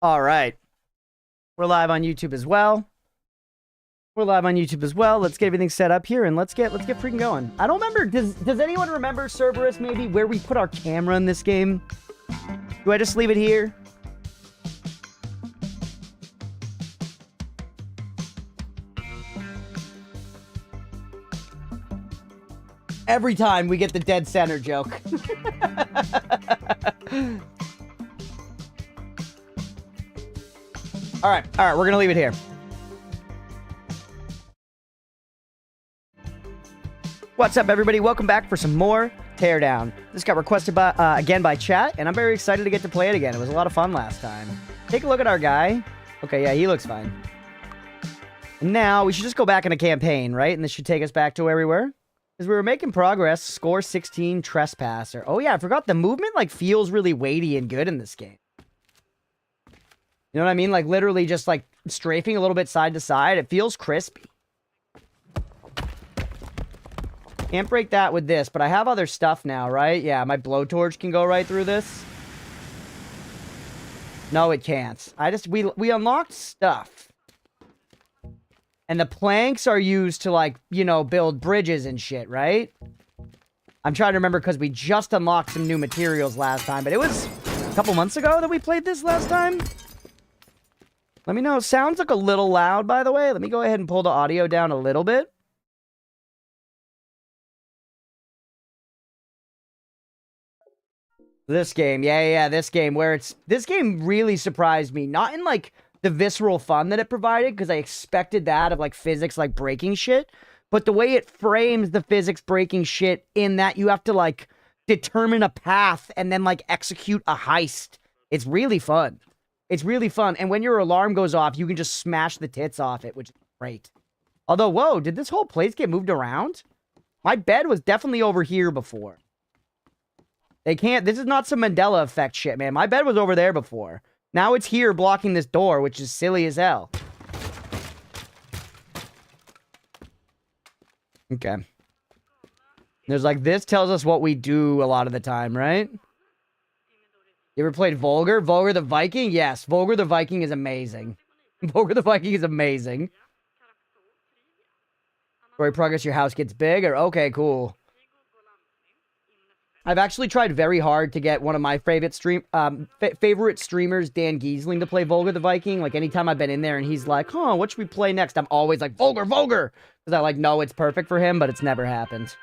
All right. We're live on YouTube as well. Let's get everything set up here and let's get freaking going. I don't remember. Does anyone remember, Cerberus, maybe where we put our camera in this game? Do I just leave it here? Every time we get the dead center joke. All right, we're gonna leave it here. What's up, everybody? Welcome back for some more Teardown. This got requested by again by chat, and I'm very excited to get to play it again. It was a lot of fun last time. Take a look at our guy. Okay, yeah, he looks fine. And now we should just go back in a campaign, right? And this should take us back to where we were. Because we were making progress. Score 16, Trespasser. Oh yeah, I forgot the movement like feels really weighty and good in this game. You know what I mean? Like literally just like strafing a little bit side to side. It feels crispy. Can't break that with this, but I have other stuff now, right? Yeah, my blowtorch can go right through this. No, it can't. We unlocked stuff. And the planks are used to, like, you know, build bridges and shit, right? I'm trying to remember because we just unlocked some new materials last time, but it was a couple months ago that we played this last time. Let me know. Sounds like a little loud, by the way. Let me go ahead and pull the audio down a little bit. This game, yeah, this game, this game really surprised me. Not in, like, the visceral fun that it provided, because I expected that of, like, physics, like, breaking shit. But the way it frames the physics breaking shit in that you have to, like, determine a path and then, like, execute a heist. It's really fun. It's really fun. And when your alarm goes off, you can just smash the tits off it, which is great. Although, whoa, did this whole place get moved around? My bed was definitely over here before. They can't... This is not some Mandela effect shit, man. My bed was over there before. Now it's here blocking this door, which is silly as hell. Okay. There's like... This tells us what we do a lot of the time, right? You ever played Vulgar? Vulgar the Viking? Yes. Vulgar the Viking is amazing. Vulgar the Viking is amazing. Story progress, your house gets bigger. Okay, cool. I've actually tried very hard to get one of my favorite streamers, Dan Giesling, to play Vulgar the Viking. Like, anytime I've been in there and he's like, huh, what should we play next? I'm always like, Vulgar! Because I, like, know it's perfect for him, but it's never happened.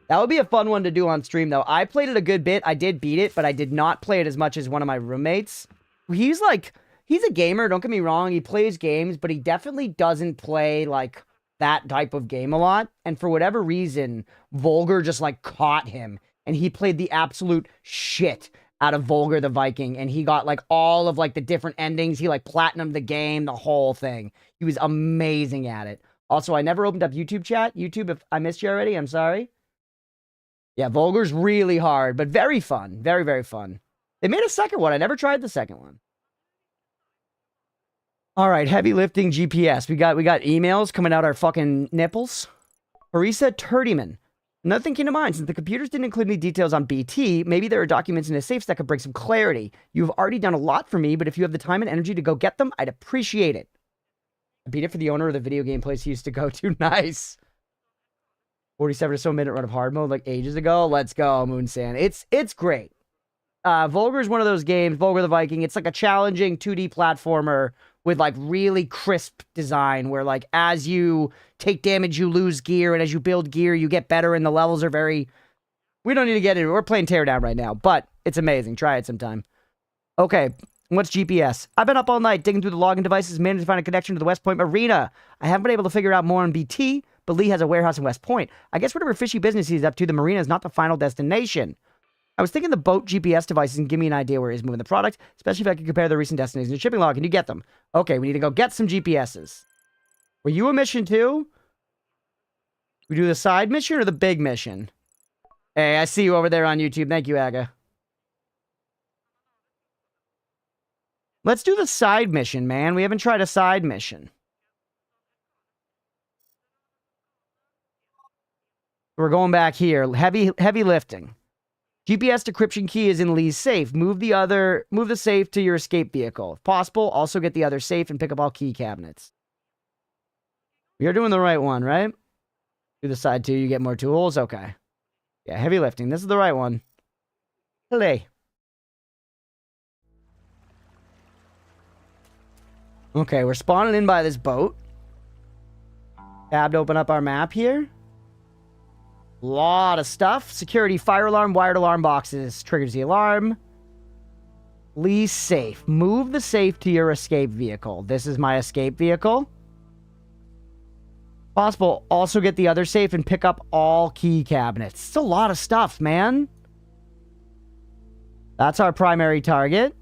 That would be a fun one to do on stream, though. I played it a good bit. I did beat it, but I did not play it as much as one of my roommates. He's, like, he's a gamer, don't get me wrong. He plays games, but he definitely doesn't play, like, that type of game a lot. And for whatever reason, Vulgar just, like, caught him. And he played the absolute shit out of Vulgar the Viking. And he got, like, all of, like, the different endings. He, like, platinumed the game, the whole thing. He was amazing at it. Also, I never opened up YouTube chat. YouTube, if I missed you already, I'm sorry. Yeah, Vulgar's really hard, but very fun. Very, very fun. They made a second one. I never tried the second one. All right, heavy lifting GPS. We got emails coming out our fucking nipples. Harissa Turdyman. Another thing came to mind, since the computers didn't include any details on BT, maybe there are documents in a safe that could bring some clarity. You've already done a lot for me, but if you have the time and energy to go get them, I'd appreciate it. I beat it for the owner of the video game place he used to go to. Nice. 47 or so minute run of hard mode like ages ago. Let's go, Moonsand. It's great. Vulgar is one of those games, Vulgar the Viking. It's like a challenging 2D platformer with, like, really crisp design where, like, as you take damage, you lose gear, and as you build gear, you get better, and the levels are very... We don't need to get into it. We're playing Teardown right now, but it's amazing. Try it sometime. Okay, what's GPS? I've been up all night digging through the login devices, managed to find a connection to the West Point Marina. I haven't been able to figure out more on BT, but Lee has a warehouse in West Point. I guess whatever fishy business he's up to, the Marina is not the final destination. I was thinking the boat GPS devices can give me an idea where he's moving the product, especially if I can compare the recent destinations and shipping log. Can you get them? Okay, we need to go get some GPSs. Were you a mission too? We do the side mission or the big mission? Hey, I see you over there on YouTube. Thank you, Aga. Let's do the side mission, man. We haven't tried a side mission. We're going back here. Heavy lifting. GPS decryption key is in Lee's safe. Move the safe to your escape vehicle. If possible, also get the other safe and pick up all key cabinets. You're doing the right one, right? Do the side 2, you get more tools? Okay. Yeah, heavy lifting. This is the right one. Play. Okay, we're spawning in by this boat. Tab to open up our map here. Lot of stuff. Security, fire alarm, wired alarm boxes. Triggers the alarm. Lee's safe. Move the safe to your escape vehicle. This is my escape vehicle. Possible, also get the other safe and pick up all key cabinets. It's a lot of stuff, man. That's our primary target.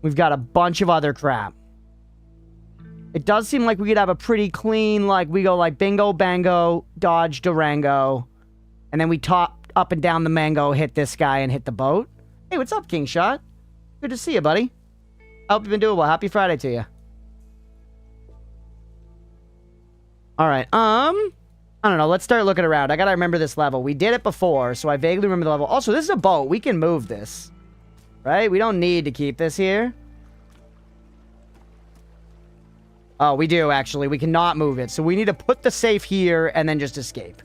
We've got a bunch of other crap. It does seem like we could have a pretty clean, like, we go like bingo, bango, dodge, Durango. And then we top up and down the mango, hit this guy, and hit the boat. Hey, what's up, King Shot? Good to see you, buddy. I hope you've been doing well. Happy Friday to you. Alright, I don't know. Let's start looking around. I gotta remember this level. We did it before, so I vaguely remember the level. Also, this is a boat. We can move this. Right? We don't need to keep this here. Oh, we do, actually. We cannot move it. So we need to put the safe here and then just escape.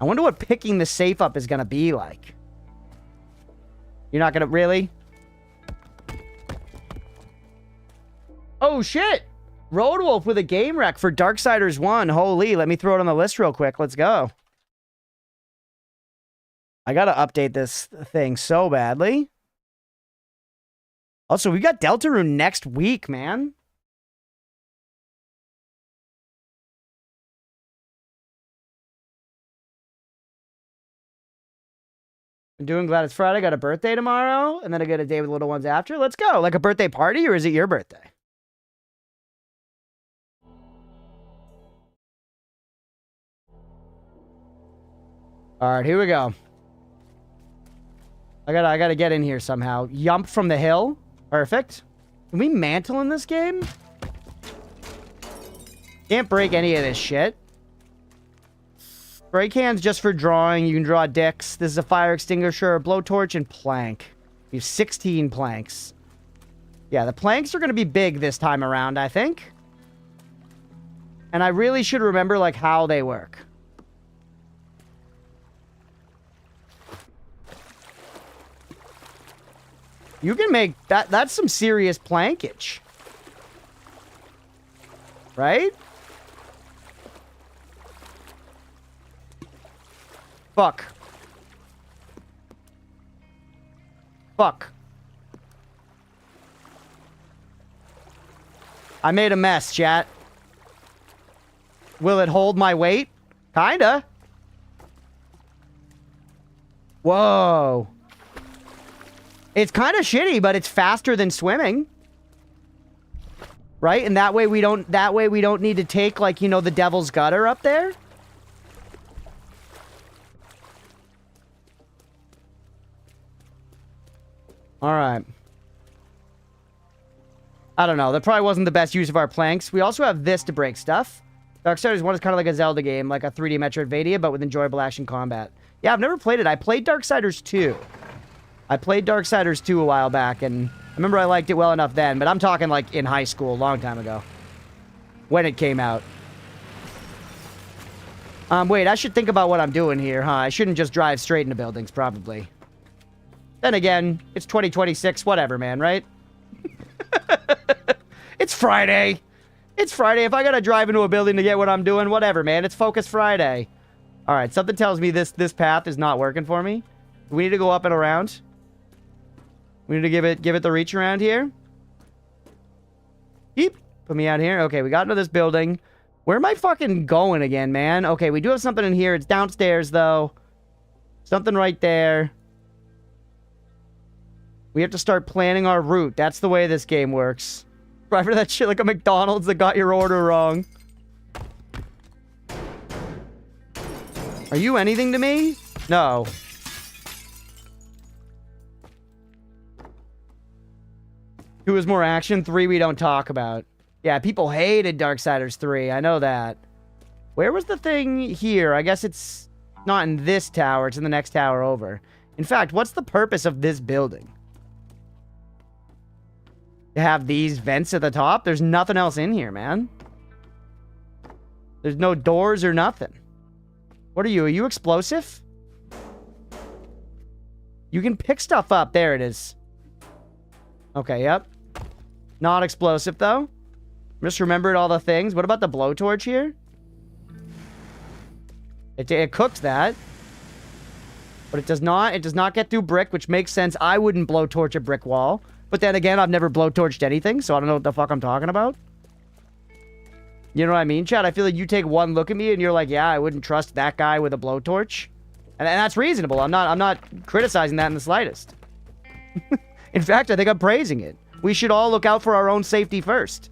I wonder what picking the safe up is going to be like. You're not going to... Really? Oh, shit! Road Wolf with a game wreck for Darksiders 1. Holy, let me throw it on the list real quick. Let's go. I got to update this thing so badly. Also, we got Deltarune next week, man. I'm doing glad it's Friday. Got a birthday tomorrow, and then I get a day with little ones after. Let's go. Like a birthday party, or is it your birthday? All right, here we go. I gotta get in here somehow. Yump from the hill. Perfect. Can we mantle in this game? Can't break any of this shit. Spray cans just for drawing. You can draw dicks. This is a fire extinguisher, a blowtorch, and plank. We have 16 planks. Yeah, the planks are going to be big this time around, I think. And I really should remember, like, how they work. You can make... That's some serious plankage. Right? Fuck. Fuck. I made a mess, chat. Will it hold my weight? Kinda. Whoa. It's kind of shitty, but it's faster than swimming. Right? And that way we don't need to take, like, you know, the devil's gutter up there. Alright. I don't know. That probably wasn't the best use of our planks. We also have this to break stuff. Darksiders 1 is kind of like a Zelda game, like a 3D Metroidvania, but with enjoyable action combat. Yeah, I've never played it. I played Darksiders 2. I played Darksiders 2 a while back, and I remember I liked it well enough then, but I'm talking like in high school, a long time ago. When it came out. Wait, I should think about what I'm doing here, huh? I shouldn't just drive straight into buildings, probably. Then again, it's 2026, whatever, man, right? It's Friday. It's Friday. If I gotta drive into a building to get what I'm doing, whatever, man. It's Focus Friday. Alright, something tells me this path is not working for me. We need to go up and around. We need to give it the reach around here. Yeep. Put me out here. Okay, we got into this building. Where am I fucking going again, man? Okay, we do have something in here. It's downstairs, though. Something right there. We have to start planning our route. That's the way this game works. Drive for that shit like a McDonald's that got your order wrong. Are you anything to me? No. Two is more action. 3 we don't talk about. Yeah, people hated Darksiders 3. I know that. Where was the thing here? I guess it's... Not in this tower. It's in the next tower over. In fact, what's the purpose of this building? To have these vents at the top? There's nothing else in here, man. There's no doors or nothing. What are you? Are you explosive? You can pick stuff up. There it is. Okay, yep. Not explosive, though. Just remembered all the things. What about the blowtorch here? It cooks that. But it does not get through brick, which makes sense. I wouldn't blowtorch a brick wall. But then again, I've never blowtorched anything, so I don't know what the fuck I'm talking about. You know what I mean, Chad? I feel like you take one look at me and you're like, yeah, I wouldn't trust that guy with a blowtorch. And that's reasonable. I'm not criticizing that in the slightest. In fact, I think I'm praising it. We should all look out for our own safety first.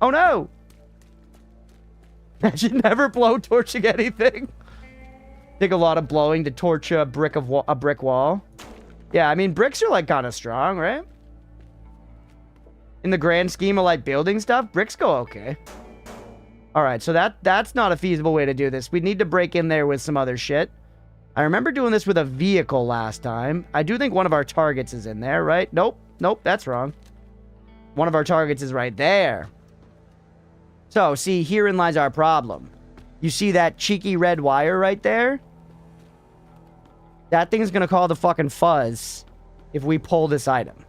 Oh no! Imagine never blowtorching anything. Take a lot of blowing to torch a brick wall. Yeah, I mean, bricks are like kind of strong, right? In the grand scheme of like building stuff, bricks go okay. All right, so that's not a feasible way to do this. We need to break in there with some other shit. I remember doing this with a vehicle last time. I do think one of our targets is in there, right? Nope, that's wrong. One of our targets is right there. So, see, herein lies our problem. You see that cheeky red wire right there? That thing's gonna call the fucking fuzz if we pull this item.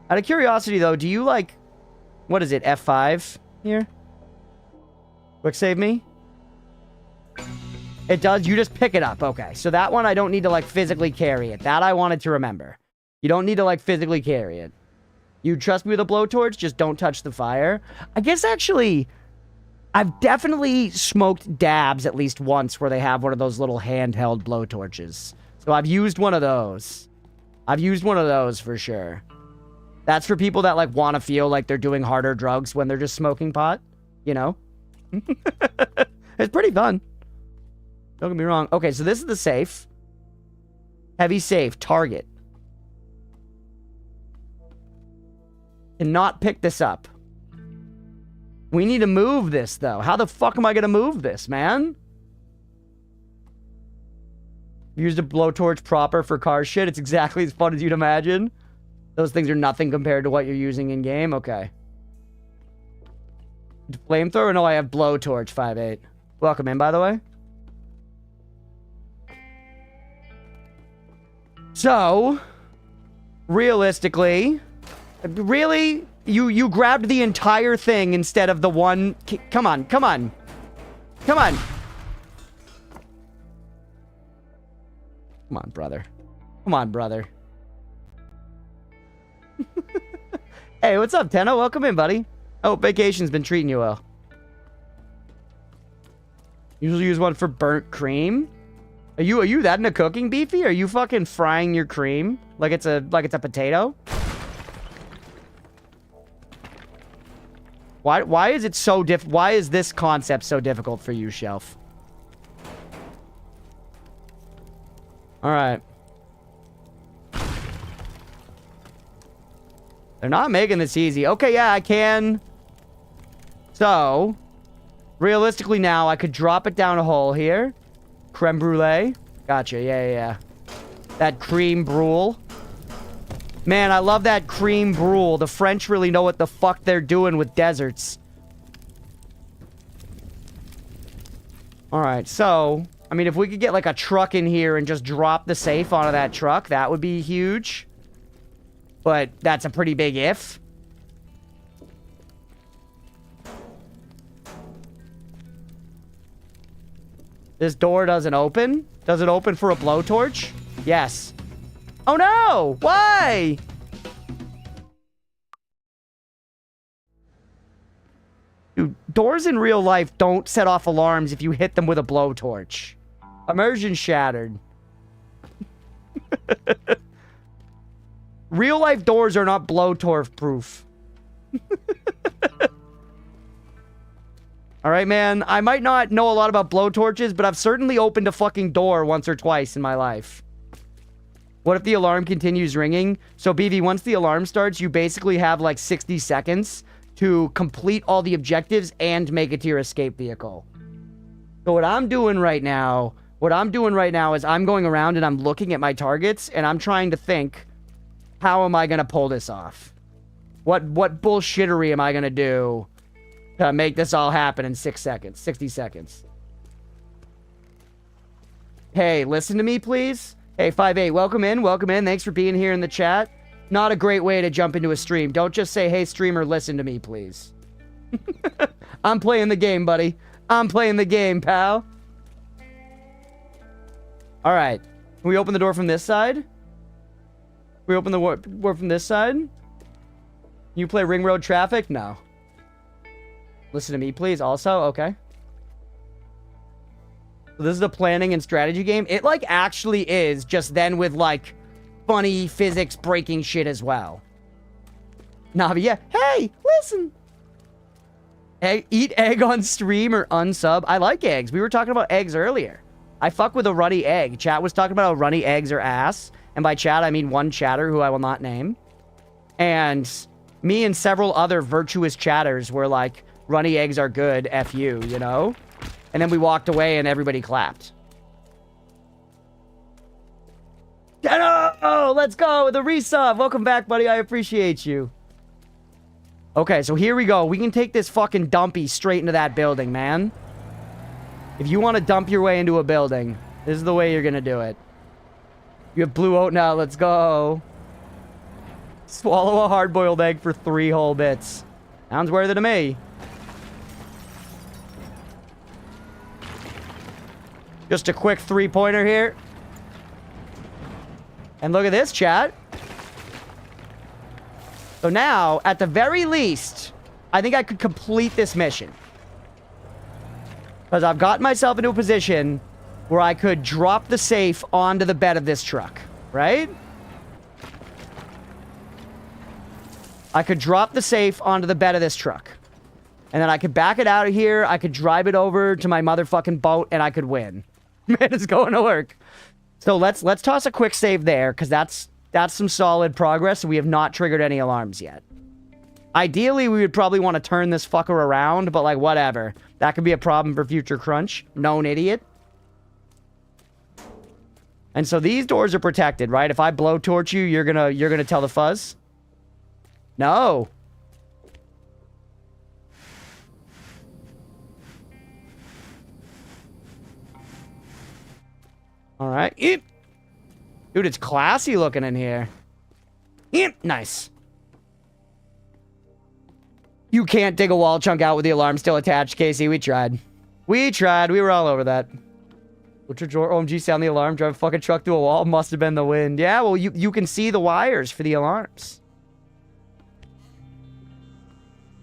Out of curiosity, though, do you, like... What is it, F5 here? Quick save me? It does? You just pick it up. Okay, so that one I don't need to, like, physically carry it. That I wanted to remember. You don't need to, like, physically carry it. You trust me with a blowtorch, just don't touch the fire. I guess, actually, I've definitely smoked dabs at least once where they have one of those little handheld blowtorches. So I've used one of those. I've used one of those for sure. That's for people that, like, want to feel like they're doing harder drugs when they're just smoking pot. You know? It's pretty fun. Don't get me wrong. Okay, so this is the safe. Heavy safe. Target. Cannot pick this up. We need to move this, though. How the fuck am I going to move this, man? Used a blowtorch proper for car shit. It's exactly as fun as you'd imagine. Those things are nothing compared to what you're using in game. Okay. Flamethrower? No, I have blowtorch 5.8. Welcome in, by the way. So, realistically, really, you grabbed the entire thing instead of the one. Come on, come on, come on, come on, brother. Come on, brother. Hey, what's up, Tenno? Welcome in, buddy. Oh, vacation's been treating you well. Usually use one for burnt cream. Are you that into cooking, Beefy? Are you fucking frying your cream like it's a potato? Why is it so why is this concept so difficult for you, Shelf? All right. They're not making this easy. Okay, yeah, I can. So, realistically now, I could drop it down a hole here. Creme brulee. Gotcha, yeah. That cream brule. Man, I love that cream brule. The French really know what the fuck they're doing with deserts. Alright, so... I mean, if we could get, like, a truck in here and just drop the safe onto that truck, that would be huge. But that's a pretty big if. This door doesn't open? Does it open for a blowtorch? Yes. Oh no! Why? Dude, doors in real life don't set off alarms if you hit them with a blowtorch. Immersion shattered. Real life doors are not blowtorch proof. Alright, man. I might not know a lot about blowtorches, but I've certainly opened a fucking door once or twice in my life. What if the alarm continues ringing? So, BV, once the alarm starts, you basically have like 60 seconds to complete all the objectives and make it to your escape vehicle. So what I'm doing right now is I'm going around and I'm looking at my targets and I'm trying to think, how am I going to pull this off? What bullshittery am I going to do to make this all happen in 6 seconds, 60 seconds? Hey, listen to me, please. Hey, 5'8", welcome in, welcome in. Thanks for being here in the chat. Not a great way to jump into a stream. Don't just say, hey, streamer, listen to me, please. I'm playing the game, buddy. I'm playing the game, pal. All right. Can we open the door from this side? Can we open the door from this side? You play Ring Road Traffic? No. Listen to me, please. Also, okay. So this is a planning and strategy game. It, like, actually is, just then with, like, funny physics breaking shit as well. Navi, yeah. Hey, listen. Egg, eat egg on stream or unsub. I like eggs. We were talking about eggs earlier. I fuck with a runny egg. Chat was talking about how runny eggs are ass. And by chat, I mean one chatter who I will not name. And me and several other virtuous chatters were like, runny eggs are good, F you, you know? And then we walked away and everybody clapped. Oh, let's go. The resub. Welcome back, buddy. I appreciate you. Okay, so here we go. We can take this fucking dumpy straight into that building, man. If you want to dump your way into a building, this is the way you're going to do it. You have blue oat now. Let's go. Swallow a hard-boiled egg for 3 whole bits. Sounds worth it to me. Just a quick 3-pointer here. And look at this, chat. So now, at the very least, I think I could complete this mission. Because I've gotten myself into a position where I could drop the safe onto the bed of this truck, right? I could drop the safe onto the bed of this truck. And then I could back it out of here, I could drive it over to my motherfucking boat, and I could win. Man, it's going to work. So let's toss a quick save there, because that's some solid progress, and we have not triggered any alarms yet. Ideally, we would probably want to turn this fucker around, but like, whatever. That could be a problem for future Crunch. Known idiot. And so these doors are protected, right? If I blowtorch you, you're gonna tell the fuzz? No. All right. Eep. Dude, it's classy looking in here. Eep. Nice. You can't dig a wall chunk out with the alarm still attached, Casey. We tried. We tried. We were all over that. What's your drawer? OMG, sound the alarm. Drive a fucking truck through a wall. Must have been the wind. Yeah, well, you can see the wires for the alarms.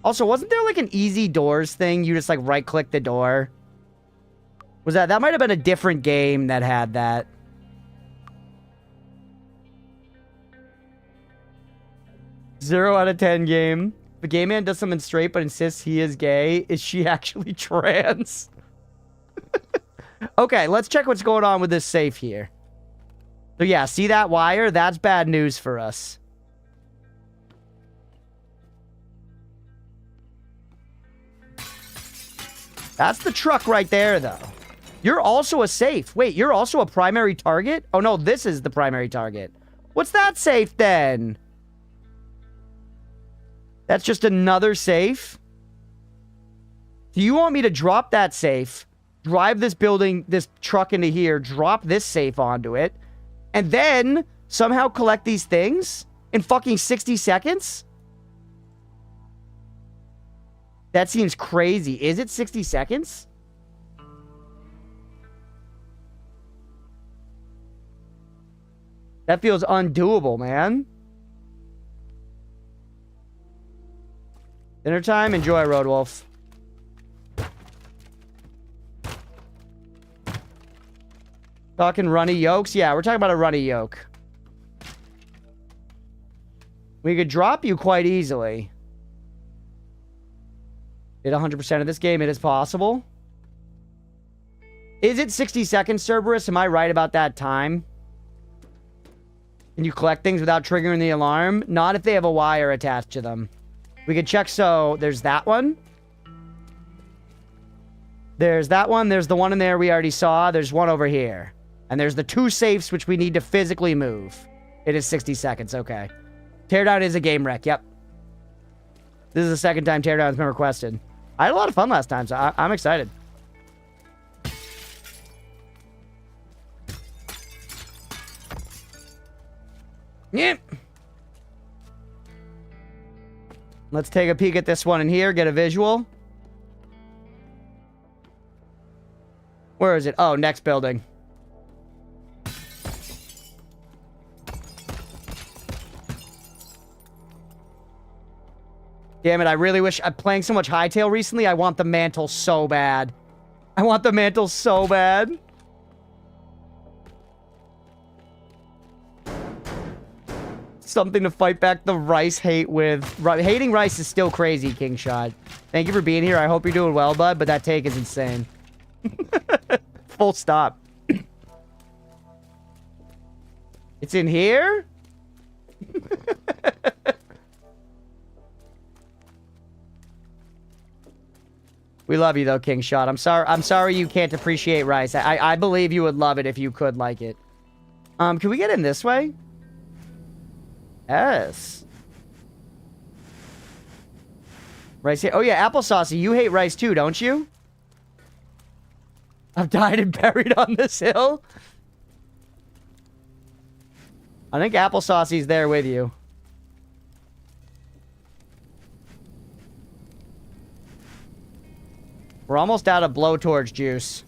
Also, wasn't there like an easy doors thing? You just like right-click the door. Was that might have been a different game that had that. Zero out of 10 game. If a gay man does something straight but insists he is gay, is she actually trans? Okay, let's check what's going on with this safe here. So yeah, see that wire? That's bad news for us. That's the truck right there, though. You're also a safe. Wait, you're also a primary target? Oh, no, this is the primary target. What's that safe, then? That's just another safe? Do you want me to drop that safe, drive this building, this truck into here, drop this safe onto it, and then somehow collect these things in fucking 60 seconds? That seems crazy. Is it 60 seconds? That feels undoable, man. Dinner time? Enjoy, Roadwolf. Talking runny yokes? Yeah, we're talking about a runny yoke. We could drop you quite easily. Did 100% of this game. It is possible. Is it 60 seconds, Cerberus? Am I right about that time? Can you collect things without triggering the alarm? Not if they have a wire attached to them. We could check, so there's that one. There's that one. There's the one in there we already saw. There's one over here. And there's the 2 safes which we need to physically move. It is 60 seconds. Okay. Teardown is a game wreck. Yep. This is the second time Teardown's been requested. I had a lot of fun last time, so I'm excited. Yep. Let's take a peek at this one in here, get a visual. Where is it? Oh, next building. Damn it, I really wish... I'm playing so much Hightail recently, I want the mantle so bad. I want the mantle so bad. Something to fight back the rice hate with. Hating rice is still crazy, King Shot. Thank you for being here. I hope you're doing well, bud, but that take is insane. Full stop. It's in here? We love you, though, King Shot. I'm sorry you can't appreciate rice. I believe you would love it if you could like it. Can we get in this way? Yes. Rice here. Oh, yeah, applesauce. You hate rice, too, don't you? I've died and buried on this hill. I think applesauce's there with you. We're almost out of blowtorch juice.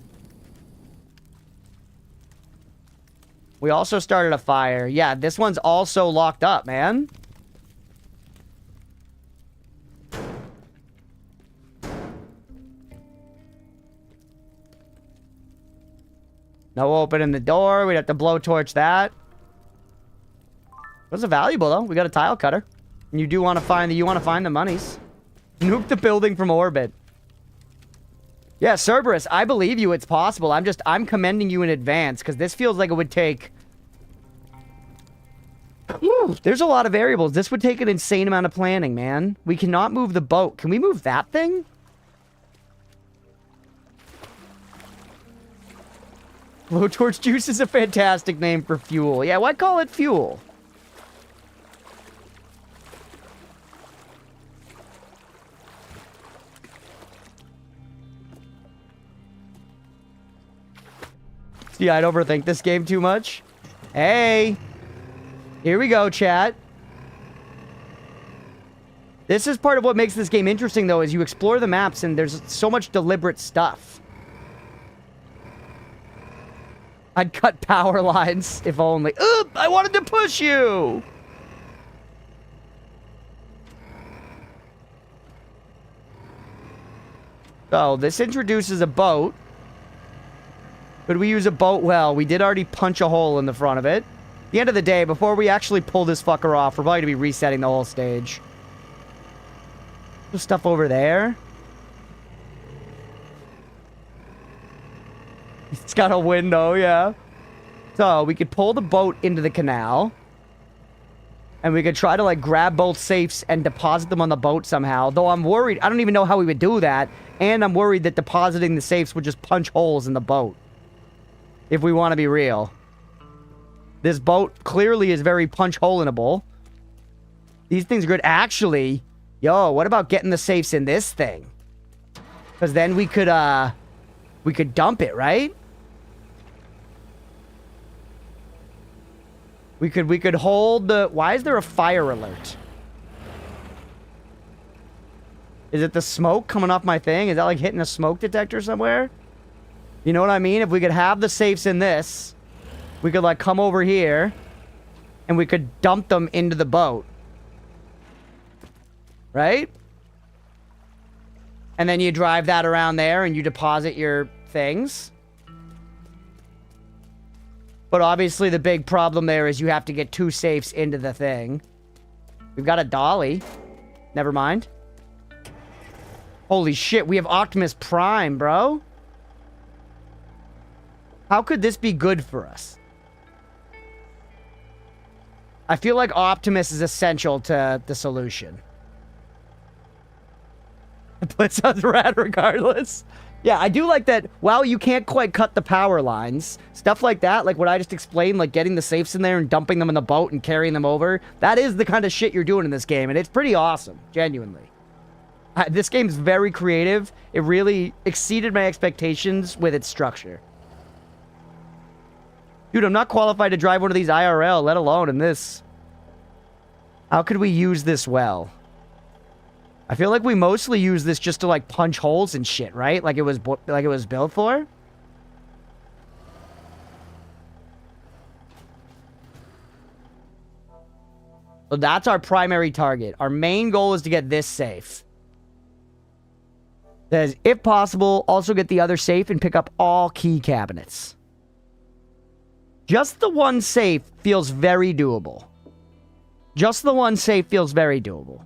We also started a fire. Yeah, this one's also locked up, man. No opening the door. We'd have to blowtorch that. Those are valuable, though. We got a tile cutter. And you do want to find the monies. Nuke the building from orbit. Yeah, Cerberus, I believe you. It's possible. I'm commending you in advance, because this feels like it would take... Whew, there's a lot of variables. This would take an insane amount of planning, man. We cannot move the boat. Can we move that thing? Blowtorch juice is a fantastic name for fuel. Yeah, why call it fuel? Yeah, I'd overthink this game too much. Hey! Here we go, chat. This is part of what makes this game interesting, though, is you explore the maps and there's so much deliberate stuff. I'd cut power lines, if only. Oop! I wanted to push you! So, this introduces a boat. Could we use a boat? Well, we did already punch a hole in the front of it. At the end of the day, before we actually pull this fucker off, we're probably going to be resetting the whole stage. There's stuff over there. It's got a window, yeah. So, we could pull the boat into the canal. And we could try to, like, grab both safes and deposit them on the boat somehow. Though I'm worried. I don't even know how we would do that. And I'm worried that depositing the safes would just punch holes in the boat. If we want to be real. This boat clearly is very punch-hole-inable. These things are good. Actually, yo, what about getting the safes in this thing? Because then we could dump it, right? We could hold the... Why is there a fire alert? Is it the smoke coming off my thing? Is that like hitting a smoke detector somewhere? You know what I mean? If we could have the safes in this, we could, like, come over here, and we could dump them into the boat. Right? And then you drive that around there, and you deposit your things. But obviously, the big problem there is you have to get 2 safes into the thing. We've got a dolly. Never mind. Holy shit, we have Optimus Prime, bro. How could this be good for us? I feel like Optimus is essential to the solution. But sounds rad regardless. Yeah, I do like that. While you can't quite cut the power lines, stuff like that, like what I just explained, like getting the safes in there and dumping them in the boat and carrying them over, that is the kind of shit you're doing in this game, and it's pretty awesome, genuinely. This game's very creative. It really exceeded my expectations with its structure. Dude, I'm not qualified to drive one of these IRL, let alone in this. How could we use this well? I feel like we mostly use this just to, like, punch holes and shit, right? Like it was built for? So that's our primary target. Our main goal is to get this safe. Says, if possible, also get the other safe and pick up all key cabinets. Just the one safe feels very doable. Just the one safe feels very doable.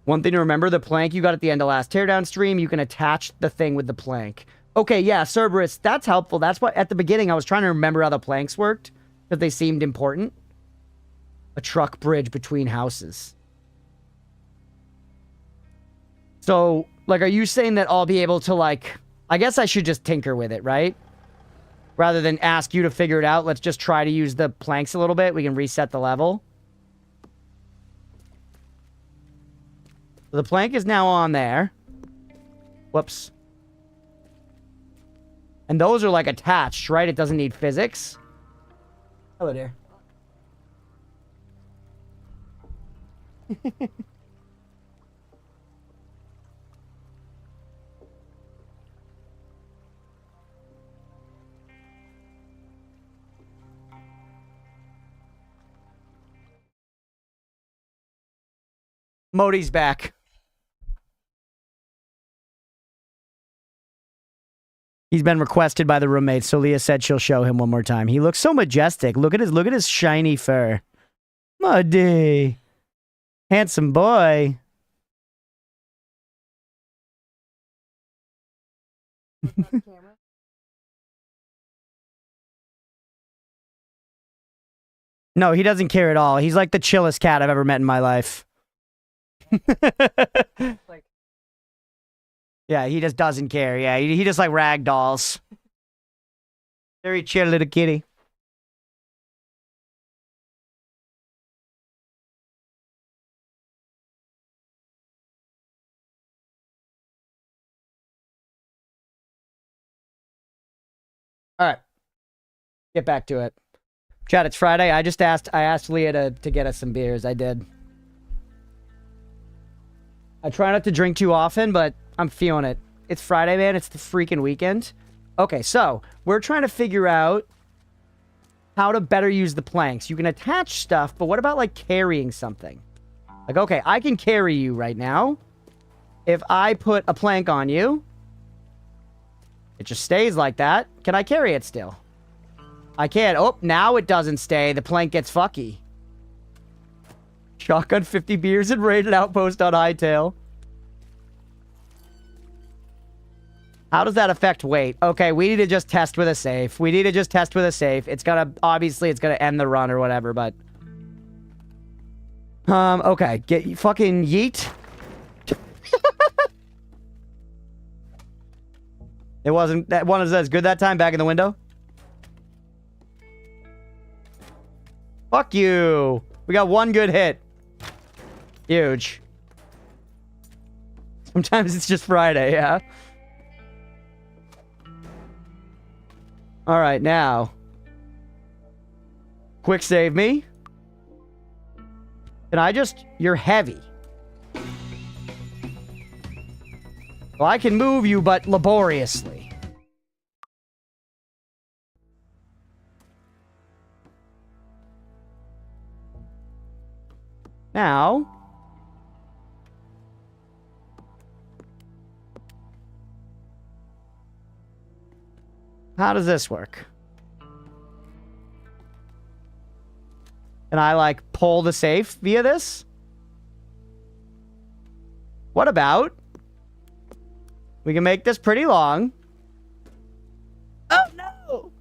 One thing to remember, the plank you got at the end of last Teardown stream, you can attach the thing with the plank. Okay, yeah, Cerberus, that's helpful. That's what, at the beginning, I was trying to remember how the planks worked, because they seemed important. A truck bridge between houses. So, like, are you saying that I'll be able to, like... I guess I should just tinker with it, right? Rather than ask you to figure it out, let's just try to use the planks a little bit. We can reset the level. The plank is now on there. Whoops. And those are, like, attached, right? It doesn't need physics. Hello, dear. Modi's back. He's been requested by the roommate, so Leah said she'll show him one more time. He looks so majestic. Look at his shiny fur. Modi. Handsome boy. No, he doesn't care at all. He's like the chillest cat I've ever met in my life. Like, yeah, he just doesn't care. Yeah, he just like rag dolls. Very chill little kitty. All right. Get back to it. Chat, it's Friday. I asked Leah to get us some beers. I did. I try not to drink too often, but I'm feeling it. It's Friday, man. It's the freaking weekend. Okay, so we're trying to figure out how to better use the planks. You can attach stuff, but what about, like, carrying something? Like, okay, I can carry you right now. If I put a plank on you, it just stays like that. Can I carry it still? I can't. Oh, now it doesn't stay. The plank gets fucky. Shotgun 50 beers and raided outpost on Hightail. How does that affect weight? Okay, we need to just test with a safe. It's gonna, obviously, it's gonna end the run or whatever, but... okay. Get fucking yeet. It wasn't, that one was as good that time, back in the window? Fuck you. We got one good hit. Huge. Sometimes it's just Friday, yeah. Alright, now. Quick save me. Can I just... You're heavy. Well, I can move you, but laboriously. Now... How does this work? Can I, like, pull the safe via this? What about... We can make this pretty long. Oh, no!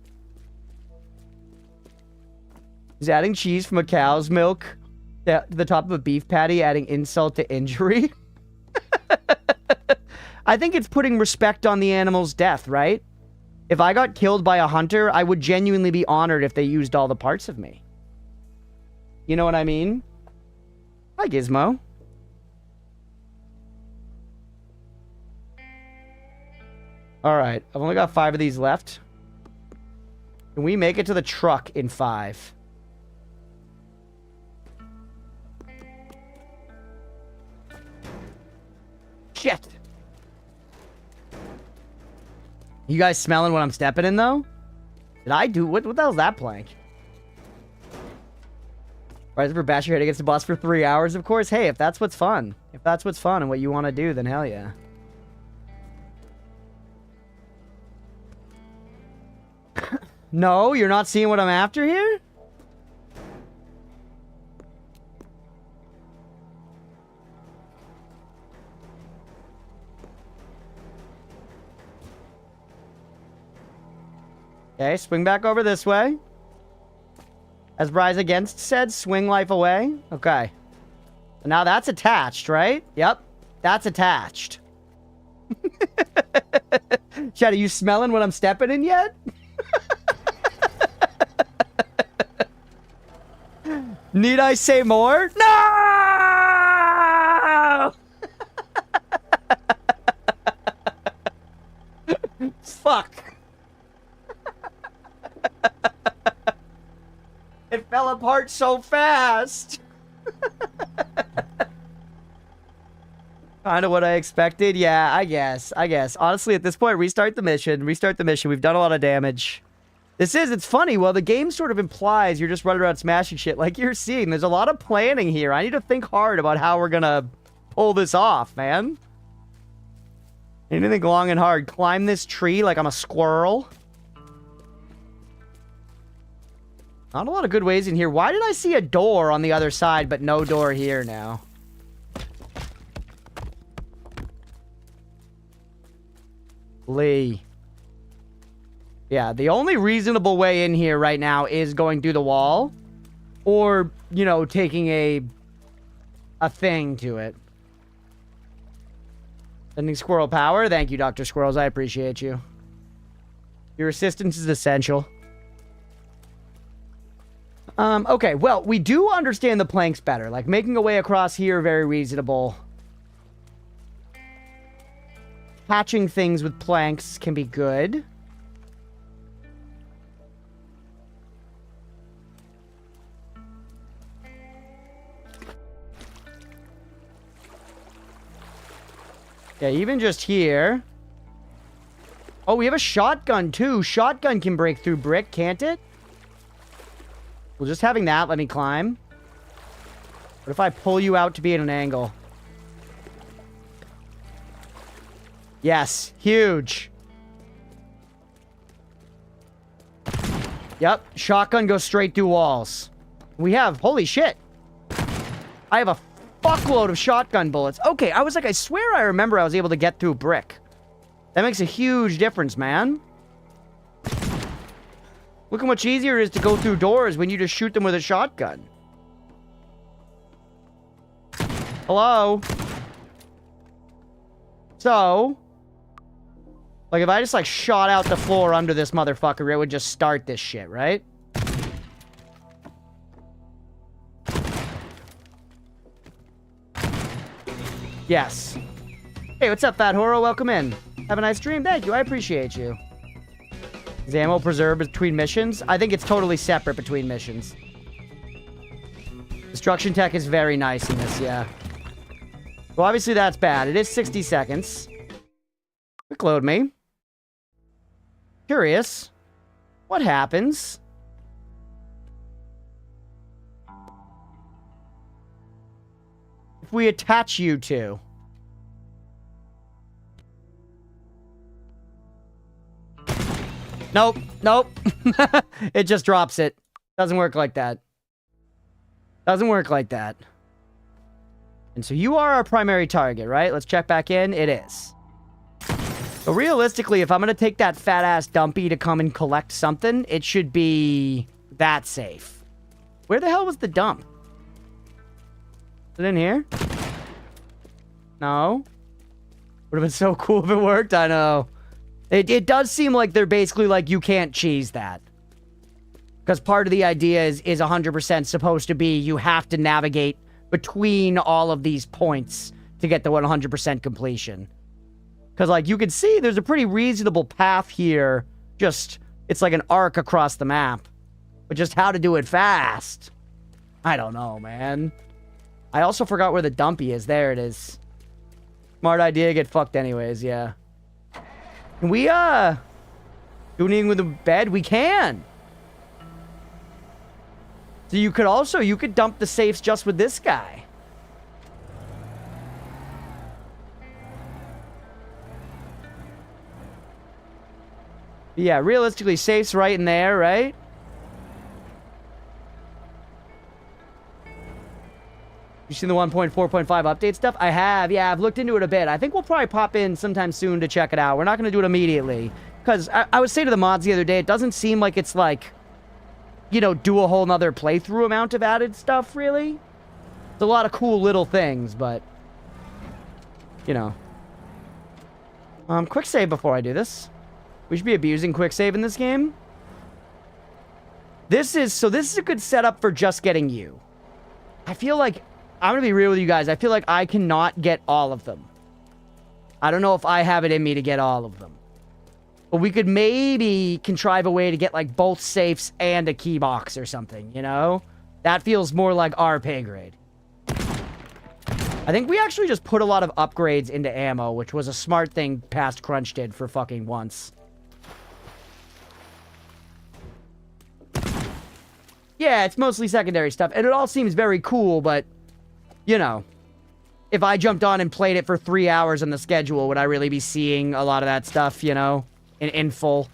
He's adding cheese from a cow's milk. the top of a beef patty, adding insult to injury. I think it's putting respect on the animal's death, right? If I got killed by a hunter, I would genuinely be honored if they used all the parts of me. You know what I mean? Hi, Gizmo. Alright, I've only got 5 of these left. Can we make it to the truck in 5? Shit! You guys smelling what I'm stepping in, though? Did I do... What the hell's that plank? Rise for bash your head against the boss for 3 hours, of course. Hey, if that's what's fun. If that's what's fun and what you want to do, then hell yeah. No, you're not seeing what I'm after here? Okay, swing back over this way. As Rise Against said, swing life away. Okay. Now that's attached, right? Yep. That's attached. Chad, are you smelling what I'm stepping in yet? Need I say more? No! Fuck. It fell apart so fast. Kind of what I expected. Yeah, I guess. Honestly, at this point, restart the mission. We've done a lot of damage. It's funny. Well, the game sort of implies you're just running around smashing shit. Like you're seeing, there's a lot of planning here. I need to think hard about how we're gonna pull this off, man. I need to think long and hard. Climb this tree like I'm a squirrel. Not a lot of good ways in here. Why did I see a door on the other side, but no door here now? Lee. Yeah, the only reasonable way in here right now is going through the wall. Or, you know, taking a thing to it. Sending squirrel power. Thank you, Dr. Squirrels. I appreciate you. Your assistance is essential. Okay, well, we do understand the planks better. Like, making a way across here, very reasonable. Patching things with planks can be good. Yeah, even just here. Oh, we have a shotgun, too. Shotgun can break through brick, can't it? Well, just having that, let me climb. What if I pull you out to be at an angle? Yes, huge. Yep, shotgun goes straight through walls. We have, holy shit. I have a fuckload of shotgun bullets. Okay, I was like, I swear I remember I was able to get through brick. That makes a huge difference, man. Look how much easier it is to go through doors when you just shoot them with a shotgun. Hello? So, like if I just like shot out the floor under this motherfucker, it would just start this shit, right? Yes. Hey, what's up, Fat Horo? Welcome in. Have a nice stream. Thank you. I appreciate you. Is ammo preserved between missions? I think it's totally separate between missions. Destruction tech is very nice in this, yeah. Well, obviously that's bad. It is 60 seconds. Quick load me. Curious. What happens? If we attach you to... Nope. Nope. It just drops it. Doesn't work like that. Doesn't work like that. And so you are our primary target, right? Let's check back in. It is. So realistically, if I'm going to take that fat-ass dumpy to come and collect something, it should be that safe. Where the hell was the dump? Is it in here? No. Would have been so cool if it worked. I know. It does seem like they're basically like, you can't cheese that. Because part of the idea is 100% supposed to be you have to navigate between all of these points to get the 100% completion. Because, like, you can see there's a pretty reasonable path here. Just, it's like an arc across the map. But just how to do it fast. I don't know, man. I also forgot where the dumpy is. There it is. Smart idea, get fucked anyways, yeah. Can we, do anything with the bed? We can! So you could dump the safes just with this guy. Yeah, realistically, safe's right in there, right? You seen the 1.4.5 update stuff? I have, yeah, I've looked into it a bit. I think we'll probably pop in sometime soon to check it out. We're not going to do it immediately. Because I was saying to the mods the other day, it doesn't seem like it's like, you know, do a whole nother playthrough amount of added stuff, really. It's a lot of cool little things, but, you know. Quick save before I do this. We should be abusing quick save in this game. This is a good setup for just getting you. I feel like, I'm going to be real with you guys, I feel like I cannot get all of them. I don't know if I have it in me to get all of them. But we could maybe contrive a way to get, like, both safes and a key box or something, you know? That feels more like our pay grade. I think we actually just put a lot of upgrades into ammo, which was a smart thing past Crunch did for fucking once. Yeah, it's mostly secondary stuff, and it all seems very cool, but, you know, if I jumped on and played it for 3 hours on the schedule, would I really be seeing a lot of that stuff, you know, in full?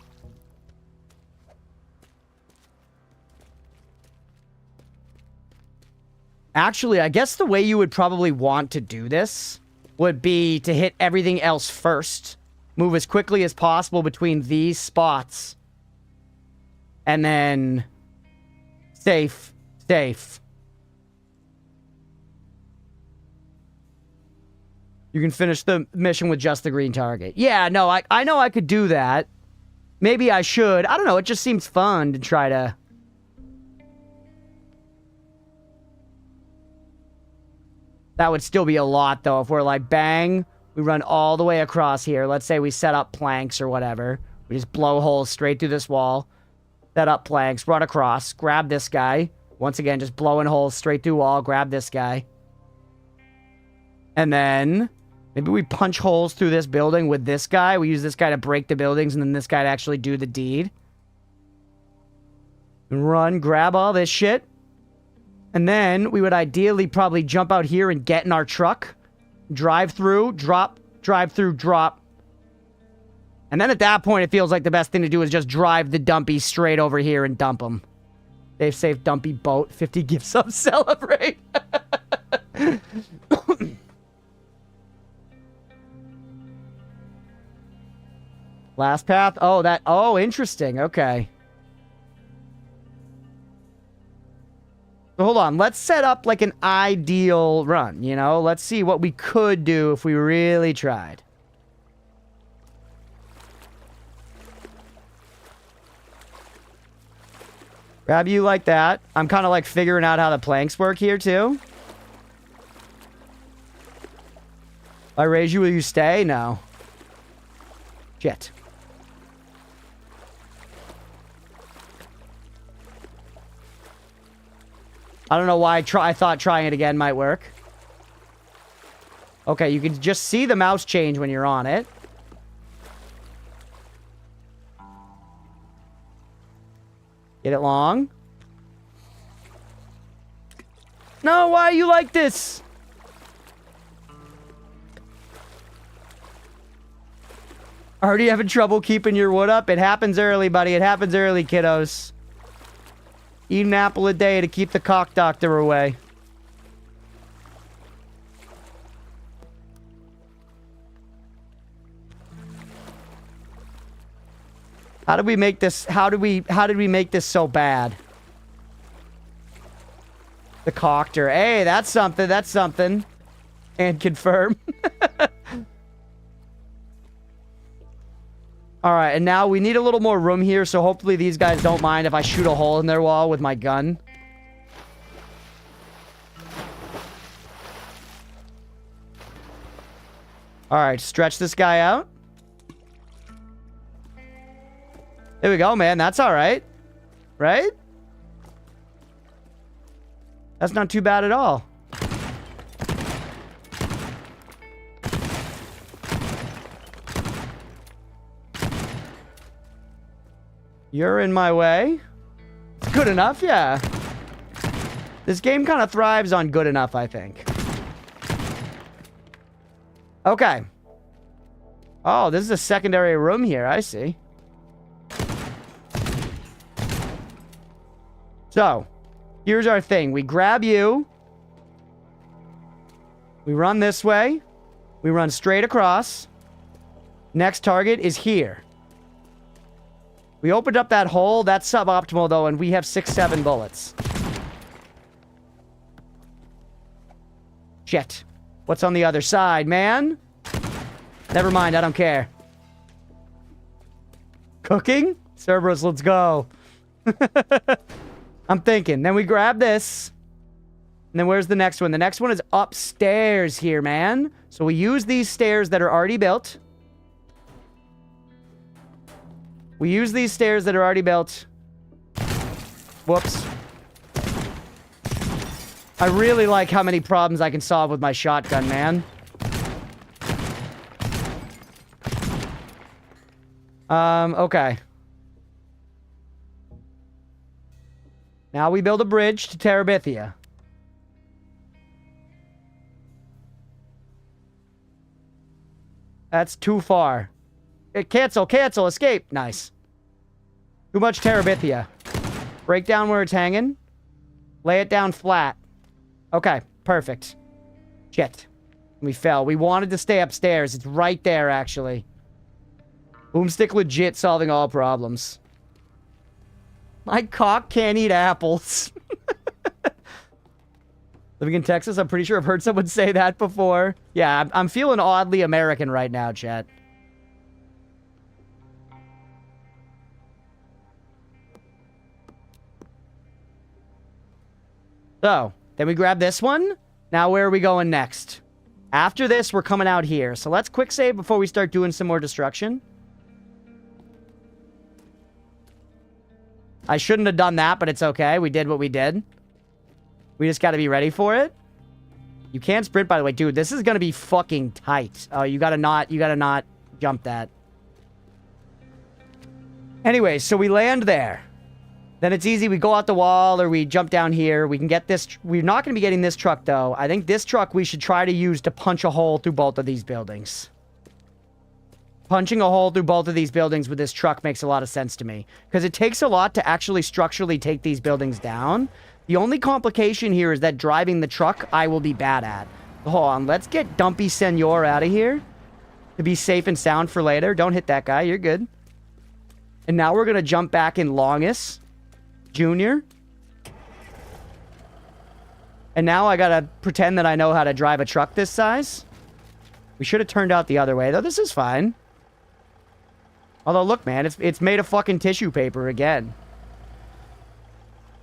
Actually, I guess the way you would probably want to do this would be to hit everything else first, move as quickly as possible between these spots, and then safe, safe. You can finish the mission with just the green target. Yeah, no, I know I could do that. Maybe I should. I don't know, it just seems fun to try to... That would still be a lot, though, if we're like, bang, we run all the way across here. Let's say we set up planks or whatever. We just blow holes straight through this wall. Set up planks, run across, grab this guy. Once again, just blowing holes straight through wall, grab this guy. And then, maybe we punch holes through this building with this guy. We use this guy to break the buildings, and then this guy to actually do the deed. Run, grab all this shit. And then, we would ideally probably jump out here and get in our truck. Drive through, drop, drive through, drop. And then at that point, it feels like the best thing to do is just drive the dumpy straight over here and dump them. They've saved dumpy boat. 50 gift subs, celebrate. Last path? Oh, interesting. Okay. So hold on. Let's set up like an ideal run, you know? Let's see what we could do if we really tried. Grab you like that. I'm kind of like figuring out how the planks work here too. If I raise you, will you stay? No. Shit. I don't know why I thought trying it again might work. Okay, you can just see the mouse change when you're on it. Get it long. No, why are you like this? Already having trouble keeping your wood up? It happens early, buddy. It happens early, kiddos. Eat an apple a day to keep the cock doctor away. How did we make this? How did we make this so bad? The cocter. Hey, that's something. That's something. And confirm. Alright, and now we need a little more room here, so hopefully these guys don't mind if I shoot a hole in their wall with my gun. Alright, stretch this guy out. There we go, man. That's alright. Right? That's not too bad at all. You're in my way. It's good enough, yeah. This game kind of thrives on good enough, I think. Okay. Oh, this is a secondary room here. I see. So, here's our thing. We grab you. We run this way. We run straight across. Next target is here. We opened up that hole. That's suboptimal, though, and we have 6-7 bullets. Shit. What's on the other side, man? Never mind, I don't care. Cooking? Cerberus, let's go. I'm thinking. Then we grab this. And then where's the next one? The next one is upstairs here, man. So we use these stairs that are already built. We use these stairs that are already built. Whoops. I really like how many problems I can solve with my shotgun, man. Okay. Now we build a bridge to Terabithia. That's too far. Cancel, cancel, escape. Nice. Too much Terabithia. Break down where it's hanging. Lay it down flat. Okay, perfect. Shit. We fell. We wanted to stay upstairs. It's right there, actually. Boomstick legit solving all problems. My cock can't eat apples. Living in Texas, I'm pretty sure I've heard someone say that before. Yeah, I'm feeling oddly American right now, chat. So, then we grab this one. Now, where are we going next? After this, we're coming out here. So let's quick save before we start doing some more destruction. I shouldn't have done that, but it's okay. We did what we did. We just got to be ready for it. You can't sprint, by the way. Dude, this is going to be fucking tight. Oh, you got to not jump that. Anyway, so we land there. Then it's easy. We go out the wall or we jump down here. We can get this. We're not going to be getting this truck, though. I think this truck we should try to use to punch a hole through both of these buildings. Punching a hole through both of these buildings with this truck makes a lot of sense to me. Because it takes a lot to actually structurally take these buildings down. The only complication here is that driving the truck, I will be bad at. Hold on. Let's get Dumpy Senor out of here. To be safe and sound for later. Don't hit that guy. You're good. And now we're going to jump back in Longus Junior. And now I got to pretend that I know how to drive a truck this size. We should have turned out the other way, though. This is fine. Although, look, man, it's made of fucking tissue paper again.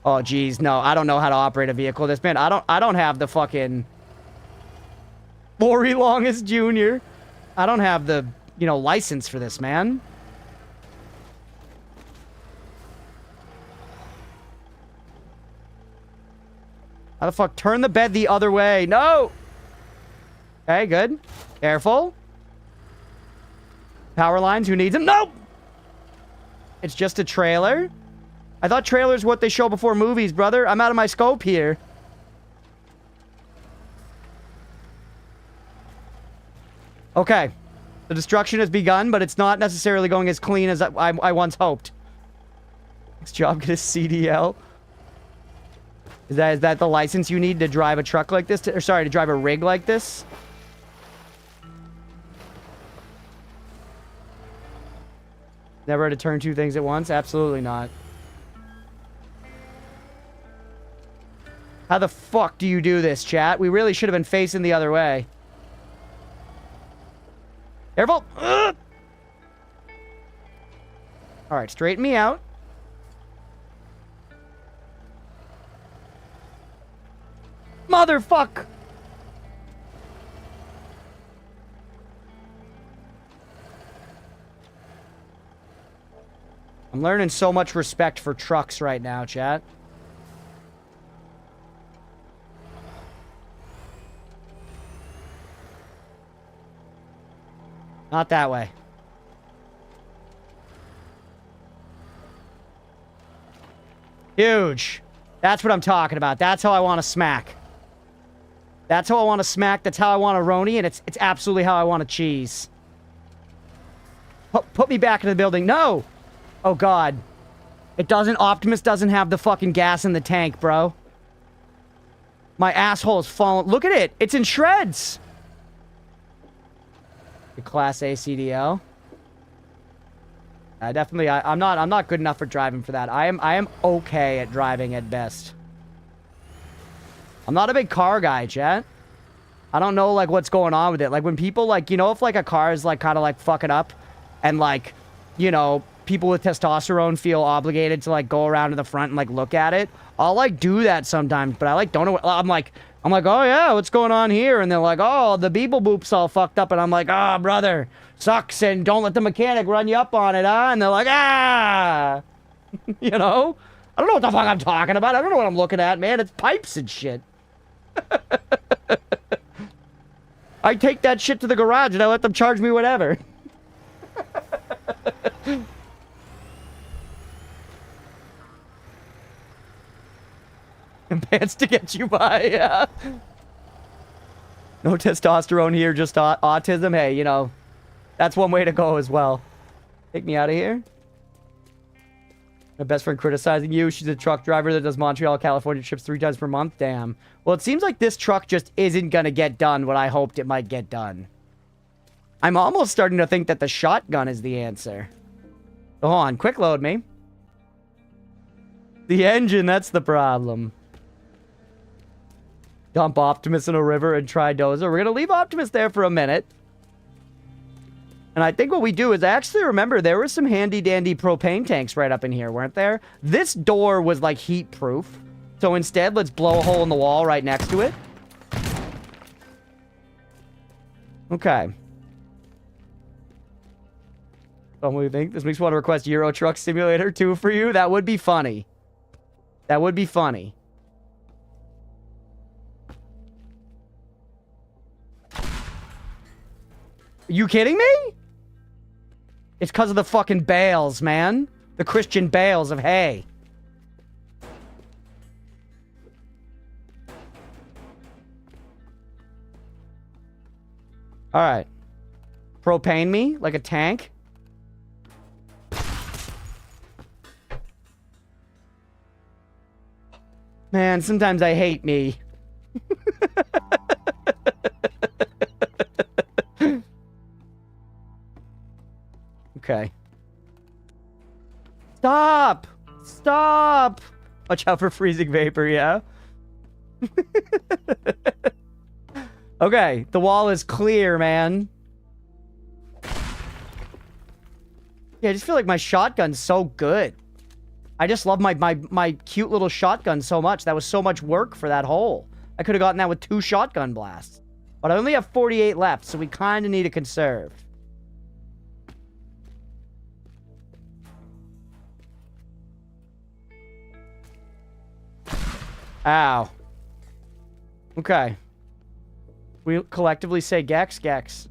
Oh, geez, no, I don't know how to operate a vehicle. This man, I don't have the fucking Lori Longus Jr. I don't have the, license for this, man. How the fuck? Turn the bed the other way. No! Okay, good. Careful. Power lines, who needs them? Nope! It's just a trailer. I thought trailers what they show before movies, brother. I'm out of my scope here. Okay. The destruction has begun, but it's not necessarily going as clean as I once hoped. Next job, get a CDL. Is that the license you need to drive a truck like this? Or sorry, to drive a rig like this? Never had to turn two things at once? Absolutely not. How the fuck do you do this, chat? We really should have been facing the other way. Careful! Ugh! Alright, straighten me out. Motherfuck! I'm learning so much respect for trucks right now, chat. Not that way. Huge. That's what I'm talking about. That's how I want to smack. That's how I want to smack. That's how I want to Roni, and it's absolutely how I want to cheese. Put me back in the building. No! Oh, God. It doesn't... Optimus doesn't have the fucking gas in the tank, bro. My asshole is falling... Look at it! It's in shreds! The Class A CDL. Definitely, I'm not good enough for driving for that. I am okay at driving at best. I'm not a big car guy, chat. I don't know, like, what's going on with it. Like, when people, like, you know, if, like, a car is, like, kind of, like, fucking up, and, like, you know, people with testosterone feel obligated to, like, go around to the front and, like, look at it. I'll, like, do that sometimes, but I, like, don't know what... I'm like, oh, yeah, what's going on here? And they're like, oh, the beeble boop's all fucked up. And I'm like, oh, brother, sucks, and don't let the mechanic run you up on it, huh? And they're like, ah! You know? I don't know what the fuck I'm talking about. I don't know what I'm looking at, man. It's pipes and shit. I take that shit to the garage and I let them charge me whatever. And pants to get you by, yeah. No testosterone here, just autism. Hey, you know, that's one way to go as well. Take me out of here. My best friend criticizing you. She's a truck driver that does Montreal, California trips 3 times per month. Damn. Well, it seems like this truck just isn't going to get done what I hoped it might get done. I'm almost starting to think that the shotgun is the answer. So hold on. Quick load me. The engine, that's the problem. Dump Optimus in a river and try Dozer. We're going to leave Optimus there for a minute. And I think what we do is actually remember there were some handy-dandy propane tanks right up in here, weren't there? This door was, like, heat-proof. So instead, let's blow a hole in the wall right next to it. Okay. What do you think? This makes me want to request Euro Truck Simulator 2 for you. That would be funny. That would be funny. Are you kidding me? It's because of the fucking bales, man. The Christian bales of hay. Alright. Propane me like a tank. Man, sometimes I hate me. Okay. Stop! Stop! Watch out for freezing vapor, yeah? Okay, the wall is clear, man. Yeah, I just feel like my shotgun's so good. I just love my cute little shotgun so much. That was so much work for that hole. I could have gotten that with 2 shotgun blasts. But I only have 48 left, so we kind of need to conserve. Ow. Okay. We collectively say Gex, Gex.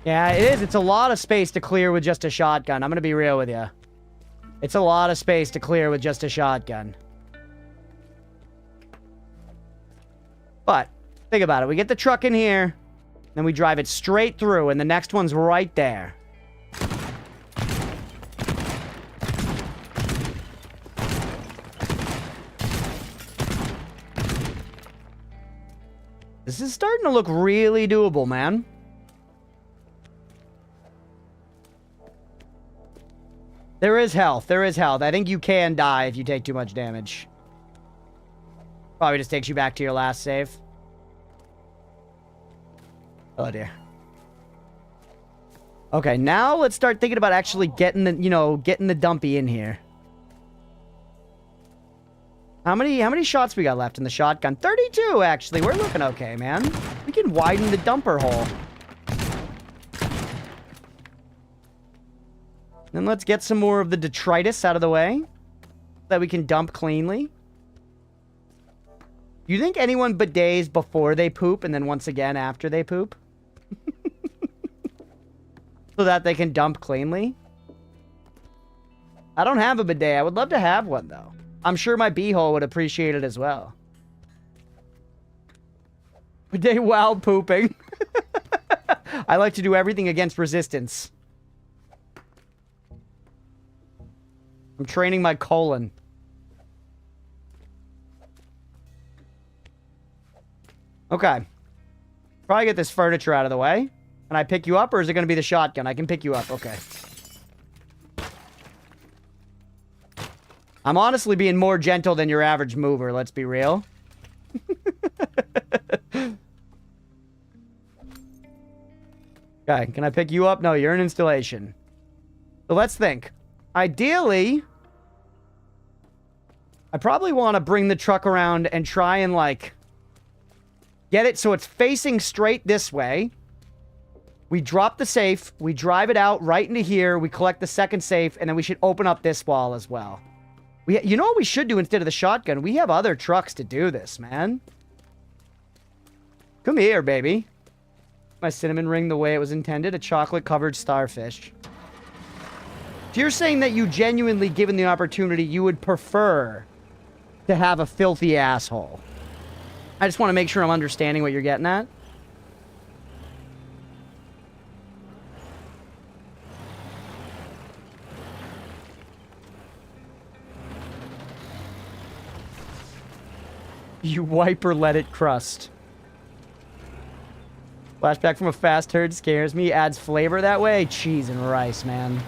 Yeah, it is. It's a lot of space to clear with just a shotgun. I'm gonna be real with you. It's a lot of space to clear with just a shotgun. But, think about it. We get the truck in here, then we drive it straight through, and the next one's right there. This is starting to look really doable, man. There is health. There is health. I think you can die if you take too much damage. Probably just takes you back to your last save. Oh, dear. Okay, now let's start thinking about actually getting the, you know, getting the dumpy in here. How many shots we got left in the shotgun? 32, actually. We're looking okay, man. We can widen the dumper hole. Then let's get some more of the detritus out of the way so that we can dump cleanly. You think anyone bidets before they poop and then once again after they poop? So that they can dump cleanly? I don't have a bidet. I would love to have one, though. I'm sure my beehole would appreciate it as well. Bidet while pooping. I like to do everything against resistance. I'm training my colon. Okay. Probably get this furniture out of the way. Can I pick you up, or is it going to be the shotgun? I can pick you up. Okay. I'm honestly being more gentle than your average mover, let's be real. Okay, can I pick you up? No, you're an installation. So let's think. Ideally, I probably want to bring the truck around and try and, like, get it so it's facing straight this way. We drop the safe, we drive it out right into here, we collect the second safe, and then we should open up this wall as well. You know what we should do instead of the shotgun? We have other trucks to do this, man. Come here, baby. My cinnamon ring the way it was intended, a chocolate-covered starfish. So you're saying that you genuinely, given the opportunity, you would prefer to have a filthy asshole. I just want to make sure I'm understanding what you're getting at. You wipe or let it crust. Flashback from a fast turd scares me. Adds flavor that way. Cheese and rice, man.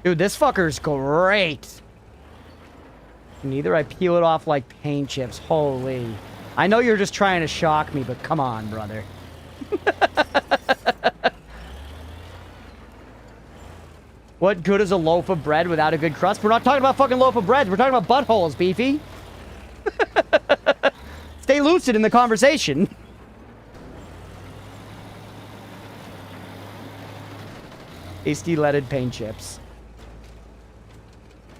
Dude, this fucker's great. Neither I peel it off like paint chips. Holy. I know you're just trying to shock me, but come on, brother. What good is a loaf of bread without a good crust? We're not talking about fucking loaf of bread. We're talking about buttholes, Beefy. Stay lucid in the conversation. Tasty leaded paint chips.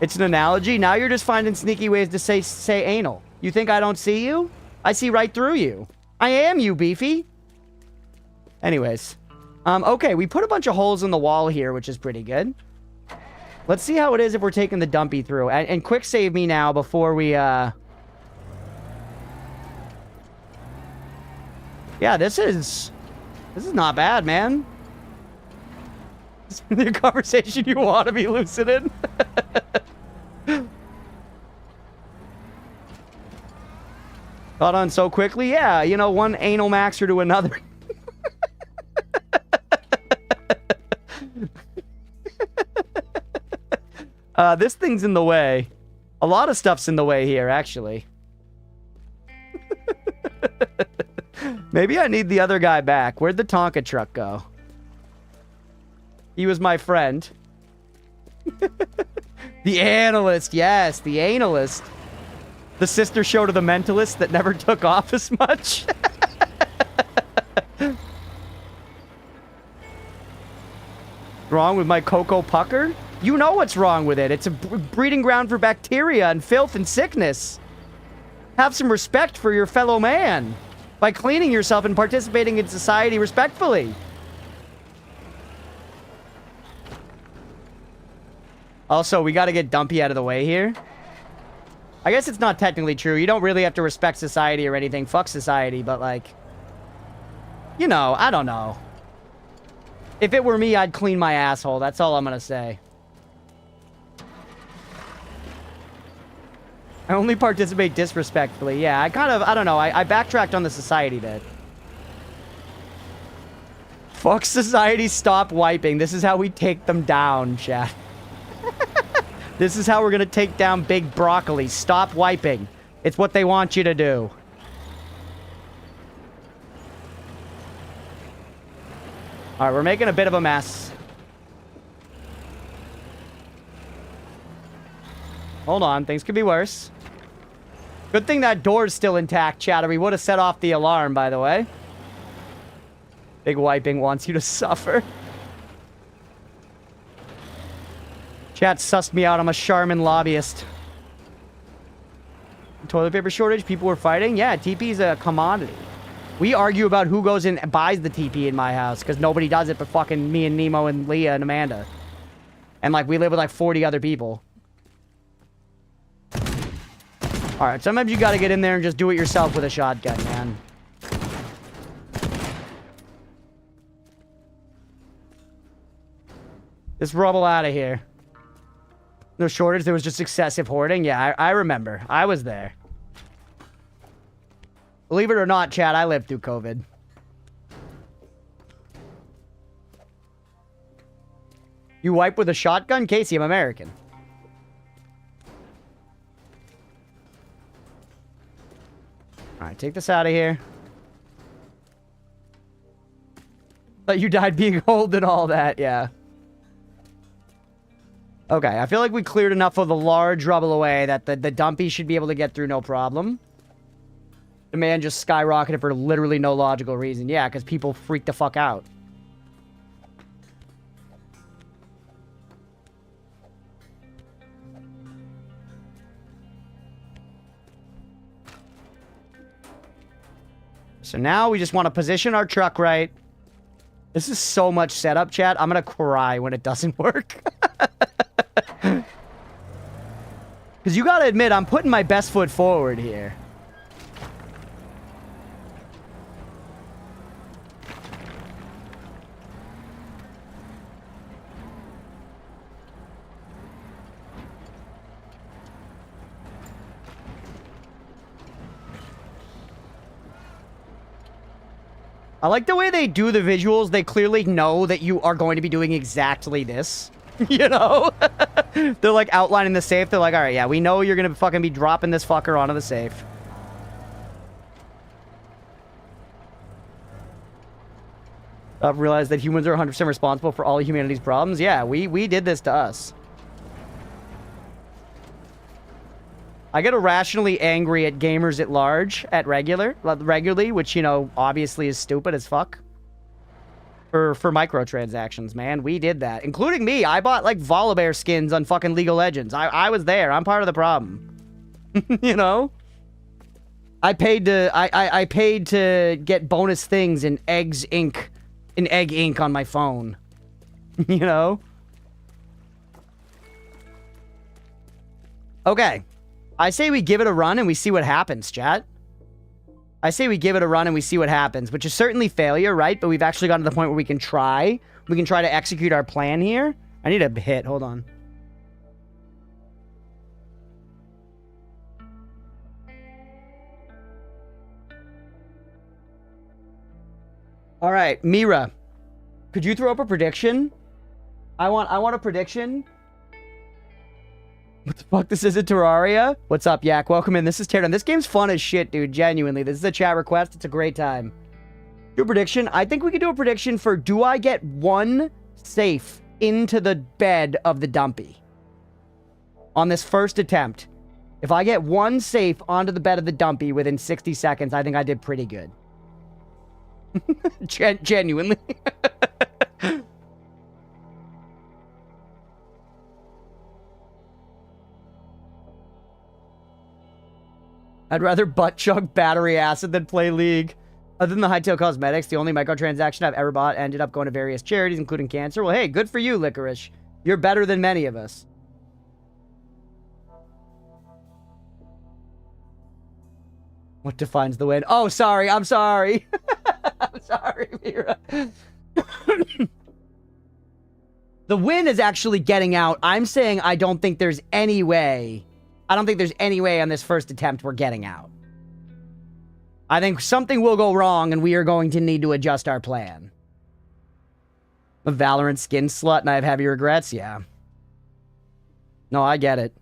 It's an analogy. Now you're just finding sneaky ways to say anal. You think I don't see you? I see right through you. I am you, Beefy. Anyways. Okay, we put a bunch of holes in the wall here, which is pretty good. Let's see how it is if we're taking the dumpy through. And quick save me now before we, Yeah, this is not bad, man. This is the conversation you want to be lucid in. Caught on so quickly? Yeah, you know, one anal maxer to another. This thing's in the way. A lot of stuff's in the way here, actually. Maybe I need the other guy back. Where'd the Tonka truck go? He was my friend. The analyst, yes, the analyst. The sister show to the mentalist that never took off as much. Wrong with my Cocoa Pucker? You know what's wrong with it. It's a breeding ground for bacteria and filth and sickness. Have some respect for your fellow man by cleaning yourself and participating in society respectfully. Also, we got to get Dumpy out of the way here. I guess it's not technically true. You don't really have to respect society or anything. Fuck society, but like... You know, I don't know. If it were me, I'd clean my asshole. That's all I'm gonna say. I only participate disrespectfully. Yeah, I don't know. I backtracked on the society bit. Fuck society, stop wiping. This is how we take them down, chat. This is how we're gonna take down Big Broccoli. Stop wiping. It's what they want you to do. Alright, we're making a bit of a mess. Hold on, things could be worse. Good thing that door's still intact, chat, or we would have set off the alarm, by the way. Big wiping wants you to suffer. Chat sussed me out. I'm a Charmin lobbyist. Toilet paper shortage? People were fighting? Yeah, TP's a commodity. We argue about who goes in and buys the TP in my house, because nobody does it but fucking me and Nemo and Leah and Amanda. And, like, we live with, like, 40 other people. Alright, sometimes you gotta get in there and just do it yourself with a shotgun, man. This rubble out of here. No shortage, there was just excessive hoarding. Yeah, I remember. I was there. Believe it or not, chat, I lived through COVID. You wipe with a shotgun? Casey, I'm American. Alright, take this out of here. But you died being old and all that, yeah. Okay, I feel like we cleared enough of the large rubble away that the dumpy should be able to get through no problem. Demand just skyrocketed for literally no logical reason. Yeah, because people freaked the fuck out. So now we just want to position our truck right. This is so much setup, chat. I'm going to cry when it doesn't work. Because you got to admit, I'm putting my best foot forward here. I like the way they do the visuals. They clearly know that you are going to be doing exactly this. You know? They're like outlining the safe. They're like, alright, yeah, we know you're gonna fucking be dropping this fucker onto the safe. I've realized that humans are 100% responsible for all of humanity's problems. Yeah, we did this to us. I get irrationally angry at gamers at large, regularly, which, you know, obviously is stupid as fuck. For microtransactions, man. We did that. Including me. I bought, like, Volibear skins on fucking League of Legends. I was there. I'm part of the problem. You know? I paid to get bonus things in Egg Ink on my phone. You know? Okay. I say we give it a run and we see what happens, chat. I say we give it a run and we see what happens, which is certainly failure, right? But we've actually gotten to the point where we can try. We can try to execute our plan here. I need a hit. Hold on. All right, Mira. Could you throw up a prediction? I want a prediction. What the fuck? This isn't Terraria? What's up, Yak? Welcome in. This is Teardown. This game's fun as shit, dude. Genuinely. This is a chat request. It's a great time. Do a prediction. I think we could do a prediction for, do I get one safe into the bed of the dumpy? On this first attempt. If I get one safe onto the bed of the dumpy within 60 seconds, I think I did pretty good. Genuinely. I'd rather butt chug battery acid than play League. Other than the Hightail Cosmetics, the only microtransaction I've ever bought ended up going to various charities, including cancer. Well, hey, good for you, Licorice. You're better than many of us. What defines the win? Oh, sorry. I'm sorry. I'm sorry, Mira. The win is actually getting out. I'm saying I don't think there's any way. I don't think there's any way on this first attempt we're getting out. I think something will go wrong and we are going to need to adjust our plan. A Valorant skin slut and I have heavy regrets? Yeah. No, I get it.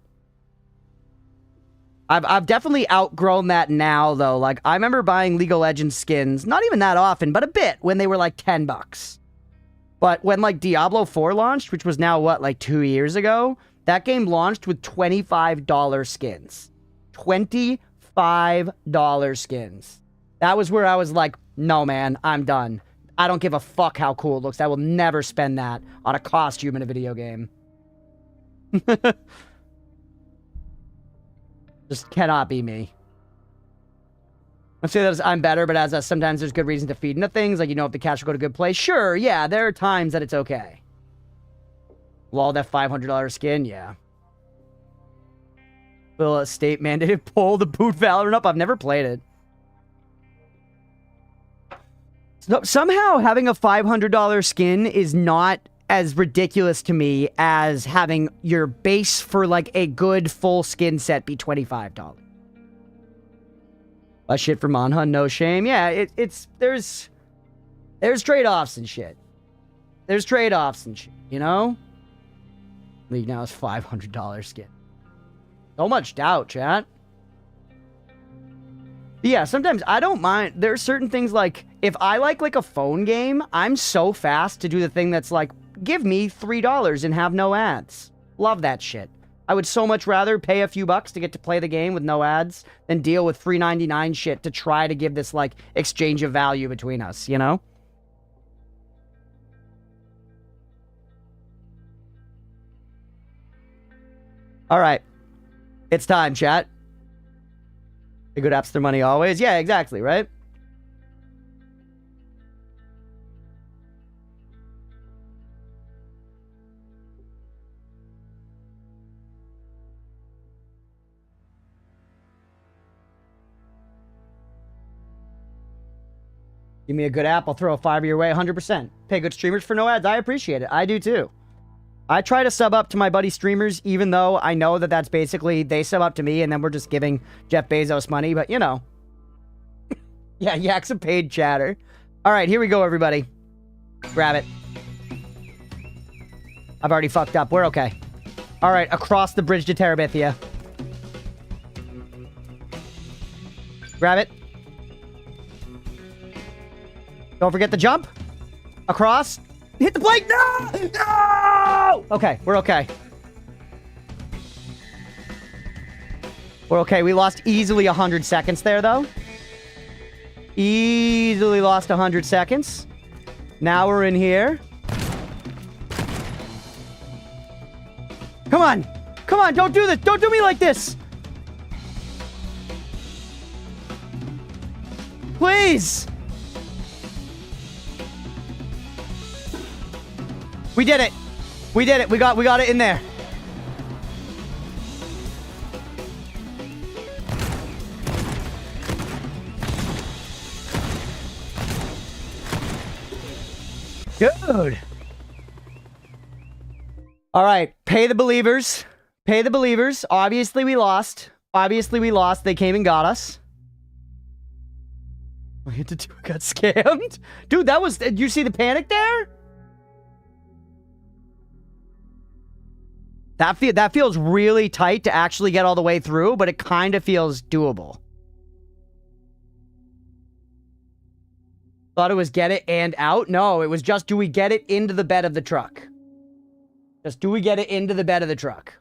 I've definitely outgrown that now, though. Like, I remember buying League of Legends skins, not even that often, but a bit, when they were like $10. But when, like, Diablo 4 launched, which was now, what, like 2 years ago? That game launched with $25 skins. $25 skins. That was where I was like, no, man, I'm done. I don't give a fuck how cool it looks. I will never spend that on a costume in a video game. Just cannot be me. Let's say that I'm better, but as sometimes there's good reason to feed into things. Like, you know, if the cash will go to a good place. Sure, yeah, there are times that it's okay. Lol, that $500 skin, yeah. Will a state mandated pull the boot Valorant up? I've never played it. So, somehow having a $500 skin is not as ridiculous to me as having your base for like a good full skin set be $25. A shit for Monha, no shame. Yeah, there's trade-offs and shit. There's trade-offs and shit, you know? League now is $500 skin. So much doubt, chat. But yeah, sometimes I don't mind. There are certain things like, if I like a phone game, I'm so fast to do the thing that's like, give me $3 and have no ads. Love that shit. I would so much rather pay a few bucks to get to play the game with no ads than deal with $3.99 shit to try to give this, like, exchange of value between us, you know? Alright. It's time, chat. The good apps their money always. Yeah, exactly, right? Give me a good app, I'll throw a $5 your way, 100%. Pay good streamers for no ads, I appreciate it. I do too. I try to sub up to my buddy streamers, even though I know that that's basically, they sub up to me and then we're just giving Jeff Bezos money, but you know. Yeah, Yak's a paid chatter. Alright, here we go, everybody. Grab it. I've already fucked up, we're okay. Alright, across the bridge to Terabithia. Grab it. Don't forget the jump. Across. Hit the plate. No! No! Okay, we're okay. We're okay. We lost easily 100 seconds there, though. Easily lost 100 seconds. Now we're in here. Come on. Come on, don't do this. Don't do me like this. Please. We did it. We did it. We got it in there. Good. All right. Pay the believers. Pay the believers. Obviously, we lost. Obviously, we lost. They came and got us. We had to do. Got scammed. Dude, that was... Did you see the panic there? That feels really tight to actually get all the way through, but it kind of feels doable. Thought it was get it and out? No, it was just do we get it into the bed of the truck? Just do we get it into the bed of the truck?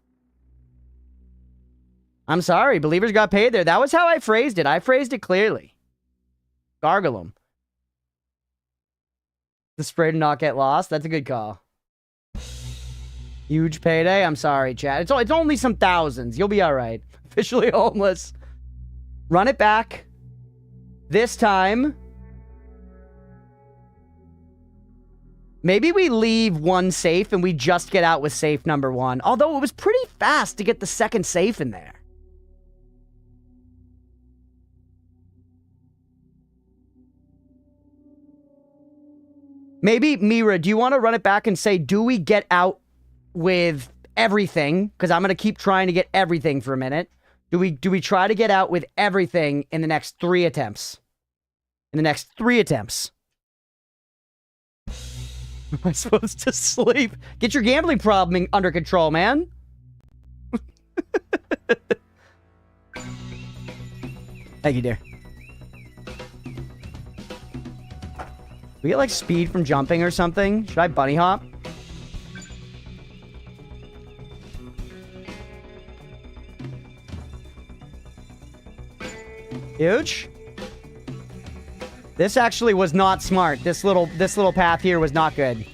I'm sorry, believers got paid there. That was how I phrased it. I phrased it clearly. Gargle them. The spray to not get lost. That's a good call. Huge payday. I'm sorry, chat. It's only some thousands. You'll be all right. Officially homeless. Run it back. This time. Maybe we leave one safe and we just get out with safe number one. Although it was pretty fast to get the second safe in there. Maybe, Mira, do you want to run it back and say, do we get out with everything? Because I'm going to keep trying to get everything for a minute. Do we try to get out with everything in the next 3 attempts? In the next 3 attempts. Am I supposed to sleep? Get your gambling problem under control, man. Thank you, dear. We get like speed from jumping or something? Should I bunny hop? Huge. This actually was not smart. This little path here was not good.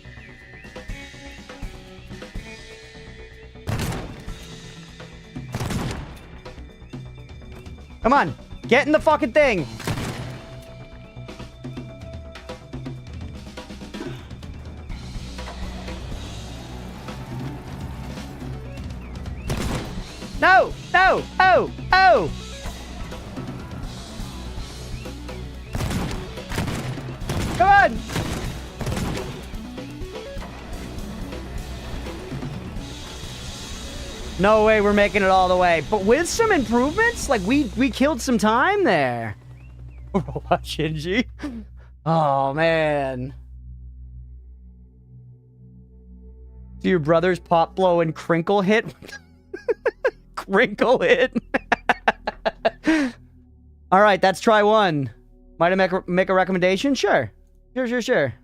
Come on. Get in the fucking thing. No! No! Oh! Oh! Come on! No way we're making it all the way. But with some improvements, like we killed some time there. What, Shinji? Oh, man. Do your brothers pop, blow, and crinkle hit? Crinkle hit? All right, that's try one. Might I make a recommendation? Sure. Sure.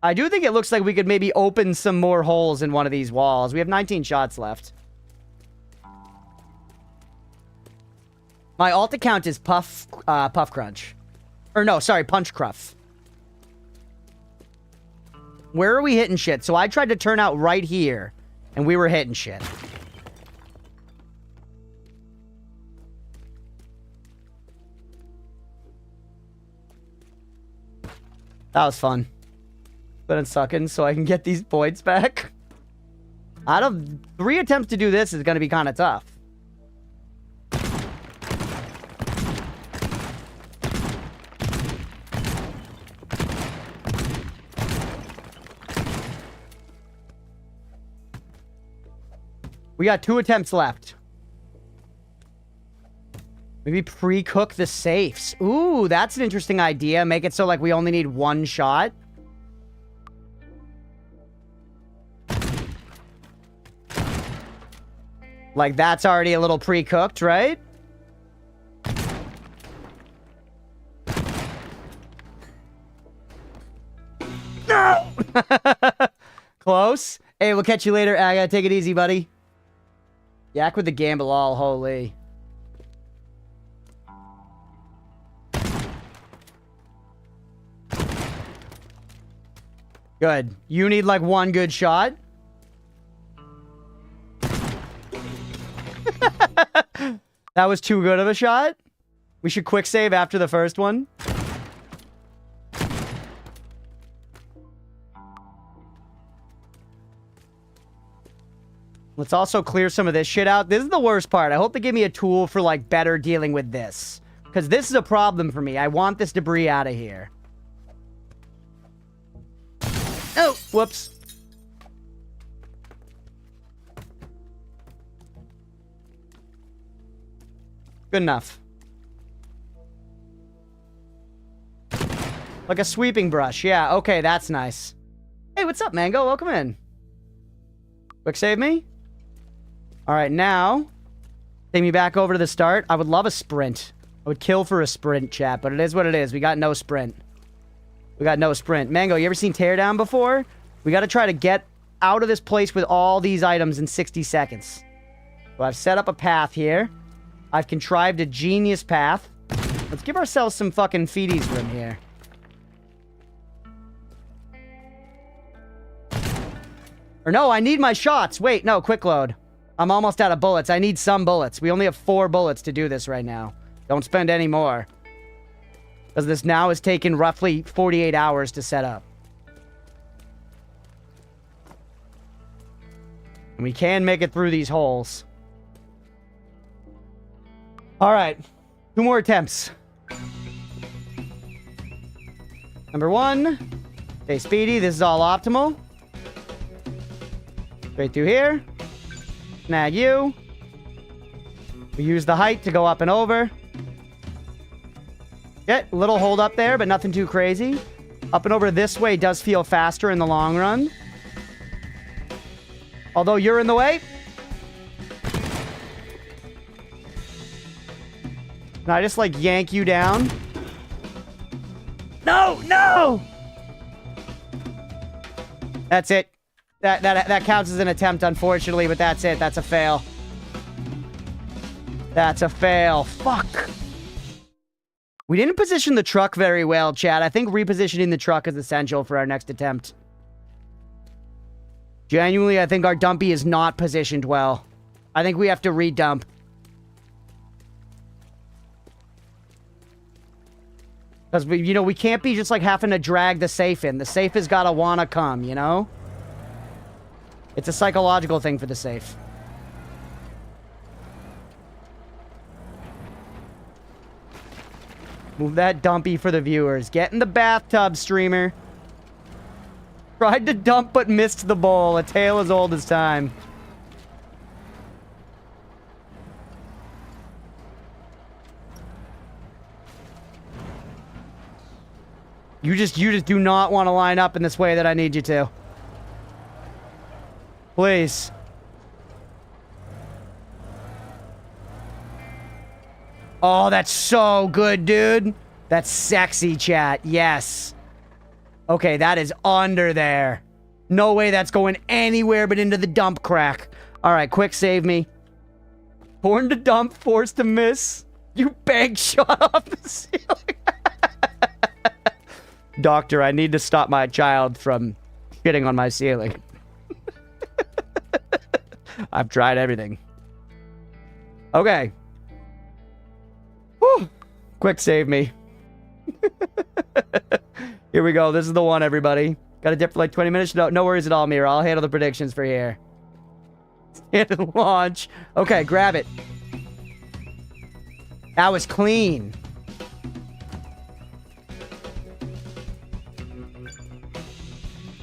I do think it looks like we could maybe open some more holes in one of these walls. We have 19 shots left. My alt account is Puff Crunch. Or no, sorry, Punch Cruff. Where are we hitting shit? So I tried to turn out right here, and we were hitting shit. That was fun. But I'm sucking so I can get these points back. Out of 3 attempts to do this is going to be kind of tough. We got 2 attempts left. Maybe pre-cook the safes. Ooh, that's an interesting idea. Make it so like we only need 1 shot. Like that's already a little pre-cooked, right? No! Close. Hey, we'll catch you later. I gotta take it easy, buddy. Yak with the gamble all, holy. Good. You need like 1 good shot. That was too good of a shot. We should quick save after the first one. Let's also clear some of this shit out. This is the worst part. I hope they give me a tool for like better dealing with this. Because this is a problem for me. I want this debris out of here. Oh, whoops. Good enough. Like a sweeping brush. Yeah, okay, that's nice. Hey, what's up, Mango? Welcome in. Quick save me. All right, now, take me back over to the start. I would love a sprint. I would kill for a sprint, chat, but it is what it is. We got no sprint. We got no sprint. Mango, you ever seen Teardown before? We got to try to get out of this place with all these items in 60 seconds. So I've set up a path here. I've contrived a genius path. Let's give ourselves some fucking feeties room here. Or no, I need my shots. Wait, no, quick load. I'm almost out of bullets. I need some bullets. We only have 4 bullets to do this right now. Don't spend any more. Because this now has taken roughly 48 hours to set up. And we can make it through these holes. Alright. 2 more attempts. Number 1. Stay speedy. This is all optimal. Straight through here. Snag you. We use the height to go up and over. Okay, little hold up there, but nothing too crazy. Up and over this way does feel faster in the long run. Although you're in the way. Can I just, like, yank you down? No! No! That's it. That counts as an attempt, unfortunately, but that's it. That's a fail. That's a fail. Fuck. We didn't position the truck very well, chat. I think repositioning the truck is essential for our next attempt. Genuinely, I think our dumpy is not positioned well. I think we have to redump. Because, you know, we can't be just, like, having to drag the safe in. The safe has got to want to come, you know? It's a psychological thing for the safe. Move that dumpy for the viewers. Get in the bathtub, streamer. Tried to dump but missed the bowl. A tale as old as time. You just do not want to line up in this way that I need you to. Please. Oh, that's so good, dude. That's sexy, chat. Yes. Okay, that is under there. No way that's going anywhere but into the dump crack. All right, quick save me. Born to dump, forced to miss. You bang shot off the ceiling. Doctor, I need to stop my child from shitting on my ceiling. I've tried everything. Okay. Whew. Quick save me. Here we go. This is the one, everybody. Got to dip for like 20 minutes. No worries at all, Mira. I'll handle the predictions for here. Stand launch. Okay, grab it. That was clean.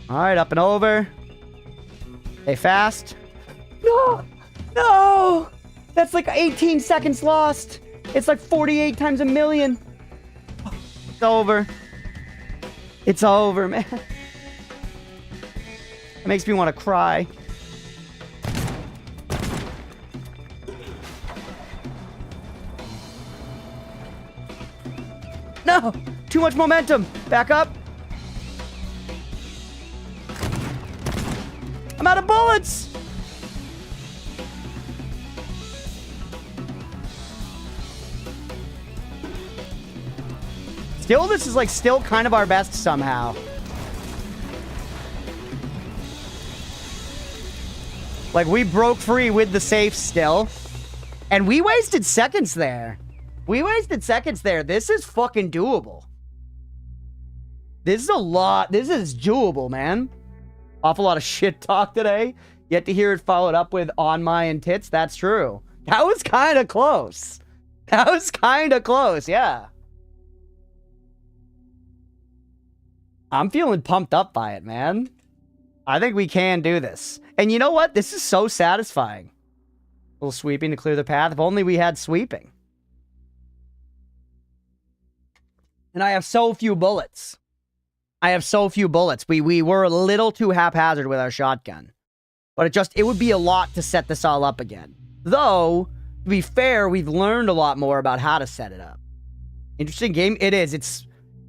All right, up and over. Stay fast. No! No! That's like 18 seconds lost. It's like 48 times a million. It's over. It's over, man. It makes me want to cry. No! Too much momentum. Back up. I'm out of bullets! Still, this is like still kind of our best somehow. Like, we broke free with the safe still. And we wasted seconds there. We wasted seconds there. This is fucking doable. This is a lot. This is doable, man. Awful lot of shit talk today. Yet to hear it followed up with on my and tits. That's true. That was kind of close. That was kind of close, yeah. I'm feeling pumped up by it, man. I think we can do this. And you know what? This is so satisfying. A little sweeping to clear the path. If only we had sweeping. And I have so few bullets. I have so few bullets. We were a little too haphazard with our shotgun. But it would be a lot to set this all up again. Though, to be fair, we've learned a lot more about how to set it up. Interesting game. It is.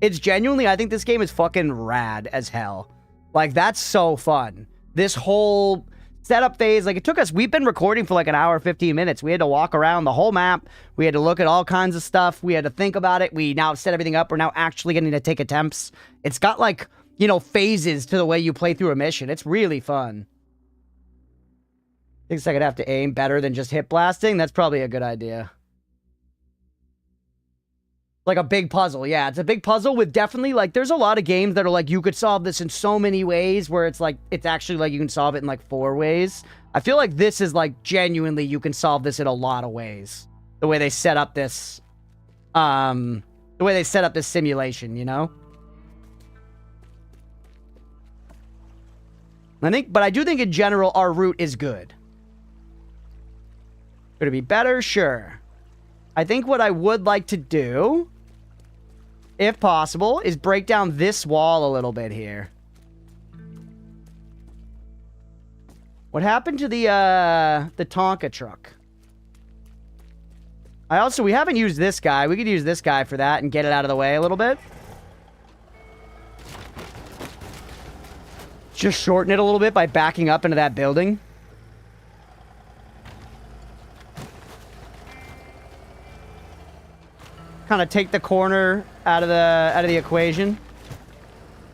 It's genuinely, I think this game is fucking rad as hell. Like, that's so fun. This whole setup phase, like, it took us, we've been recording for like an hour, 15 minutes. We had to walk around the whole map. We had to look at all kinds of stuff. We had to think about it. We now set everything up. We're now actually getting to take attempts. It's got like, you know, phases to the way you play through a mission. It's really fun. Thinks I could have to aim better than just hit blasting. That's probably a good idea. Like a big puzzle. Yeah, it's a big puzzle with definitely, like, there's a lot of games that are like, you could solve this in so many ways, where it's like, it's actually like you can solve it in like 4 ways. I feel like this is like, genuinely, you can solve this in a lot of ways. The way they set up this, simulation, you know? But I do think in general, our route is good. Could it be better? Sure. I think what I would like to do if possible, is break down this wall a little bit here. What happened to the Tonka truck? We haven't used this guy. We could use this guy for that and get it out of the way a little bit. Just shorten it a little bit by backing up into that building. Kind of take the corner out of the equation. You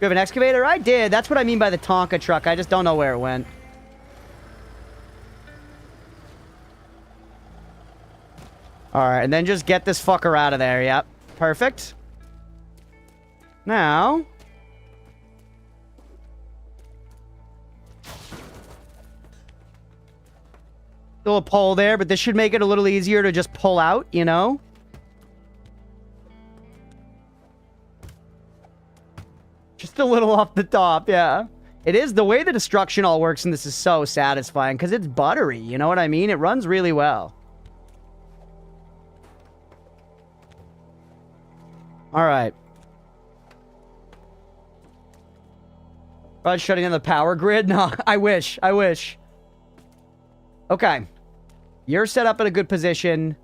have an excavator? I did. That's what I mean by the Tonka truck. I just don't know where it went. Alright, and then just get this fucker out of there. Yep. Perfect. Now... still a pole there, but this should make it a little easier to just pull out, you know? Just a little off the top, yeah. It is. The way the destruction all works in this is so satisfying, because it's buttery, you know what I mean? It runs really well. Alright. About shutting down the power grid? No, I wish. I wish. Okay. You're set up in a good position.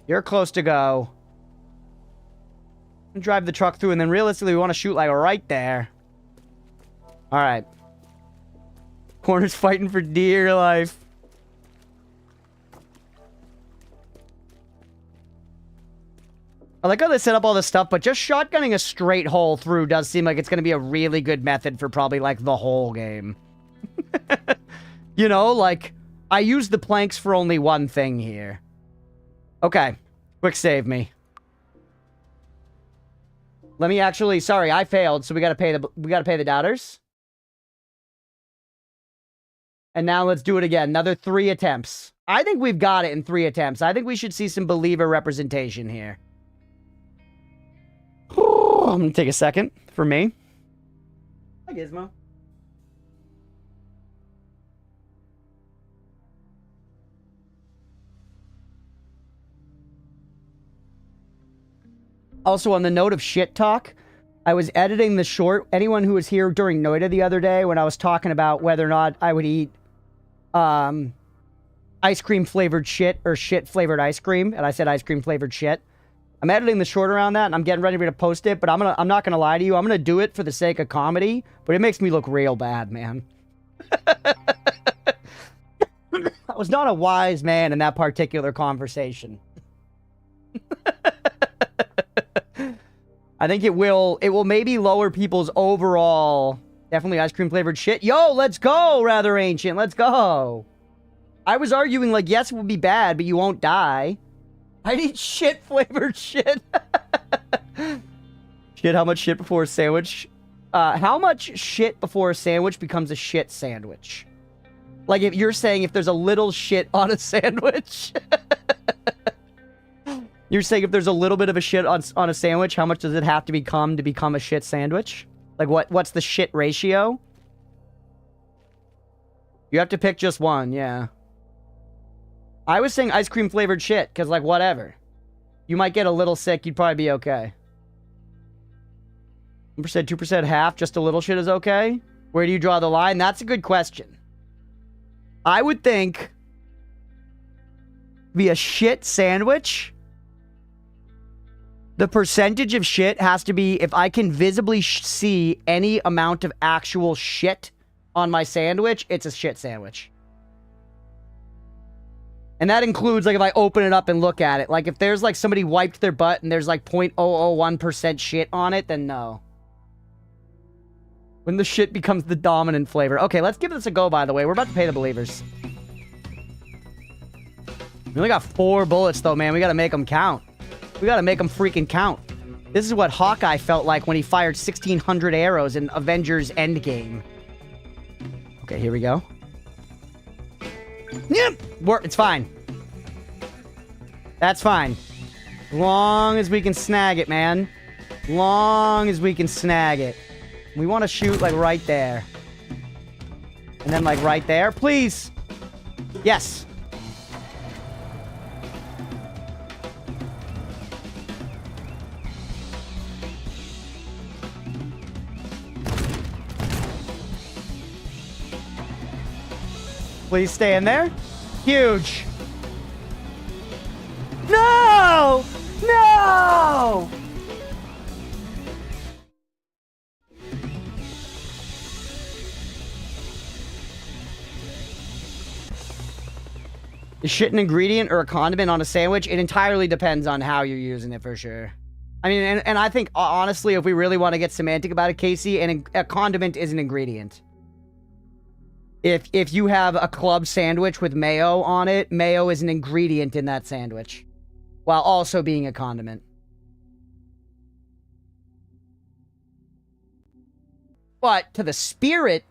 You're close to go. Drive the truck through, and then realistically, we want to shoot, like, right there. Alright. Corner's fighting for dear life. I like how they set up all this stuff, but just shotgunning a straight hole through does seem like it's going to be a really good method for probably, like, the whole game. You know, like... I use the planks for only one thing here. Okay. Quick save me. Let me actually... Sorry, I failed, so we gotta pay the doubters. And now let's do it again. Another 3 attempts. I think we've got it in 3 attempts. I think we should see some believer representation here. I'm gonna take a second for me. Hi, Gizmo. Also, on the note of shit talk, I was editing the short. Anyone who was here during Noida the other day when I was talking about whether or not I would eat ice cream flavored shit or shit flavored ice cream, and I said ice cream flavored shit. I'm editing the short around that, and I'm getting ready to post it, but I'm not gonna lie to you. I'm gonna do it for the sake of comedy, but it makes me look real bad, man. I was not a wise man in that particular conversation. I think it will maybe lower people's overall, definitely ice cream flavored shit. Yo, let's go, Rather Ancient. Let's go. I was arguing like, yes, it would be bad, but you won't die. I'd eat shit flavored shit. Shit, how much shit before a sandwich? How much shit before a sandwich becomes a shit sandwich? Like, if you're saying if there's a little shit on a sandwich... You're saying if there's a little bit of a shit on a sandwich, how much does it have to become a shit sandwich? Like, what's the shit ratio? You have to pick just one, yeah. I was saying ice cream flavored shit, because, like, whatever. You might get a little sick, you'd probably be okay. 1%, 2%, half, just a little shit is okay? Where do you draw the line? That's a good question. I would think... be a shit sandwich... The percentage of shit has to be if I can visibly see any amount of actual shit on my sandwich, it's a shit sandwich. And that includes, like, if I open it up and look at it. Like, if there's, like, somebody wiped their butt and there's, like, 0.001% shit on it, then no. When the shit becomes the dominant flavor. Okay, let's give this a go, by the way. We're about to pay the believers. We only got 4 bullets, though, man. We gotta make them count. We gotta make them freaking count. This is what Hawkeye felt like when he fired 1,600 arrows in Avengers Endgame. Okay, here we go. Yep! It's fine. That's fine. As long as we can snag it, man. As long as we can snag it. We want to shoot, like, right there. And then, like, right there. Please! Yes! Please stay in there. Huge. No! No! Is shit an ingredient or a condiment on a sandwich? It entirely depends on how you're using it, for sure. I mean, and I think, honestly, if we really want to get semantic about it, Casey, a condiment is an ingredient. If you have a club sandwich with mayo on it, mayo is an ingredient in that sandwich, while also being a condiment. But to the spirit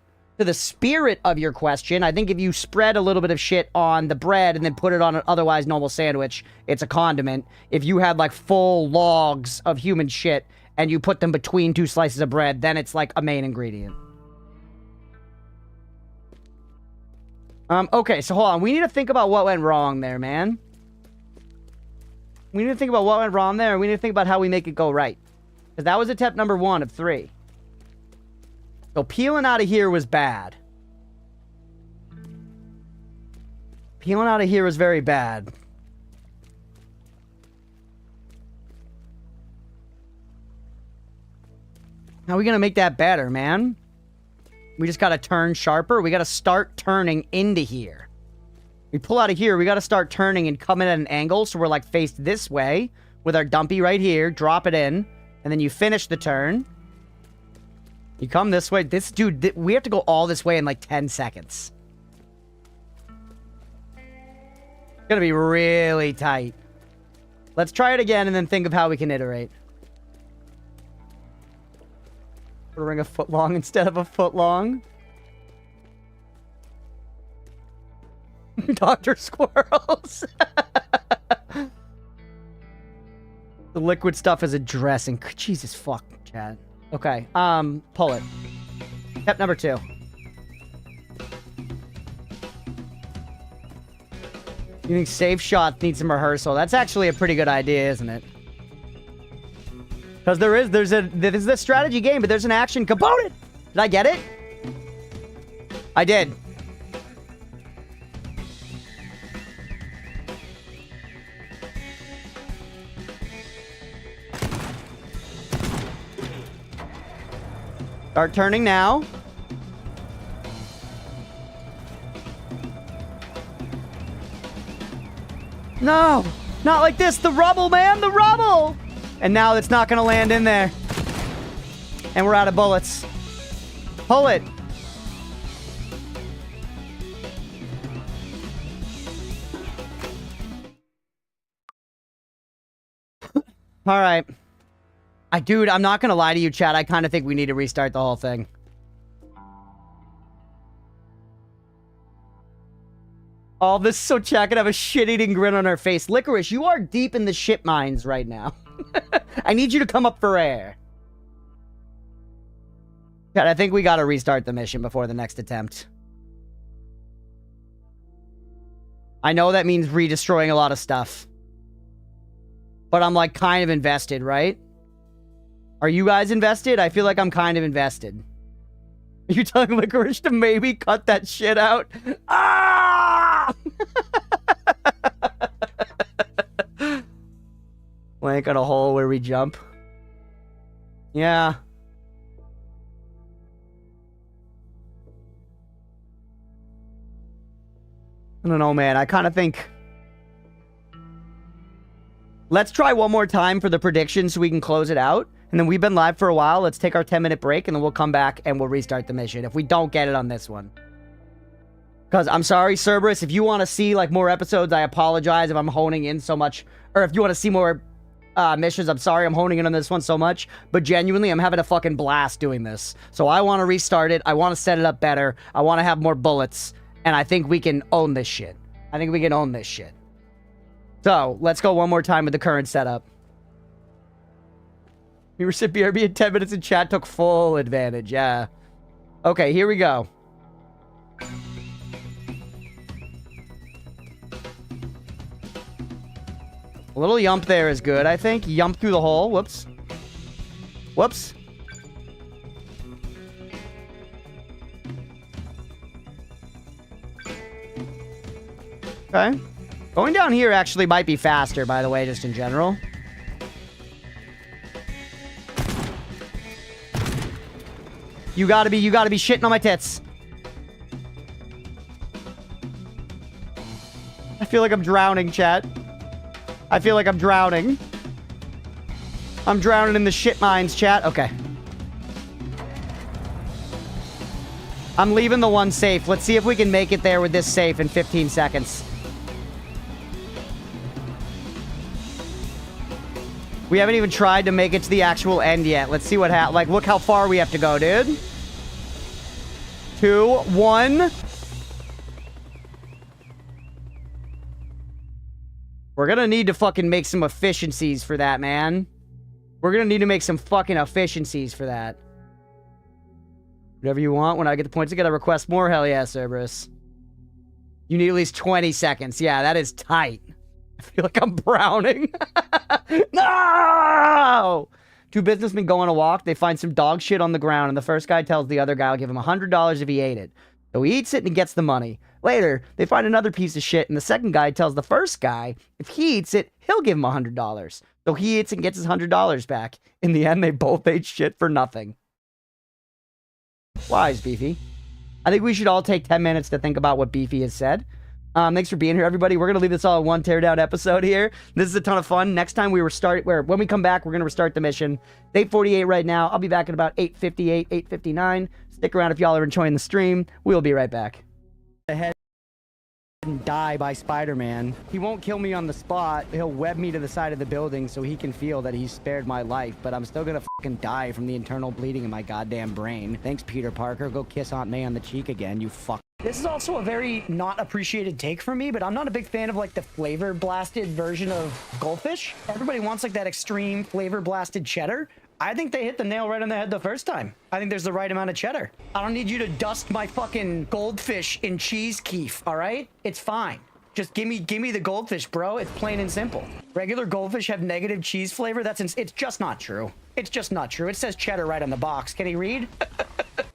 of your question, I think if you spread a little bit of shit on the bread and then put it on an otherwise normal sandwich, it's a condiment. If you had like full logs of human shit and you put them between two slices of bread, then it's like a main ingredient. Okay, so hold on. We need to think about what went wrong there, man. We need to think about what went wrong there, and we need to think about how we make it go right. Because that was attempt number 1 of 3. So peeling out of here was bad. Peeling out of here was very bad. How are we going to make that better, man? We just got to turn sharper. We got to start turning into here. We pull out of here. We got to start turning and coming at an angle. So we're like faced this way with our dumpy right here. Drop it in. And then you finish the turn. You come this way. This dude, we have to go all this way in like 10 seconds. It's gonna be really tight. Let's try it again and then think of how we can iterate. Put a ring a foot long instead of a foot long. Dr. Squirrels. The liquid stuff is a dressing. Jesus fuck, Chad. Okay, pull it. Step number 2. You think safe shots need some rehearsal? That's actually a pretty good idea, isn't it? Because there's a strategy game, but there's an action component. Did I get it? I did. Start turning now. No! Not like this! The rubble, man! The rubble! And now it's not gonna land in there. And we're out of bullets. Pull it! Alright. Dude, I'm not gonna lie to you, Chad. I kind of think we need to restart the whole thing. All this so Chad can have a shit-eating grin on her face. Licorice, you are deep in the shit mines right now. I need you to come up for air. Chad, I think we gotta restart the mission before the next attempt. I know that means redestroying a lot of stuff. But I'm like kind of invested, right? Are you guys invested? I feel like I'm kind of invested. Are you telling Licorice to maybe cut that shit out? Ah! Blank on a hole where we jump. Yeah. I don't know, man. I kind of think... Let's try one more time for the prediction so we can close it out. And then we've been live for a while. Let's take our 10-minute break, and then we'll come back and we'll restart the mission if we don't get it on this one. Because I'm sorry, Cerberus, if you want to see like more episodes, I apologize if I'm honing in so much. Or if you want to see more missions, I'm sorry I'm honing in on this one so much. But genuinely, I'm having a fucking blast doing this. So I want to restart it. I want to set it up better. I want to have more bullets. And I think we can own this shit. I think we can own this shit. So, let's go one more time with the current setup. You were sit BRB in 10 minutes and chat took full advantage, yeah. Okay, here we go. A little yump there is good, I think. Yump through the hole. Whoops. Whoops. Okay. Going down here actually might be faster, by the way, just in general. You gotta be shitting on my tits. I feel like I'm drowning, chat. I feel like I'm drowning. I'm drowning in the shit mines, chat. Okay. I'm leaving the one safe. Let's see if we can make it there with this safe in 15 seconds. We haven't even tried to make it to the actual end yet. Let's see what happens. Like, look how far we have to go, dude. 2, 1. We're gonna need to fucking make some efficiencies for that, man. We're gonna need to make some fucking efficiencies for that. Whatever you want. When I get the points, I gotta request more. Hell yeah, Cerberus. You need at least 20 seconds. Yeah, that is tight. I feel like I'm browning. No! Two businessmen go on a walk. They find some dog shit on the ground, and the first guy tells the other guy I'll give him $100 if he ate it. So he eats it and he gets the money. Later, they find another piece of shit, and the second guy tells the first guy if he eats it, he'll give him $100. So he eats and gets his $100 back. In the end, they both ate shit for nothing. Wise, Beefy. I think we should all take 10 minutes to think about what Beefy has said. Thanks for being here, everybody. We're going to leave this all in one teardown episode here. This is a ton of fun. Next time when we come back, we're going to restart the mission. It's 8:48 right now. I'll be back at about 8:58, 8:59. Stick around if y'all are enjoying the stream. We'll be right back. Ahead and die by Spider-Man. He won't kill me on the spot. He'll web me to the side of the building so he can feel that he's spared my life, but I'm still gonna fucking die from the internal bleeding in my goddamn brain. Thanks, Peter Parker. Go kiss Aunt May on the cheek again, you fuck. This is also a very not appreciated take from me, but I'm not a big fan of like the flavor blasted version of goldfish. Everybody wants like that extreme flavor blasted cheddar. I think they hit the nail right on the head the first time. I think there's the right amount of cheddar. I don't need you to dust my fucking goldfish in cheese keef, all right? It's fine. Just give me the goldfish, bro. It's plain and simple. Regular goldfish have negative cheese flavor. It's just not true. It's just not true. It says cheddar right on the box. Can he read?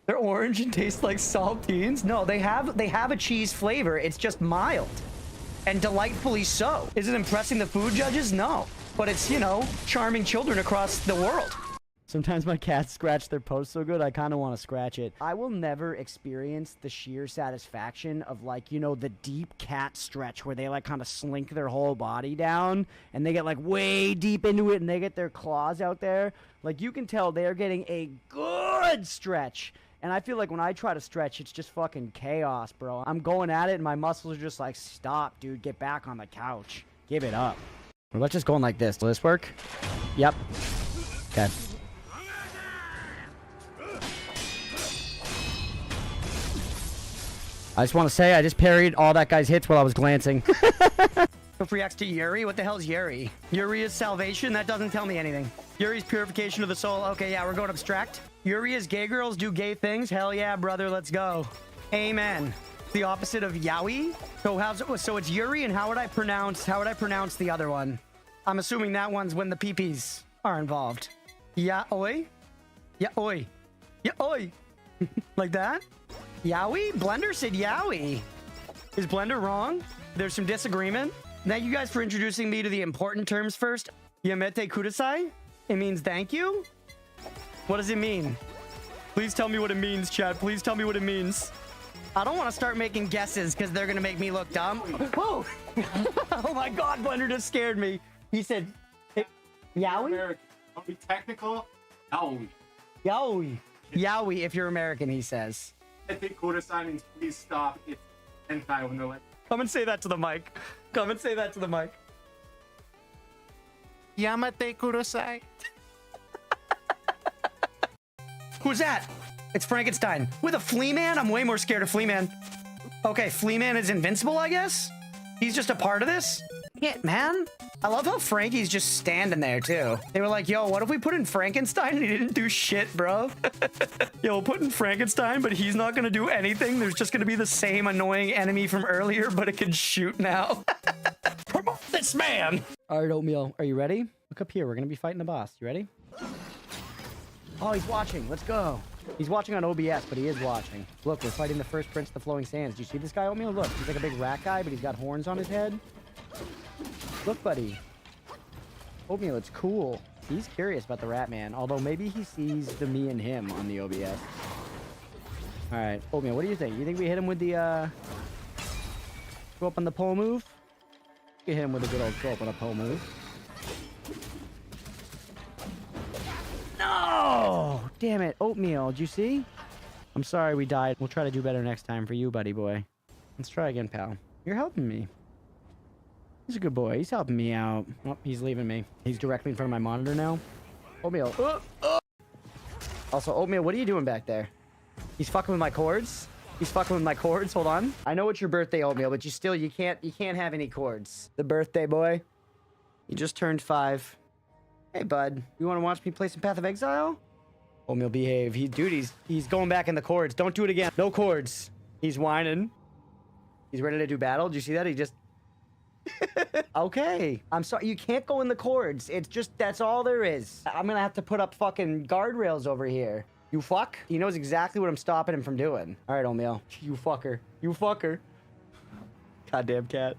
They're orange and taste like saltines. No, they have a cheese flavor. It's just mild and delightfully so. Is it impressing the food judges? No, but it's, you know, charming children across the world. Sometimes my cats scratch their post so good, I kind of want to scratch it. I will never experience the sheer satisfaction of, like, you know, the deep cat stretch where they, like, kind of slink their whole body down and they get, like, way deep into it and they get their claws out there. Like, you can tell they're getting a good stretch. And I feel like when I try to stretch, it's just fucking chaos, bro. I'm going at it and my muscles are just like, stop, dude. Get back on the couch. Give it up. What about just going like this? Will this work? Yep. Okay. I just want to say, I just parried all that guy's hits while I was glancing. Reacts to Yuri? What the hell's Yuri? Yuri is salvation? That doesn't tell me anything. Yuri's purification of the soul. Okay, yeah, we're going abstract. Yuri is gay girls do gay things? Hell yeah, brother, let's go. Amen. The opposite of yaoi? So it's Yuri, and how would I pronounce the other one? I'm assuming that one's when the peepees are involved. Yaoi? Yaoi. Yaoi. Like that? Yowie? Blender said Yowie. Is Blender wrong? There's some disagreement. Thank you guys for introducing me to the important terms first. Yamete kudasai? It means thank you? What does it mean? Please tell me what it means, chat. Please tell me what it means. I don't want to start making guesses because they're going to make me look dumb. Whoa! Oh my god, Blender just scared me. He said, Yowie? I'll be technical. Yowie. Yowie. Yowie if you're American, he says. I think kudasai means please stop. It's hentai when they're like... Come and say that to the mic. Come and say that to the mic. Yamate kudasai. Who's that? It's Frankenstein. With a flea man? I'm way more scared of flea man. Okay, flea man is invincible, I guess? He's just a part of this? Yeah, man. I love how Frankie's just standing there, too. They were like, yo, what if we put in Frankenstein and he didn't do shit, bro? Yo, we'll put in Frankenstein, but he's not gonna do anything. There's just gonna be the same annoying enemy from earlier, but it can shoot now. Promote this man! All right, Oatmeal, are you ready? Look up here. We're gonna be fighting the boss. You ready? Oh, he's watching. Let's go. He's watching on OBS, but he is watching. Look, we're fighting the first Prince of the Flowing Sands. Do you see this guy, Oatmeal? Look, he's like a big rat guy, but he's got horns on his head. Look, buddy. Oatmeal, it's cool. He's curious about the rat man, although maybe he sees the me and him on the OBS. All right, Oatmeal, what do you think? You think we hit him with the, go up on the pole move? We hit him with a good old go up on a pole move. No! Damn it, Oatmeal, did you see? I'm sorry we died. We'll try to do better next time for you, buddy boy. Let's try again, pal. You're helping me. He's a good boy. He's helping me out. Oh, he's leaving me. He's directly in front of my monitor now. Oatmeal. Also, Oatmeal, what are you doing back there? He's fucking with my cords. He's fucking with my cords. Hold on. I know it's your birthday, Oatmeal, but you can't have any cords. The birthday boy. He just turned 5. Hey, bud. You want to watch me play some Path of Exile? Oatmeal, behave. He's going back in the cords. Don't do it again. No cords. He's whining. He's ready to do battle. Did you see that? He just... Okay. I'm sorry. You can't go in the cords. It's just, that's all there is. I'm gonna have to put up fucking guardrails over here. You fuck? He knows exactly what I'm stopping him from doing. All right, Oatmeal. You fucker. You fucker. Goddamn cat.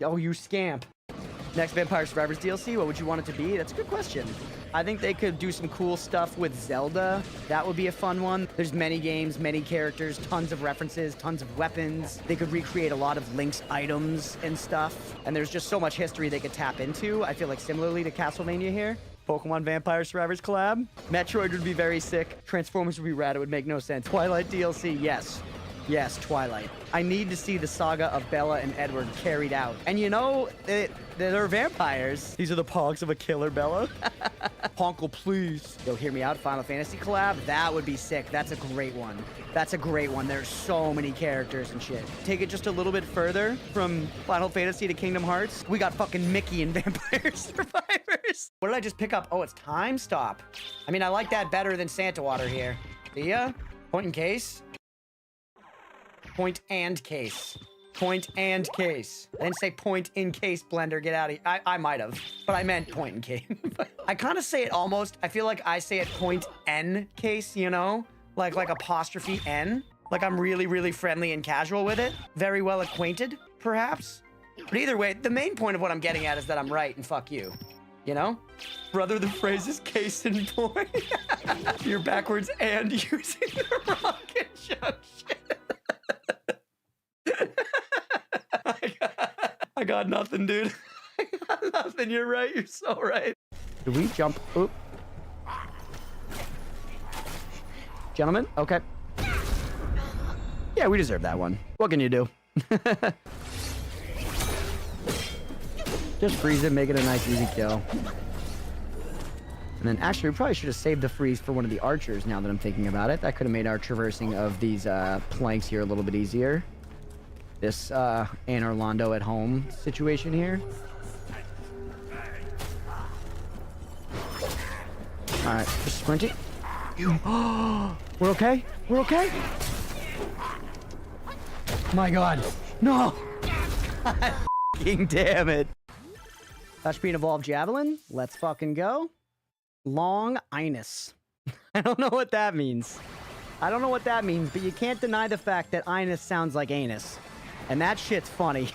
Oh, you scamp. Next Vampire Survivors DLC, what would you want it to be? That's a good question. I think they could do some cool stuff with Zelda. That would be a fun one. There's many games, many characters, tons of references, tons of weapons. They could recreate a lot of Link's items and stuff. And there's just so much history they could tap into. I feel like similarly to Castlevania here. Pokemon Vampire Survivors collab. Metroid would be very sick. Transformers would be rad. It would make no sense. Twilight DLC, yes. Yes, Twilight. I need to see the saga of Bella and Edward carried out. And you know, they're vampires. These are the pogs of a killer, Bella. Honkle, please. Yo, hear me out. Final Fantasy collab? That would be sick. That's a great one. That's a great one. There's so many characters and shit. Take it just a little bit further from Final Fantasy to Kingdom Hearts. We got fucking Mickey in Vampire Survivors. What did I just pick up? Oh, it's Time Stop. I mean, I like that better than Santa Water here. See ya? Point and case. Point and case. Point and case. I didn't say point in case, Blender. Get out of here. I might have, but I meant point in case. I kind of say it almost, I feel like I say it point N case, you know? Like apostrophe N. Like I'm really, really friendly and casual with it. Very well acquainted, perhaps. But either way, the main point of what I'm getting at is that I'm right and fuck you. You know? Brother, the phrase is case in point. You're backwards and using the wrong conjunction. I got nothing, dude. I got nothing. You're right. You're so right. Did we jump? Oop. Gentlemen? Okay. Yeah, we deserve that one. What can you do? Just freeze it, make it a nice, easy kill. And then actually, we probably should have saved the freeze for one of the archers now that I'm thinking about it. That could have made our traversing of these planks here a little bit easier. This Anne Orlando at home situation here. All right, just sprinting. We're okay? We're okay? My God, no! God damn it. Touchscreen Evolved Javelin, let's fucking go. Long Inus. I don't know what that means. I don't know what that means, but you can't deny the fact that Inus sounds like anus. And that shit's funny.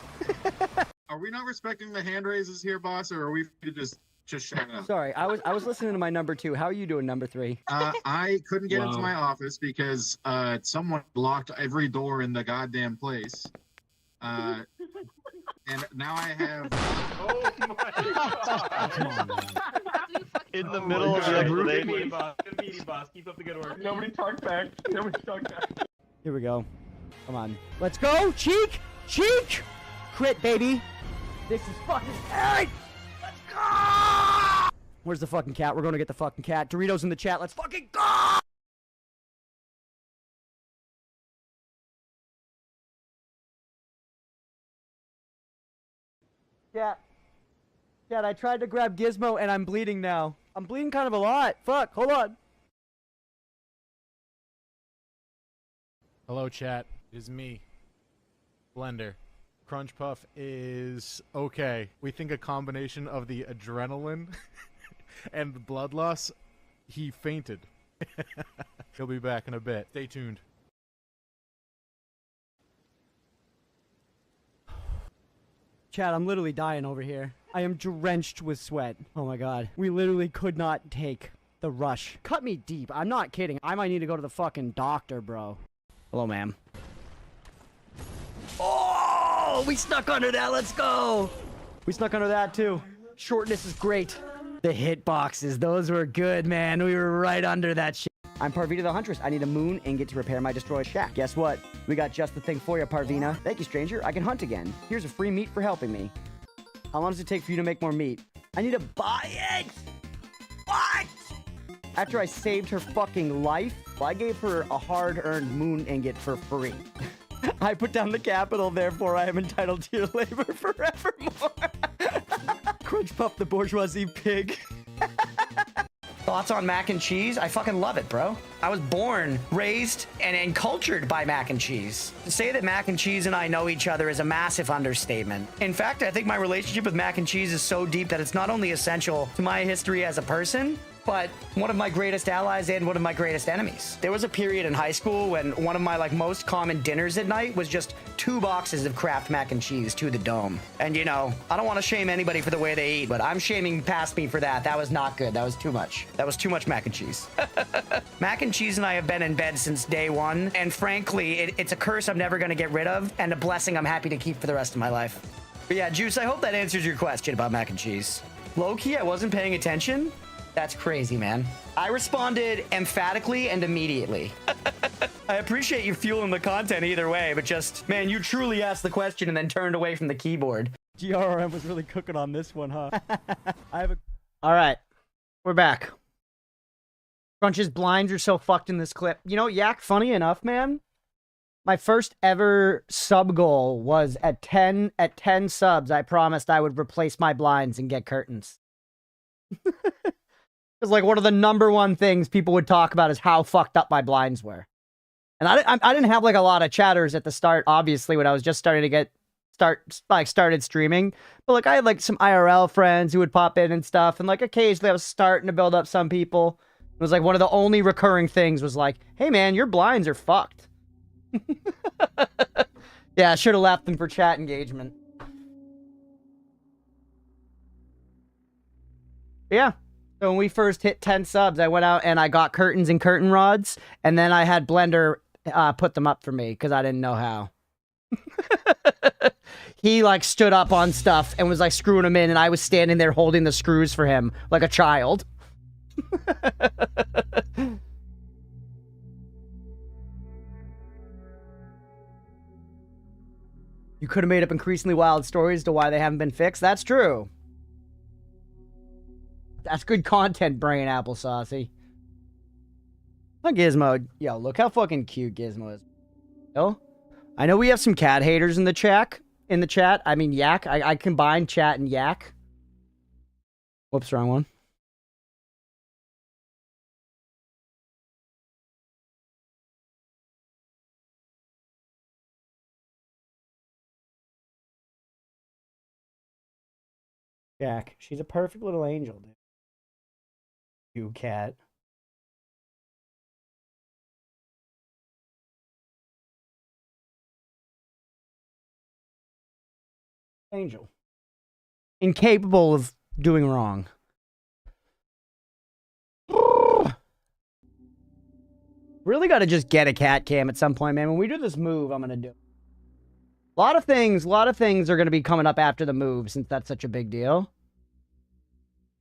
Are we not respecting the hand raises here, boss, or are we just shut up? Sorry, I was listening to my number 2. How are you doing, number 3? I couldn't get into my office because someone blocked every door in the goddamn place. And now I have. Oh my God! In the middle of the explanation. Good meeting, boss. Keep up the good work. Nobody talk back. Nobody talk back. Here we go. Come on. Let's go! Cheek! Cheek! Crit, baby! This is fucking hard! Let's go! Where's the fucking cat? We're gonna get the fucking cat. Doritos in the chat. Let's fucking go! Cat. Cat, I tried to grab Gizmo and I'm bleeding now. I'm bleeding kind of a lot. Fuck, hold on. Hello, chat. It is me, Blender. Crunchpuff is okay. We think a combination of the adrenaline and the blood loss, he fainted. He'll be back in a bit. Stay tuned. Chad, I'm literally dying over here. I am drenched with sweat. Oh my god. We literally could not take the rush. Cut me deep. I'm not kidding. I might need to go to the fucking doctor, bro. Hello, ma'am. Oh, we snuck under that. Let's go. We snuck under that too. Shortness is great. The hit boxes, those were good, man. We were right under that shit. I'm Parvina the Huntress. I need a moon ingot to repair my destroyed shack. Guess what? We got just the thing for you, Parvina. Thank you, stranger. I can hunt again. Here's a free meat for helping me. How long does it take for you to make more meat? I need to buy it! What? After I saved her fucking life, I gave her a hard-earned moon ingot for free. I put down the capital, therefore I am entitled to your labor forevermore. Crunchpuff the bourgeoisie pig. Thoughts on mac and cheese? I fucking love it, bro. I was born, raised, and cultured by mac and cheese. To say that mac and cheese and I know each other is a massive understatement. In fact, I think my relationship with mac and cheese is so deep that it's not only essential to my history as a person, but one of my greatest allies and one of my greatest enemies. There was a period in high school when one of my most common dinners at night was just 2 boxes of Kraft mac and cheese to the dome. And you know, I don't want to shame anybody for the way they eat, but I'm shaming past me for that. That was not good. That was too much. That was too much mac and cheese. Mac and cheese and I have been in bed since day one. And frankly, it's a curse I'm never going to get rid of and a blessing I'm happy to keep for the rest of my life. But yeah, Juice, I hope that answers your question about mac and cheese. Low-key, I wasn't paying attention. That's crazy, man. I responded emphatically and immediately. I appreciate you fueling the content either way, but just, man, you truly asked the question and then turned away from the keyboard. GRRM was really cooking on this one, huh? All right, we're back. Crunch's blinds are so fucked in this clip. You know, Yak, funny enough, man, my first ever sub goal was at 10 subs, I promised I would replace my blinds and get curtains. Because one of the #1 things people would talk about is how fucked up my blinds were. And I didn't have a lot of chatters at the start, obviously, when I was just starting to started streaming. But I had some IRL friends who would pop in and stuff. And occasionally I was starting to build up some people. It was one of the only recurring things was hey man, your blinds are fucked. Yeah, I should have left them for chat engagement. Yeah. So when we first hit 10 subs, I went out and I got curtains and curtain rods, and then I had Blender put them up for me because I didn't know how. He stood up on stuff and was screwing them in, and I was standing there holding the screws for him like a child. You could have made up increasingly wild stories as to why they haven't been fixed. That's true. That's good content, Brain Applesaucy. Look, Gizmo. Yo, look how fucking cute Gizmo is. Yo, I know we have some cat haters in the chat. I mean, Yak. I combined chat and Yak. Whoops, wrong one. Yak. She's a perfect little angel, dude. You cat. Angel. Incapable of doing wrong. Really got to just get a cat cam at some point, man. When we do this move, I'm going to do. A lot of things are going to be coming up after the move since that's such a big deal.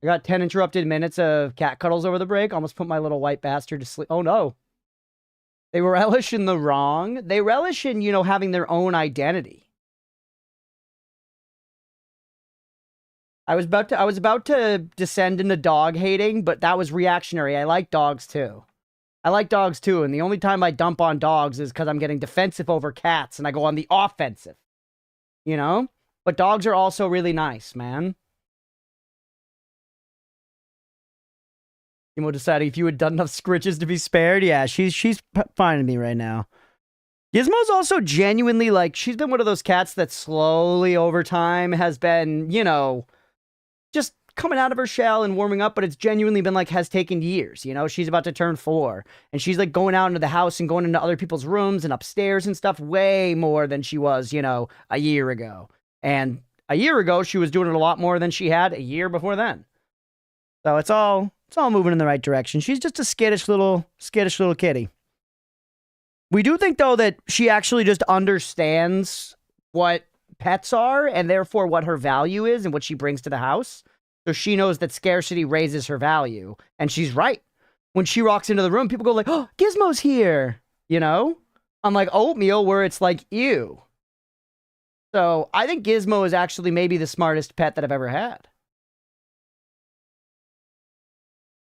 I got 10 interrupted minutes of cat cuddles over the break. Almost put my little white bastard to sleep. Oh, no. They relish in the wrong. They relish in, having their own identity. I was about to descend into dog hating, but that was reactionary. I like dogs, too. And the only time I dump on dogs is because I'm getting defensive over cats, and I go on the offensive. But dogs are also really nice, man. Emo deciding if you had done enough scritches to be spared. Yeah, she's finding me right now. Gizmo's also genuinely she's been one of those cats that slowly over time has been, just coming out of her shell and warming up, but it's genuinely been like has taken years. You know, she's about to turn 4, and she's like going out into the house and going into other people's rooms and upstairs and stuff way more than she was, you know, a year ago. And a year ago, she was doing it a lot more than she had a year before then. So it's all moving in the right direction. She's just a skittish little kitty. We do think though that she actually just understands what pets are and therefore what her value is and what she brings to the house. So she knows that scarcity raises her value. And she's right. When she walks into the room, people go like, oh, Gizmo's here. You know? Unlike Oatmeal, where it's like, ew. So I think Gizmo is actually maybe the smartest pet that I've ever had.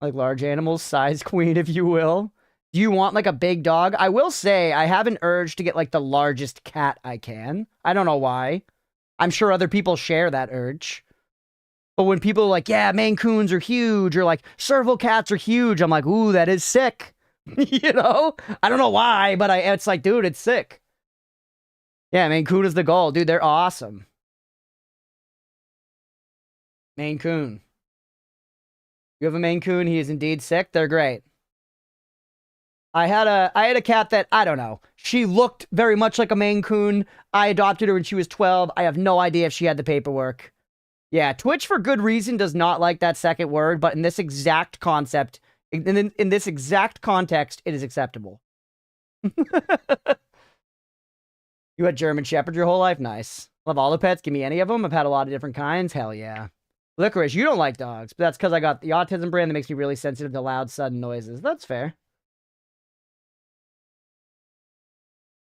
Like large animals, size queen, if you will. Do you want like a big dog? I will say I have an urge to get like the largest cat I can. I don't know why. I'm sure other people share that urge. But when people are like, yeah, Maine Coons are huge, or like serval cats are huge, I'm like, ooh, that is sick. You know? I don't know why, but it's like, dude, it's sick. Yeah, Maine Coon is the goal. Dude, they're awesome. Maine Coon. You have a Maine Coon, he is indeed sick. They're great. I had a cat that, I don't know. She looked very much like a Maine Coon. I adopted her when she was 12. I have no idea if she had the paperwork. Yeah, Twitch for good reason does not like that second word, but in this exact concept, in this exact context, it is acceptable. You had German Shepherd your whole life? Nice. Love all the pets. Give me any of them. I've had a lot of different kinds. Hell yeah. Licorice, you don't like dogs, but that's because I got the autism brand that makes me really sensitive to loud, sudden noises. That's fair.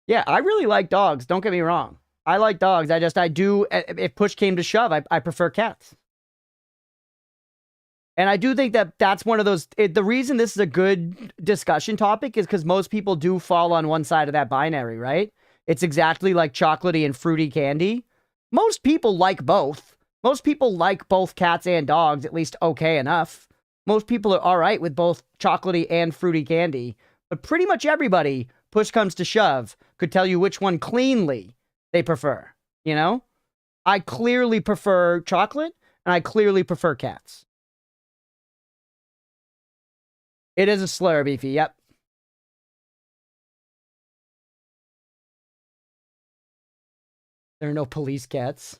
Yeah, I really like dogs. Don't get me wrong. I like dogs. I do, if push came to shove, I prefer cats. And I do think that that's one of those, the reason this is a good discussion topic is because most people do fall on one side of that binary, right? It's exactly like chocolatey and fruity candy. Most people like both. Most people like both cats and dogs, at least okay enough. Most people are all right with both chocolatey and fruity candy. But pretty much everybody, push comes to shove, could tell you which one cleanly they prefer. You know? I clearly prefer chocolate, and I clearly prefer cats. It is a slur, Beefy. Yep. There are no police cats.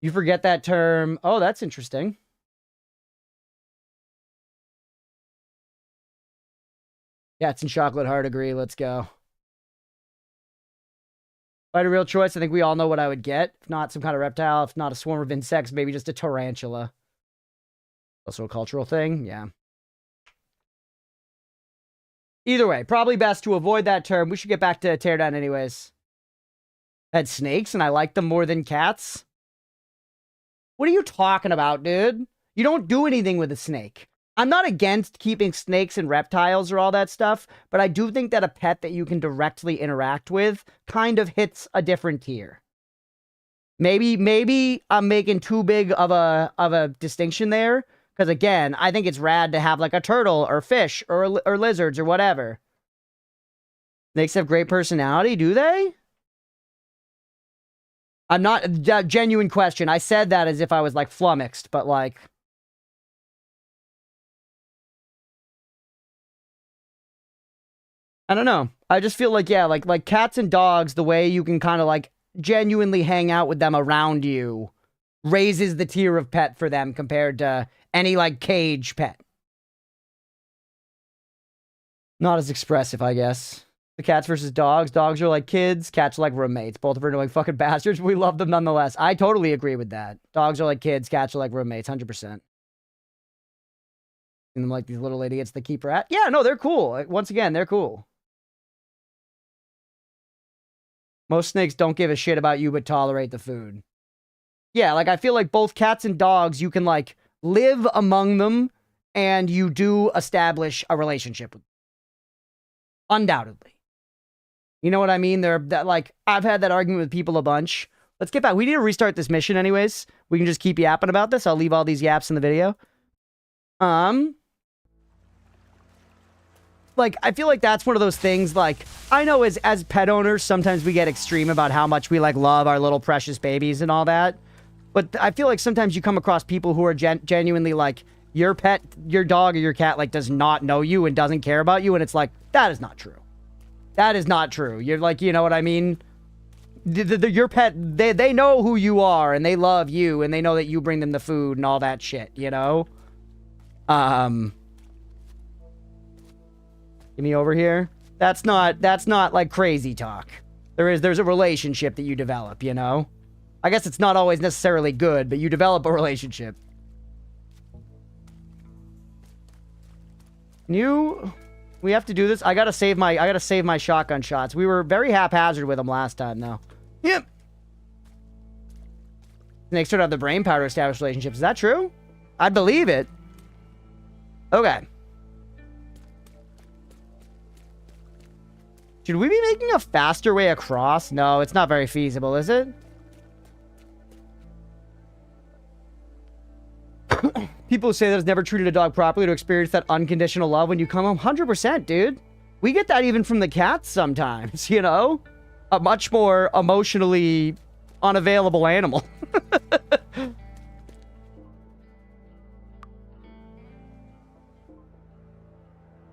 You forget that term. Oh, that's interesting. Cats and chocolate heart agree. Let's go. If I had a real choice, I think we all know what I would get. If not some kind of reptile, if not a swarm of insects, maybe just a tarantula. Also a cultural thing, yeah. Either way, probably best to avoid that term. We should get back to Teardown anyways. I had snakes and I like them more than cats. What are you talking about, dude? You don't do anything with a snake. I'm not against keeping snakes and reptiles or all that stuff, but I do think that a pet that you can directly interact with kind of hits a different tier. Maybe I'm making too big of a distinction there, because again, I think it's rad to have like a turtle or fish or lizards or whatever. Snakes have great personality, do they? I'm not, genuine question. I said that as if I was like flummoxed, but like, I don't know. I just feel like, yeah, like cats and dogs, the way you can kind of like genuinely hang out with them around you raises the tier of pet for them compared to any like cage pet. Not as expressive, I guess. The cats versus dogs. Dogs are like kids. Cats are like roommates. Both of them are annoying fucking bastards, but we love them nonetheless. I totally agree with that. Dogs are like kids. Cats are like roommates. 100%. And them like these little idiots that keep rat. Yeah, no, they're cool. Once again, they're cool. Most snakes don't give a shit about you but tolerate the food. Yeah, like I feel like both cats and dogs, you can like live among them and you do establish a relationship with them. Undoubtedly. You know what I mean? Like, I've had that argument with people a bunch. Let's get back. We need to restart this mission anyways. We can just keep yapping about this. I'll leave all these yaps in the video. Let's like, I feel like that's one of those things, like, I know as pet owners, sometimes we get extreme about how much we, like, love our little precious babies and all that. But I feel like sometimes you come across people who are genuinely, like, your pet, your dog or your cat, like, does not know you and doesn't care about you. And it's like, that is not true. That is not true. You're like, you know what I mean? Your pet, they know who you are and they love you and they know that you bring them the food and all that shit, you know? Give me over here. That's not like crazy talk. There's a relationship that you develop, you know? I guess it's not always necessarily good, but you develop a relationship. We have to do this. I gotta save my shotgun shots. We were very haphazard with them last time, though. Yep. Snakes don't have the brain power to establish relationships. Is that true? I'd believe it. Okay. Should we be making a faster way across? No, it's not very feasible, is it? People say that has never treated a dog properly to experience that unconditional love when you come home. 100%, dude. We get that even from the cats sometimes, you know? A much more emotionally unavailable animal.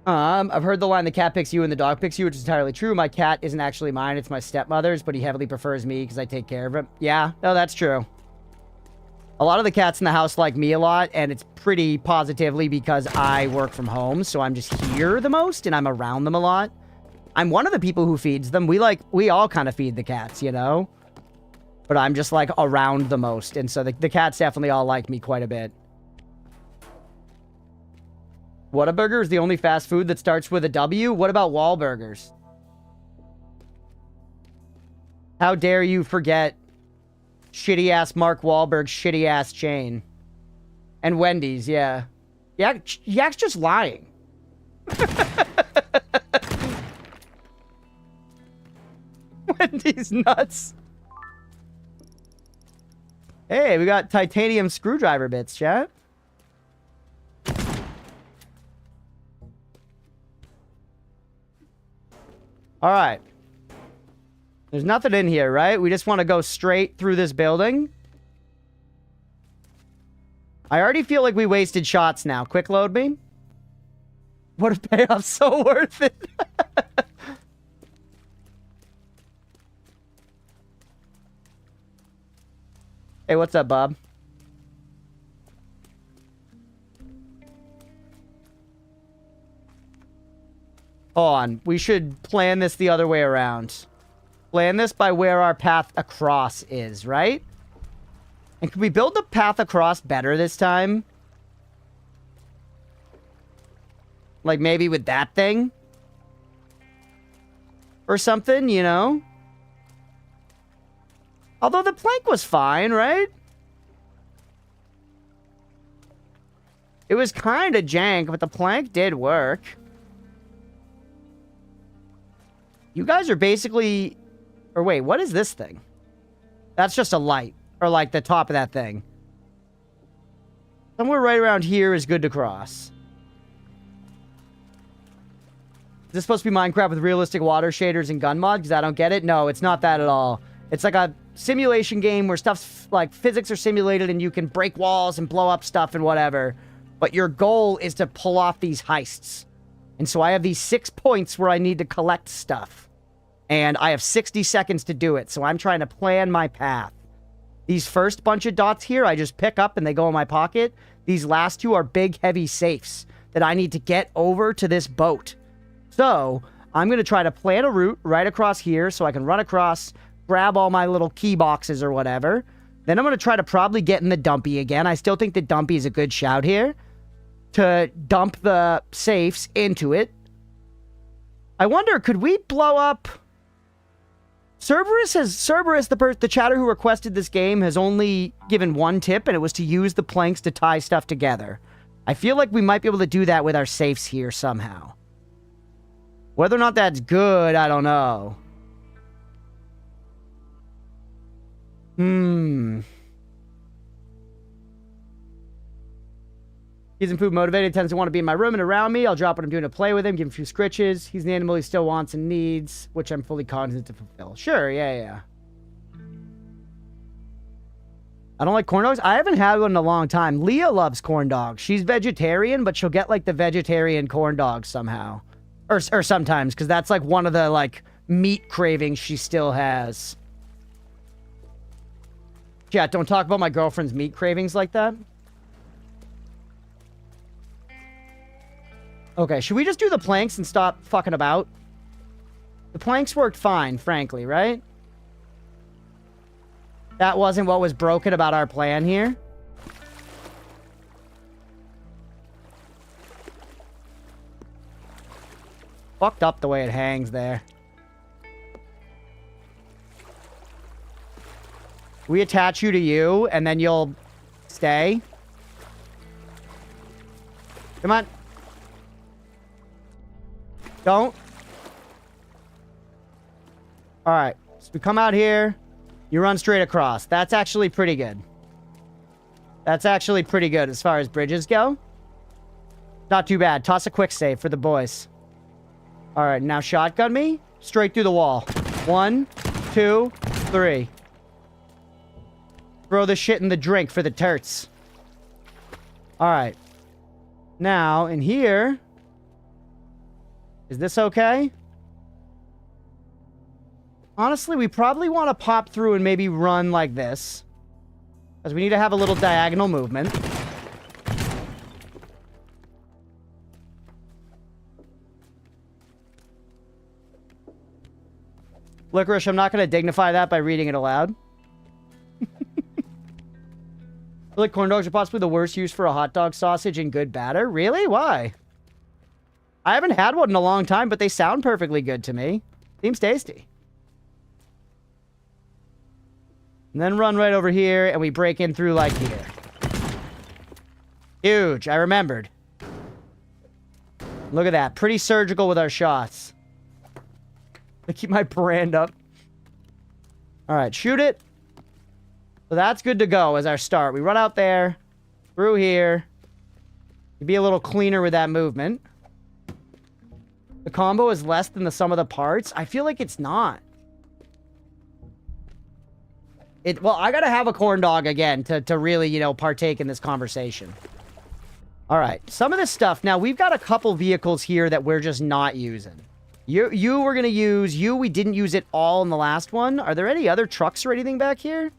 I've heard the line, the cat picks you and the dog picks you, which is entirely true. My cat isn't actually mine. It's my stepmother's, but he heavily prefers me because I take care of him. Yeah, no, that's true. A lot of the cats in the house like me a lot, and it's pretty positively because I work from home, so I'm just here the most, and I'm around them a lot. I'm one of the people who feeds them. We all kind of feed the cats, you know? But I'm just, like, around the most, and so the cats definitely all like me quite a bit. Whataburger is the only fast food that starts with a W? What about Wahlburgers? How dare you forget shitty-ass Mark Wahlberg's shitty-ass chain. And Wendy's, yeah. Yak's just lying. Wendy's nuts. Hey, we got titanium screwdriver bits, chat. Alright. There's nothing in here, right? We just want to go straight through this building. I already feel like we wasted shots now. Quick load me. What a payoff. So worth it. Hey, what's up, Bob? Hold on. We should plan this the other way around. Plan this by where our path across is, right? And can we build the path across better this time? Like maybe with that thing? Or something, you know? Although the plank was fine, right? It was kind of jank, but the plank did work. You guys are basically... Or wait, what is this thing? That's just a light. Or like the top of that thing. Somewhere right around here is good to cross. Is this supposed to be Minecraft with realistic water shaders and gun mod? Because I don't get it. No, it's not that at all. It's like a simulation game where stuff's like physics are simulated and you can break walls and blow up stuff and whatever. But your goal is to pull off these heists. And so I have these 6 points where I need to collect stuff. And I have 60 seconds to do it, so I'm trying to plan my path. These first bunch of dots here, I just pick up and they go in my pocket. These last two are big, heavy safes that I need to get over to this boat. So, I'm going to try to plan a route right across here so I can run across, grab all my little key boxes or whatever. Then I'm going to try to probably get in the dumpy again. I still think the dumpy is a good shout here. To dump the safes into it. I wonder, could we blow up... Cerberus, the chatter who requested this game, has only given one tip, and it was to use the planks to tie stuff together. I feel like we might be able to do that with our safes here somehow. Whether or not that's good, I don't know. He's improved motivated, tends to want to be in my room and around me. I'll drop what I'm doing to play with him, give him a few scritches. He's an animal he still wants and needs, which I'm fully cognizant to fulfill. Sure, yeah. I don't like corn dogs. I haven't had one in a long time. Leah loves corn dogs. She's vegetarian, but she'll get like the vegetarian corn dogs somehow. Or sometimes, because that's like one of the like meat cravings she still has. Chat, don't talk about my girlfriend's meat cravings like that. Okay, should we just do the planks and stop fucking about? The planks worked fine, frankly, right? That wasn't what was broken about our plan here. Fucked up the way it hangs there. We attach you to you, and then you'll stay. Come on. Don't. Alright. So we come out here. You run straight across. That's actually pretty good. That's actually pretty good as far as bridges go. Not too bad. Toss a quick save for the boys. Alright, now shotgun me. Straight through the wall. 1, 2, 3. Throw the shit in the drink for the turts. Alright. Now, in here... Is this okay? Honestly, we probably want to pop through and maybe run like this. Because we need to have a little diagonal movement. Licorice, I'm not going to dignify that by reading it aloud. I feel like corn dogs are possibly the worst use for a hot dog sausage in good batter. Really? Why? I haven't had one in a long time, but they sound perfectly good to me. Seems tasty. And then run right over here, and we break in through like here. Huge. I remembered. Look at that. Pretty surgical with our shots. I keep my brand up. Alright, shoot it. So that's good to go as our start. We run out there. Through here. Be a little cleaner with that movement. The combo is less than the sum of the parts. I feel like it's not. Well, I gotta have a corn dog again to really, you know, partake in this conversation. Alright, some of this stuff. Now, we've got a couple vehicles here that we're just not using. You were gonna use. We didn't use it all in the last one. Are there any other trucks or anything back here?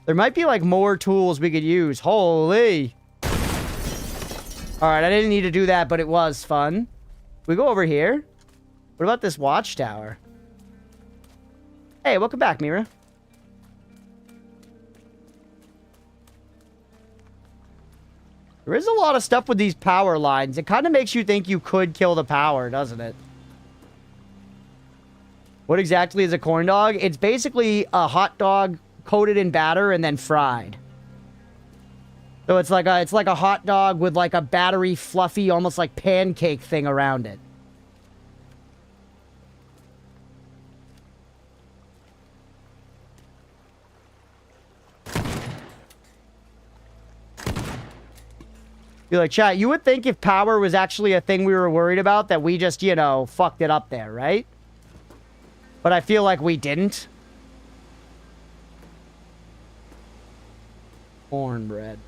There might be, like, more tools we could use. Holy. Alright, I didn't need to do that, but it was fun. We go over here. What about this watchtower? Hey, welcome back, Mira. There is a lot of stuff with these power lines. It kind of makes you think you could kill the power, doesn't it? What exactly is a corn dog? It's basically a hot dog coated in batter and then fried. So it's like a hot dog with like a battery, fluffy, almost like pancake thing around it. You're like, chat, you would think if power was actually a thing we were worried about, that we just, you know, fucked it up there, right? But I feel like we didn't. Cornbread.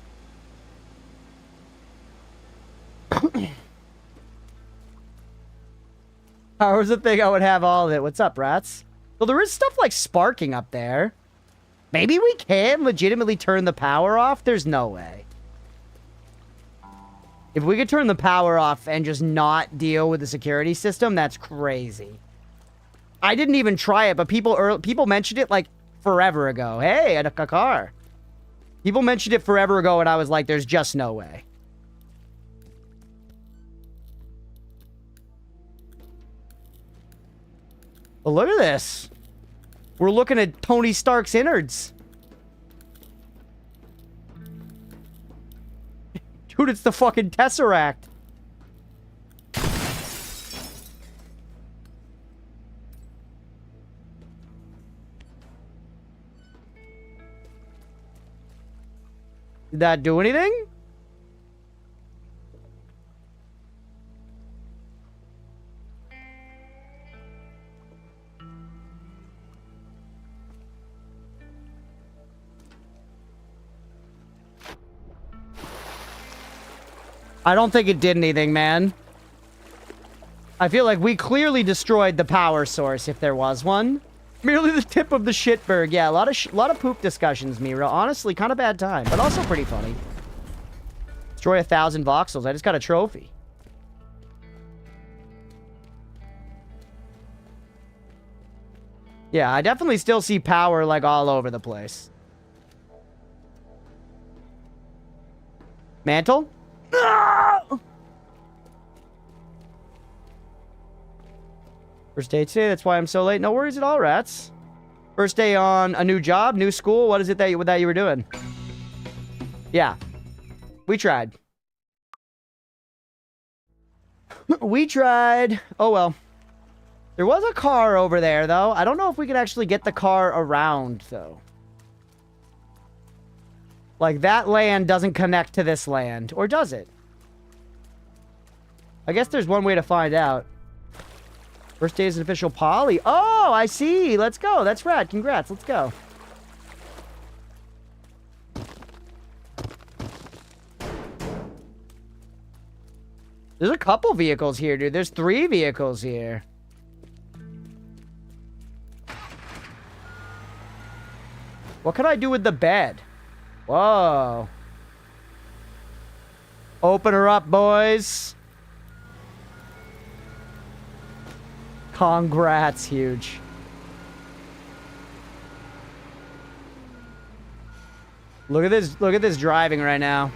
Power's a thing, I would have all of it. What's up, rats? Well, there is stuff like sparking up there. Maybe we can legitimately turn the power off? There's no way. If we could turn the power off and just not deal with the security system, that's crazy. I didn't even try it, but people mentioned it like forever ago. Hey, a car. People mentioned it forever ago, and I was like, there's just no way. But look at this. We're looking at Tony Stark's innards. Dude, it's the fucking Tesseract. Did that do anything? I don't think it did anything, man. I feel like we clearly destroyed the power source, if there was one. Merely the tip of the shitberg. Yeah, a lot of poop discussions, Mira. Honestly, kind of bad time, but also pretty funny. Destroy 1,000 voxels. I just got a trophy. Yeah, I definitely still see power, like, all over the place. Mantle? No! First day today, that's why I'm so late. No worries at all, rats. First day on a new job, new school. What is it that you were doing? Yeah. We tried. We tried. Oh, well. There was a car over there, though. I don't know if we could actually get the car around, though. Like, that land doesn't connect to this land. Or does it? I guess there's one way to find out. First day is an official poly. Oh, I see. Let's go. That's rad. Congrats. Let's go. There's a couple vehicles here, dude. There's 3 vehicles here. What can I do with the bed? Whoa. Open her up, boys. Congrats, huge. Look at this driving right now.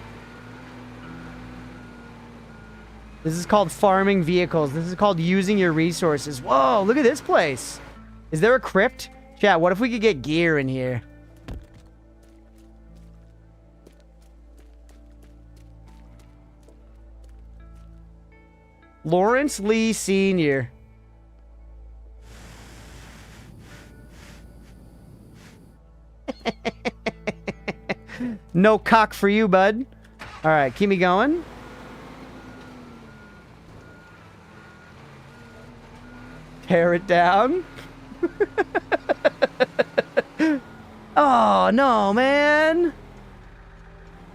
This is called farming vehicles. This is called using your resources. Whoa, look at this place. Is there a crypt? Chat, what if we could get gear in here? Lawrence Lee Sr. No cock for you, bud. All right, keep me going. Tear it down. Oh, no, man.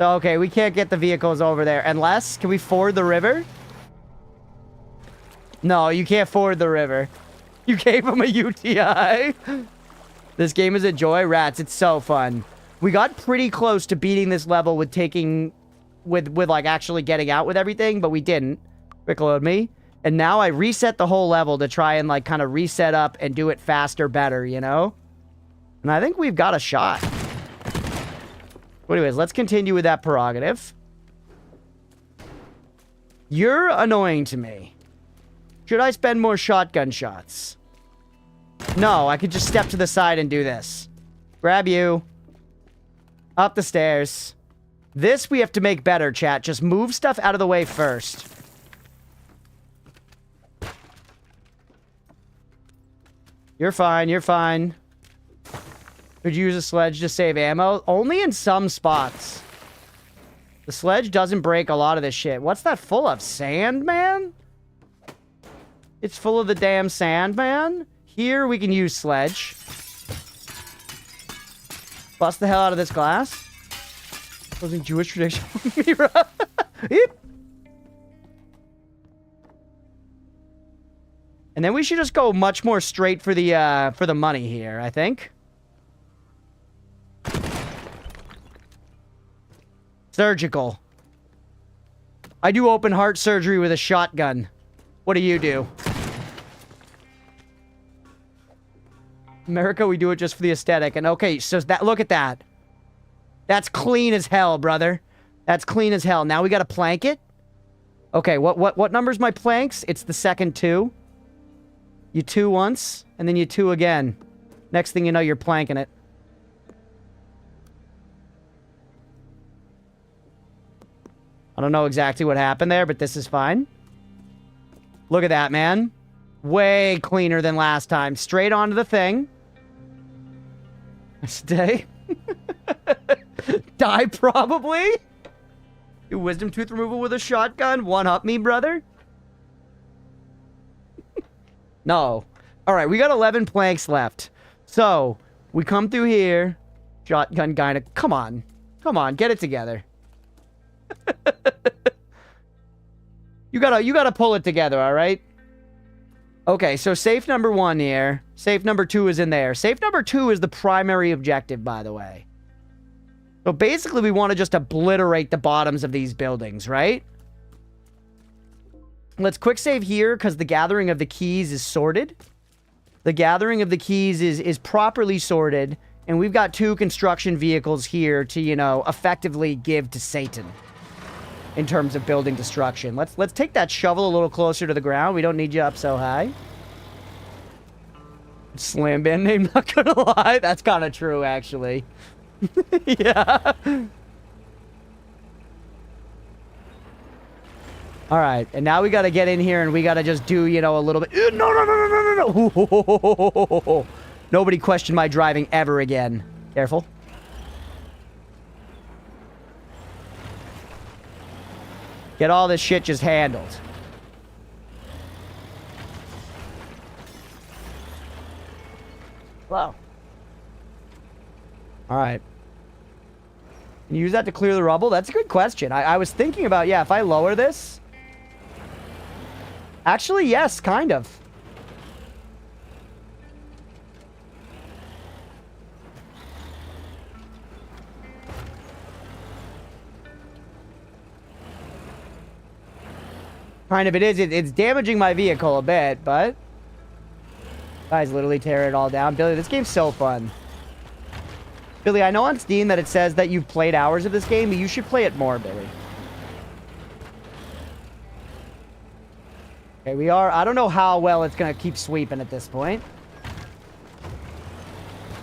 Okay, we can't get the vehicles over there. Unless, can we ford the river? No, you can't ford the river. You gave him a UTI. This game is a joy, rats. It's so fun. We got pretty close to beating this level with taking... With like, actually getting out with everything, but we didn't. Quick load me. And now I reset the whole level to try and, like, kind of reset up and do it faster, better, you know? And I think we've got a shot. Well, anyways, let's continue with that prerogative. You're annoying to me. Should I spend more shotgun shots? No, I could just step to the side and do this. Grab you. Up the stairs. This we have to make better, chat. Just move stuff out of the way first. You're fine, you're fine. Could you use a sledge to save ammo? Only in some spots. The sledge doesn't break a lot of this shit. What's that full of? Sand, man? It's full of the damn sand, man. Here we can use sledge. Bust the hell out of this glass. Wasn't Jewish tradition. Yep. And then we should just go much more straight for the money here, I think. Surgical. I do open heart surgery with a shotgun. What do you do? America, we do it just for the aesthetic. And okay, so that, look at that. That's clean as hell, brother. That's clean as hell. Now we gotta plank it. Okay, what number's my planks? It's the second 2. You 2 once, and then you 2 again. Next thing you know, you're planking it. I don't know exactly what happened there, but this is fine. Look at that, man. Way cleaner than last time. Straight onto the thing. Stay. Die, probably. Do wisdom tooth removal with a shotgun. One-up me, brother. No. Alright, we got 11 planks left. So, we come through here. Shotgun kinda. Come on. Come on, get it together. You gotta pull it together, all right? Okay, so safe number 1 here. Safe number 2 is in there. Safe number 2 is the primary objective, by the way. So basically, we want to just obliterate the bottoms of these buildings, right? Let's quick save here, because the gathering of the keys is sorted. The gathering of the keys is properly sorted, and we've got 2 construction vehicles here to, you know, effectively give to Satan in terms of building destruction. Let's take that shovel a little closer to the ground. We don't need you up so high. Slam band name, not gonna lie. That's kind of true, actually. Yeah. All right, and now we got to get in here and we got to just do, you know, a little bit. No. Nobody questioned my driving ever again. Careful. Get all this shit just handled. Wow. All right. Can you use that to clear the rubble? That's a good question. I was thinking about, yeah, if I lower this. Actually, yes, kind of. Kind of it is. It's damaging my vehicle a bit, but... Guys literally tear it all down. Billy, this game's so fun. Billy, I know on Steam that it says that you've played hours of this game, but you should play it more, Billy. Okay, we are... I don't know how well it's going to keep sweeping at this point.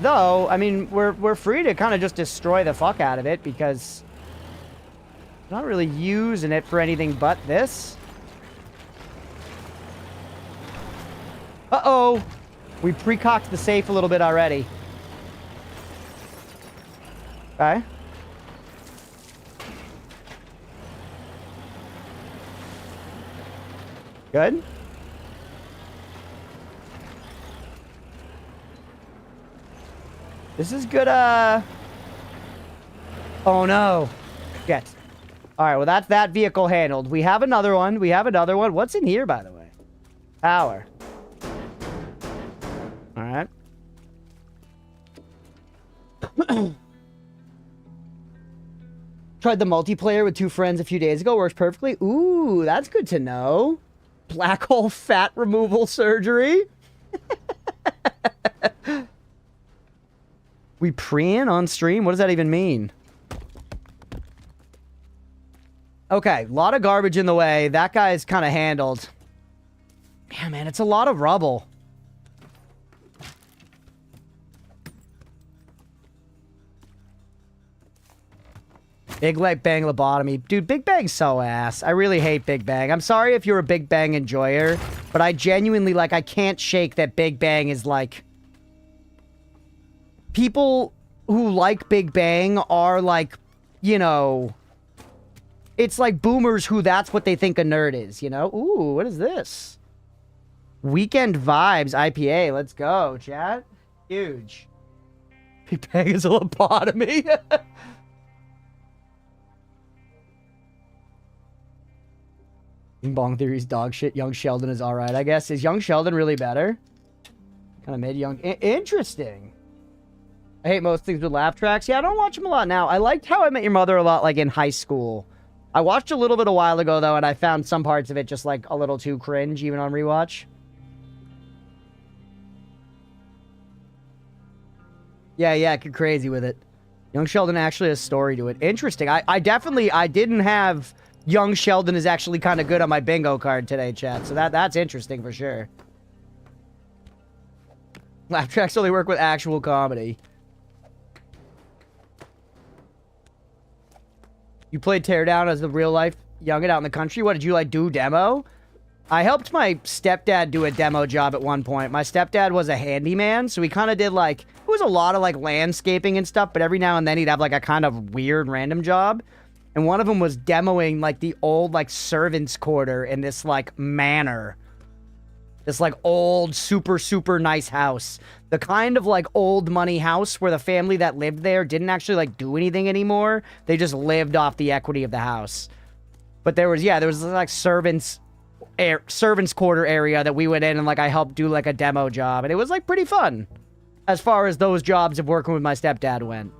Though, I mean, we're free to kind of just destroy the fuck out of it, because... I'm not really using it for anything but this. Uh-oh. We pre-cocked the safe a little bit already. Okay. Good. This is good, Oh, no. Shit. Alright, well, that's that vehicle handled. We have another one. What's in here, by the way? Power. Alright. Tried the multiplayer with 2 friends a few days ago. Works perfectly. Ooh, that's good to know. Black hole fat removal surgery. We preen on stream? What does that even mean? Okay, a lot of garbage in the way. That guy's kind of handled. Yeah, man, it's a lot of rubble. Big Bang lobotomy. Dude, Big Bang's so ass. I really hate Big Bang. I'm sorry if you're a Big Bang enjoyer, but I genuinely, like, I can't shake that Big Bang is, like... People who like Big Bang are, like, you know... It's like boomers who that's what they think a nerd is, you know? Ooh, what is this? Weekend Vibes IPA. Let's go, chat. Huge. Big Bang is a lobotomy. Bong Theory's dog shit. Young Sheldon is alright, I guess. Is Young Sheldon really better? Kind of mid-young. Interesting. I hate most things with laugh tracks. Yeah, I don't watch them a lot now. I liked How I Met Your Mother a lot, like, in high school. I watched a little bit a while ago, though, and I found some parts of it just, like, a little too cringe, even on rewatch. Yeah, get crazy with it. Young Sheldon actually has a story to it. Interesting. I didn't have... Young Sheldon is actually kind of good on my bingo card today, chat. So that's interesting for sure. Laugh tracks only work with actual comedy. You played Teardown as the real life youngin' out in the country. What did you like do demo? I helped my stepdad do a demo job at one point. My stepdad was a handyman, so we kind of did like, it was a lot of like landscaping and stuff, but every now and then he'd have like a kind of weird random job. And one of them was demoing, like, the old, like, servants' quarter in this, like, manor. This, like, old, super, super nice house. The kind of, like, old money house where the family that lived there didn't actually, like, do anything anymore. They just lived off the equity of the house. But there was like servants quarter area that we went in and like I helped do like a demo job, and it was like pretty fun as far as those jobs of working with my stepdad went.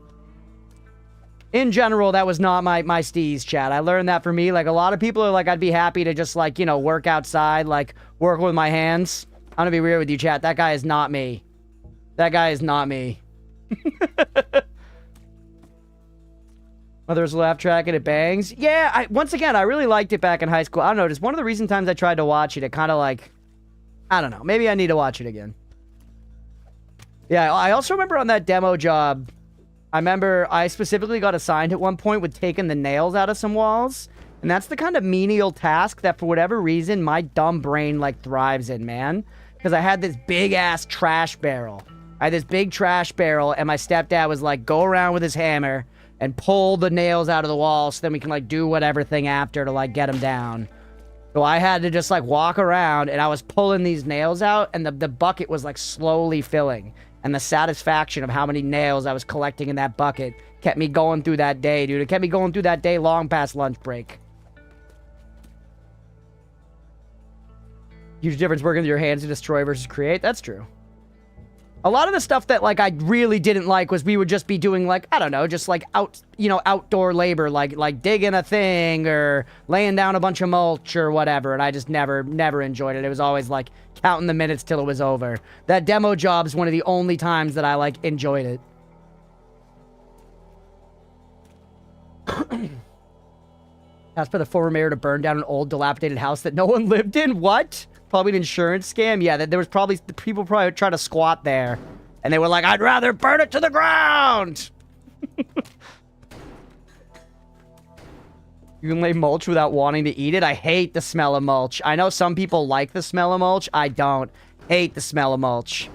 In general, that was not my steez, chat. I learned that for me. Like, a lot of people are like, I'd be happy to just, like, you know, work outside, like, work with my hands. I'm gonna be real with you, chat. That guy is not me. That guy is not me. Mother's laugh track and it bangs. Yeah, once again, I really liked it back in high school. I don't know, just one of the recent times I tried to watch it, it kind of, like, I don't know. Maybe I need to watch it again. Yeah, I also remember on that demo job... I remember I specifically got assigned at one point with taking the nails out of some walls. And that's the kind of menial task that for whatever reason, my dumb brain, like, thrives in, man. Because I had this big-ass trash barrel. I had this big trash barrel, and my stepdad was like, go around with his hammer and pull the nails out of the wall so then we can, like, do whatever thing after to, like, get them down. So I had to just, like, walk around, and I was pulling these nails out, and the bucket was, like, slowly filling. And the satisfaction of how many nails I was collecting in that bucket kept me going through that day, dude. It kept me going through that day long past lunch break. Huge difference working with your hands to destroy versus create. That's true. A lot of the stuff that, like, I really didn't like was we would just be doing, like, I don't know, just, like, outdoor labor, like digging a thing or laying down a bunch of mulch or whatever, and I just never enjoyed it. It was always, like, counting the minutes till it was over. That demo job's one of the only times that I, like, enjoyed it. Asked by the former mayor to burn down an old, dilapidated house that no one lived in? What? Probably an insurance scam? Yeah, there was probably... People probably trying to squat there. And they were like, I'd rather burn it to the ground! You can lay mulch without wanting to eat it? I hate the smell of mulch. I know some people like the smell of mulch. I don't. Hate the smell of mulch.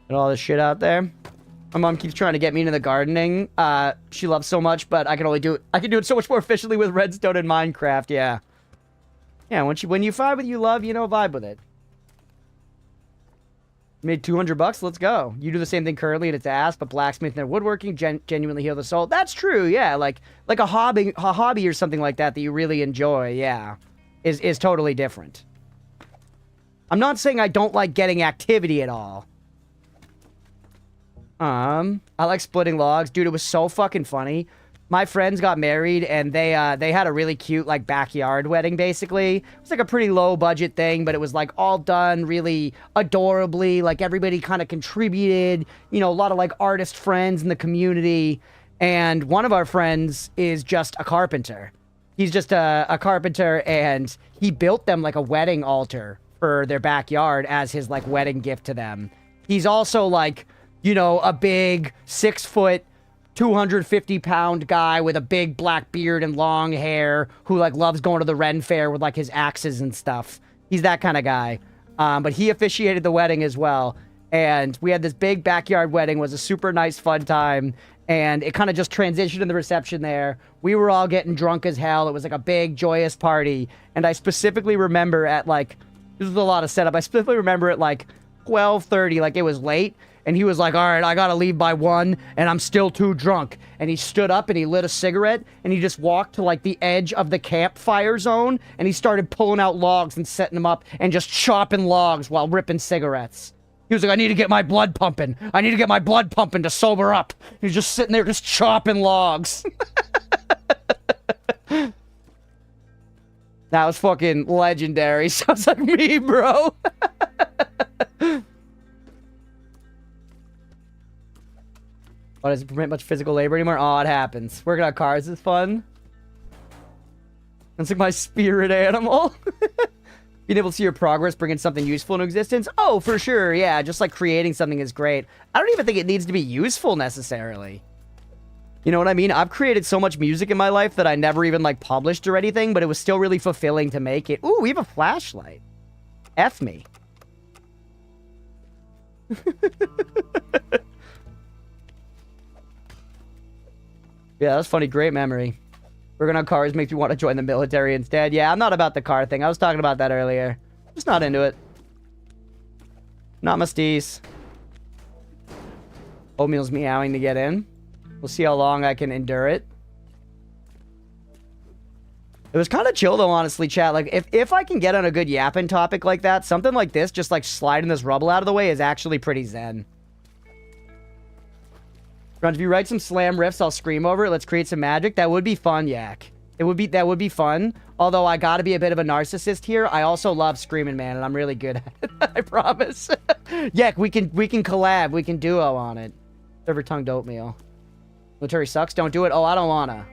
And all this shit out there. My mom keeps trying to get me into the gardening. She loves so much, but I can only do it. I can do it so much more efficiently with redstone and Minecraft. Yeah. Yeah. When you vibe with you love, you know, vibe with it. Made $200. Let's go. You do the same thing currently, and it's ass. But blacksmith and their woodworking genuinely heal the soul. That's true. Yeah. Like a hobby or something like that you really enjoy. Yeah. Is totally different. I'm not saying I don't like getting activity at all. I like splitting logs. Dude, it was so fucking funny. My friends got married, and they had a really cute, like, backyard wedding, basically. It was, like, a pretty low-budget thing, but it was, like, all done really adorably. Like, everybody kind of contributed. You know, a lot of, like, artist friends in the community. And one of our friends is just a carpenter. He's just a carpenter, and he built them, like, a wedding altar for their backyard as his, like, wedding gift to them. He's also, like... You know, a big 6-foot, 250-pound guy with a big black beard and long hair who, like, loves going to the Ren Fair with, like, his axes and stuff. He's that kind of guy. But he officiated the wedding as well. And we had this big backyard wedding. It was a super nice, fun time. And it kind of just transitioned in the reception there. We were all getting drunk as hell. It was, like, a big, joyous party. And I specifically remember at, like... This was a lot of setup. I specifically remember at, like, 12:30, like, it was late. And he was like, all right, I gotta leave by 1, and I'm still too drunk. And he stood up and he lit a cigarette, and he just walked to, like, the edge of the campfire zone, and he started pulling out logs and setting them up and just chopping logs while ripping cigarettes. He was like, I need to get my blood pumping. I need to get my blood pumping to sober up. He was just sitting there just chopping logs. That was fucking legendary. Sounds like me, bro. Oh, does it permit much physical labor anymore? Oh, it happens. Working on cars is fun. It's like my spirit animal. Being able to see your progress, bringing something useful into existence. Oh, for sure. Yeah, just like creating something is great. I don't even think it needs to be useful necessarily. You know what I mean? I've created so much music in my life that I never even like published or anything, but it was still really fulfilling to make it. Ooh, we have a flashlight. F me. Yeah, that's funny. Great memory. Working on cars makes me want to join the military instead. Yeah, I'm not about the car thing. I was talking about that earlier. Just not into it. Not my steez. Oatmeal's meowing to get in. We'll see how long I can endure it. It was kind of chill though, honestly, chat. Like, if I can get on a good yapping topic like that, something like this, just like sliding this rubble out of the way is actually pretty zen. Grunge, if you write some slam riffs, I'll scream over it. Let's create some magic. That would be fun, Yak. That would be fun. Although I gotta be a bit of a narcissist here. I also love Screaming Man, and I'm really good at it. I promise. Yak, we can collab. We can duo on it. Silver-tongued oatmeal. Military sucks. Don't do it. Oh, I don't wanna.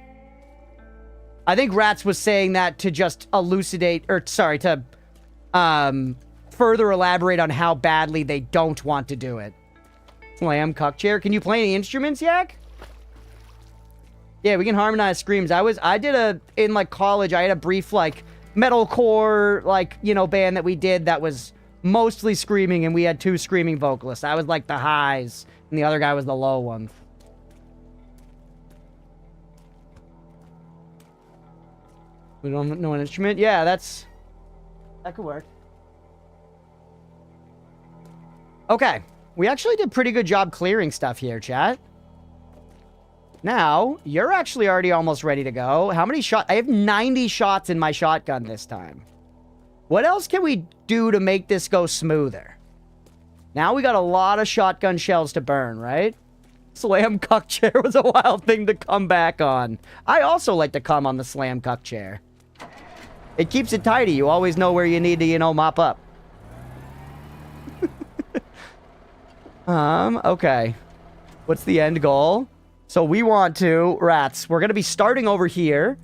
I think Rats was saying that to just elucidate, or sorry, to further elaborate on how badly they don't want to do it. Slam cuck chair. Can you play any instruments, Yak? Yeah, we can harmonize screams. In like college, I had a brief like metalcore like, you know, band that we did that was mostly screaming, and we had 2 screaming vocalists. I was like the highs, and the other guy was the low one. We don't know an instrument? Yeah, that could work. Okay. We actually did a pretty good job clearing stuff here, chat. Now, you're actually already almost ready to go. How many shots? I have 90 shots in my shotgun this time. What else can we do to make this go smoother? Now we got a lot of shotgun shells to burn, right? Slam cuck chair was a wild thing to come back on. I also like to come on the slam cuck chair. It keeps it tidy. You always know where you need to, you know, mop up. Okay. What's the end goal? So we want to, Rats, we're going to be starting over here.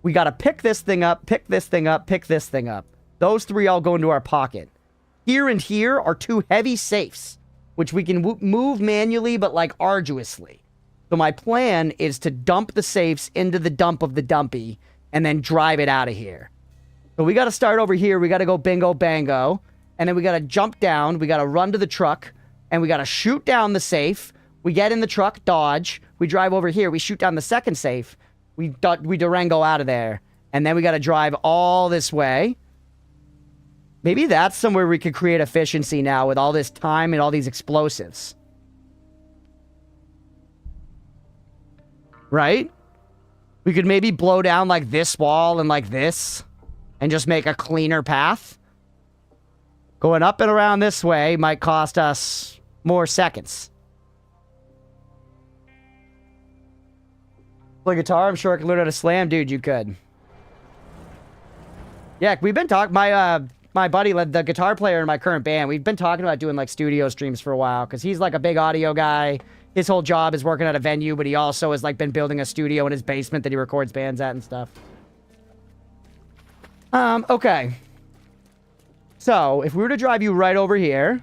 We got to pick this thing up, pick this thing up, pick this thing up. Those 3 all go into our pocket. Here and here are 2 heavy safes, which we can move manually, but like arduously. So my plan is to dump the safes into the dump of the dumpy and then drive it out of here. So we got to start over here. We got to go bingo bango. And then we got to jump down. We got to run to the truck. And we got to shoot down the safe. We get in the truck, dodge. We drive over here. We shoot down the second safe. We Durango out of there. And then we got to drive all this way. Maybe that's somewhere we could create efficiency now with all this time and all these explosives. Right? We could maybe blow down like this wall and like this. And just make a cleaner path. Going up and around this way might cost us more seconds. Play guitar? I'm sure I can learn how to slam. Dude, you could. Yeah, we've been talking... My buddy, the guitar player in my current band, we've been talking about doing, like, studio streams for a while. Because he's, like, a big audio guy. His whole job is working at a venue, but he also has, like, been building a studio in his basement that he records bands at and stuff. Okay. So, if we were to drive you right over here,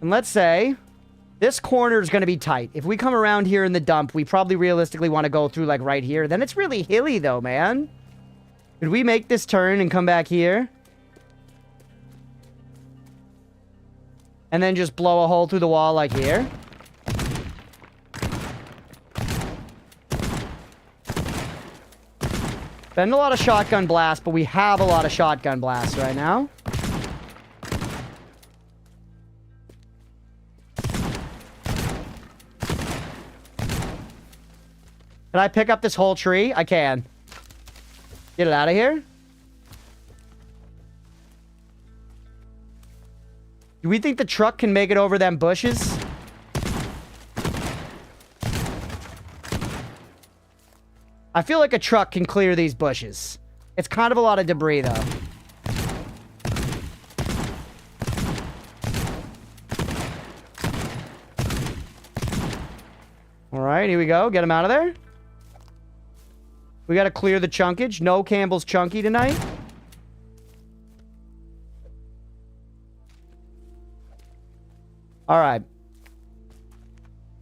and let's say this corner is going to be tight. If we come around here in the dump, we probably realistically want to go through, like, right here. Then it's really hilly, though, man. Could we make this turn and come back here? And then just blow a hole through the wall like here? Been a lot of shotgun blasts, but we have a lot of shotgun blasts right now. Can I pick up this whole tree? I can. Get it out of here. Do we think the truck can make it over them bushes? I feel like a truck can clear these bushes. It's kind of a lot of debris, though. Alright, here we go. Get him out of there. We gotta clear the chunkage. No Campbell's Chunky tonight. Alright.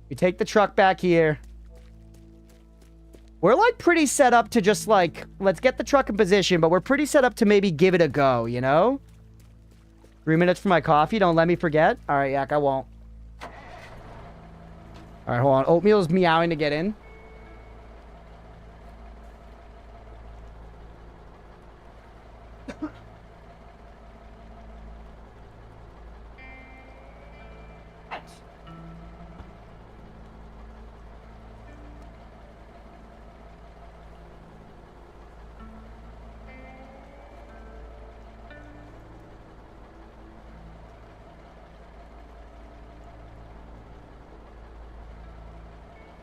We take the truck back here. We're, like, pretty set up to just, like... Let's get the truck in position, but we're pretty set up to maybe give it a go, you know? 3 minutes for my coffee. Don't let me forget. Alright, Yak, I won't. Alright, hold on. Oatmeal's meowing to get in.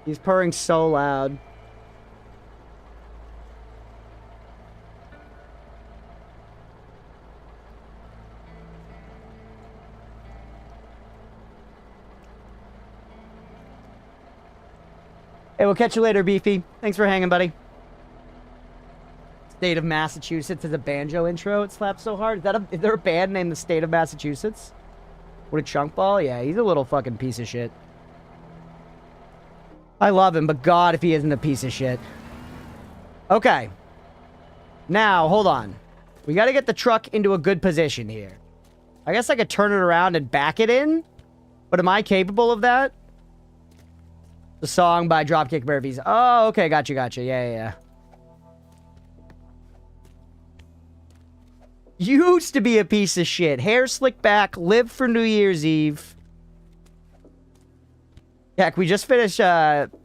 He's purring so loud. Hey, we'll catch you later, Beefy. Thanks for hanging, buddy. State of Massachusetts is a banjo intro. It slaps so hard. Is there a band named the State of Massachusetts? What a chunk ball? Yeah, he's a little fucking piece of shit. I love him, but God, if he isn't a piece of shit. Okay. Now, hold on. We gotta get the truck into a good position here. I guess I could turn it around and back it in, but am I capable of that? The song by Dropkick Murphys. Oh, okay, gotcha. Yeah. Used to be a piece of shit. Hair slicked back, lived for New Year's Eve. Heck, we just finished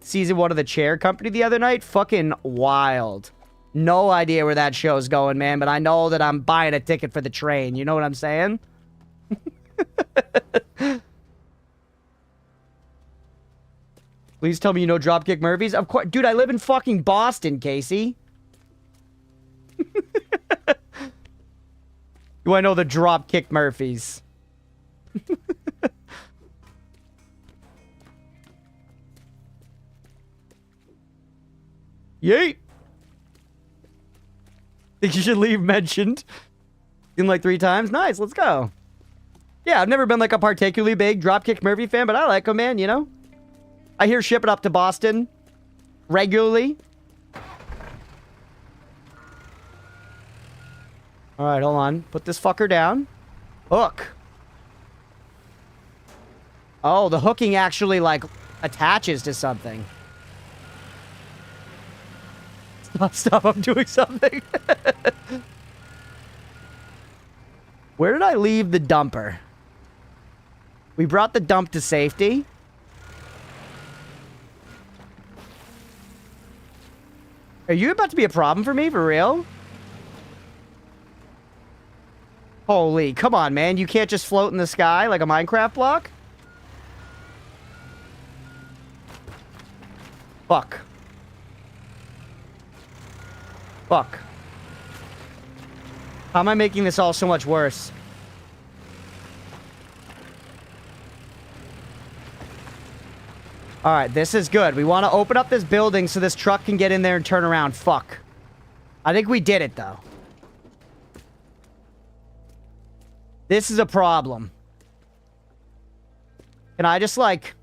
season 1 of The Chair Company the other night. Fucking wild. No idea where that show's going, man, but I know that I'm buying a ticket for the train. You know what I'm saying? Please tell me you know Dropkick Murphys. Of course. Dude, I live in fucking Boston, Casey. Do I know the Dropkick Murphys? Yeet! Think you should leave mentioned. In like 3 times? Nice, let's go. Yeah, I've never been like a particularly big Dropkick Murphy fan, but I like him, man, you know? I hear ship it up to Boston regularly. Alright, hold on. Put this fucker down. Hook. Oh, the hooking actually, like, attaches to something. Stop, I'm doing something. Where did I leave the dumper? We brought the dump to safety. Are you about to be a problem for me, for real? Holy, come on, man. You can't just float in the sky like a Minecraft block? Fuck. Fuck. How am I making this all so much worse? Alright, this is good. We want to open up this building so this truck can get in there and turn around. Fuck. I think we did it, though. This is a problem. Can I just, like...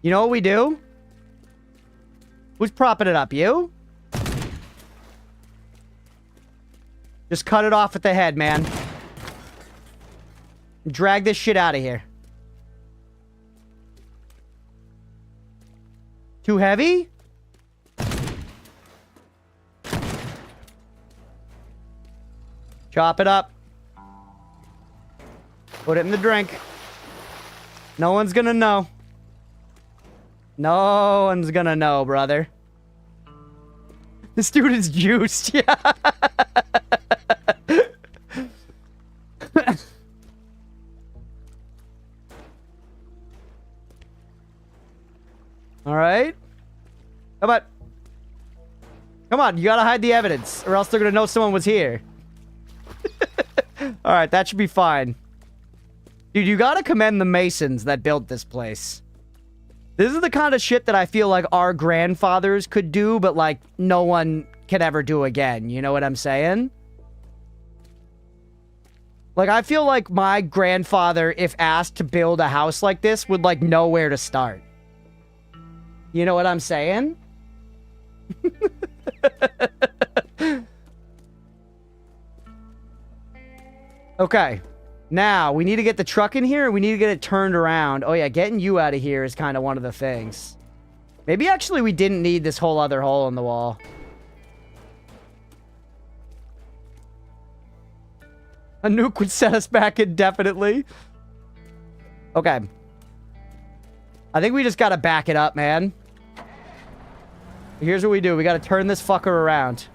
You know what we do? Who's propping it up? You? Just cut it off at the head, man. Drag this shit out of here. Too heavy? Chop it up. Put it in the drink. No one's gonna know. No one's gonna know, brother. This dude is juiced. Yeah. All right. Come on. Come on, you gotta hide the evidence, or else they're gonna know someone was here. All right, that should be fine. Dude, you gotta commend the Masons that built this place. This is the kind of shit that I feel like our grandfathers could do, but, like, no one can ever do again. You know what I'm saying? Like, I feel like my grandfather, if asked to build a house like this, would, like, know where to start. You know what I'm saying? Okay. Now, we need to get the truck in here, and we need to get it turned around. Oh, yeah, getting you out of here is kind of one of the things. Maybe, actually, we didn't need this whole other hole in the wall. A nuke would set us back indefinitely. Okay. I think we just gotta back it up, man. Here's what we do. We gotta turn this fucker around.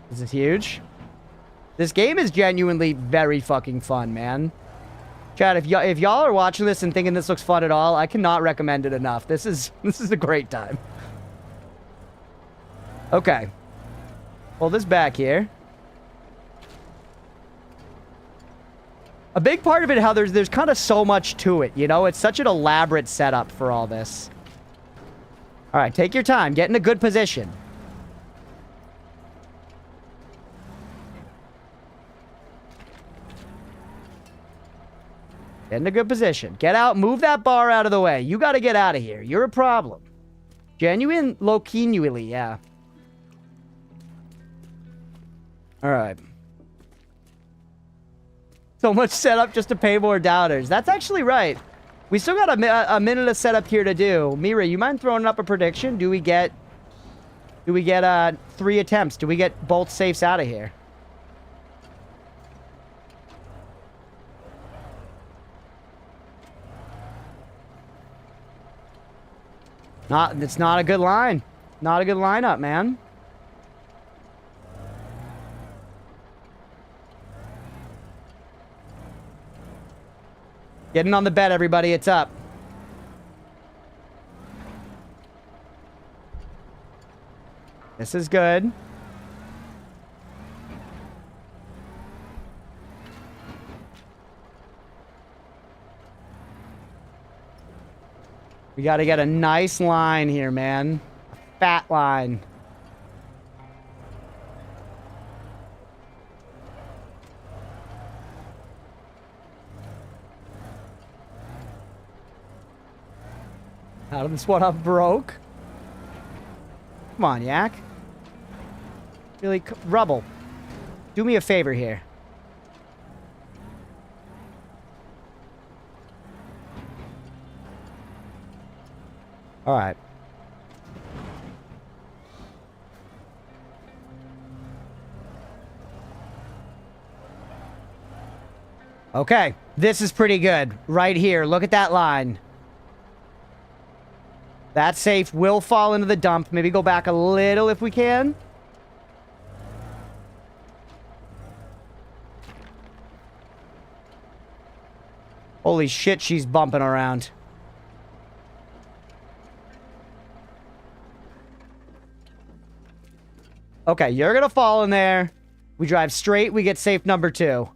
This is huge. This game is genuinely very fucking fun, man. Chad, if y'all are watching this and thinking this looks fun at all, I cannot recommend it enough. This is a great time. Okay. Pull this back here. A big part of it, how there's kind of so much to it, you know? It's such an elaborate setup for all this. All right, take your time. Get in a good position. Get in a good position. Get out. Move that bar out of the way. You got to get out of here. You're a problem. Genuine loquinually, yeah. All right. So much setup just to pay more downers. That's actually right. We still got a minute of setup here to do. Mira, you mind throwing up a prediction? Do we get 3 attempts? Do we get both safes out of here? It's not a good line. Not a good lineup, man. Getting on the bed, everybody. It's up. This is good. We got to get a nice line here, man. A fat line. Out of this one up broke. Come on, Yak. Really, Rubble. Do me a favor here. All right. Okay, this is pretty good. Right here, look at that line. That safe will fall into the dump. Maybe go back a little if we can. Holy shit, she's bumping around. Okay, you're gonna fall in there. We drive straight, we get safe number 2.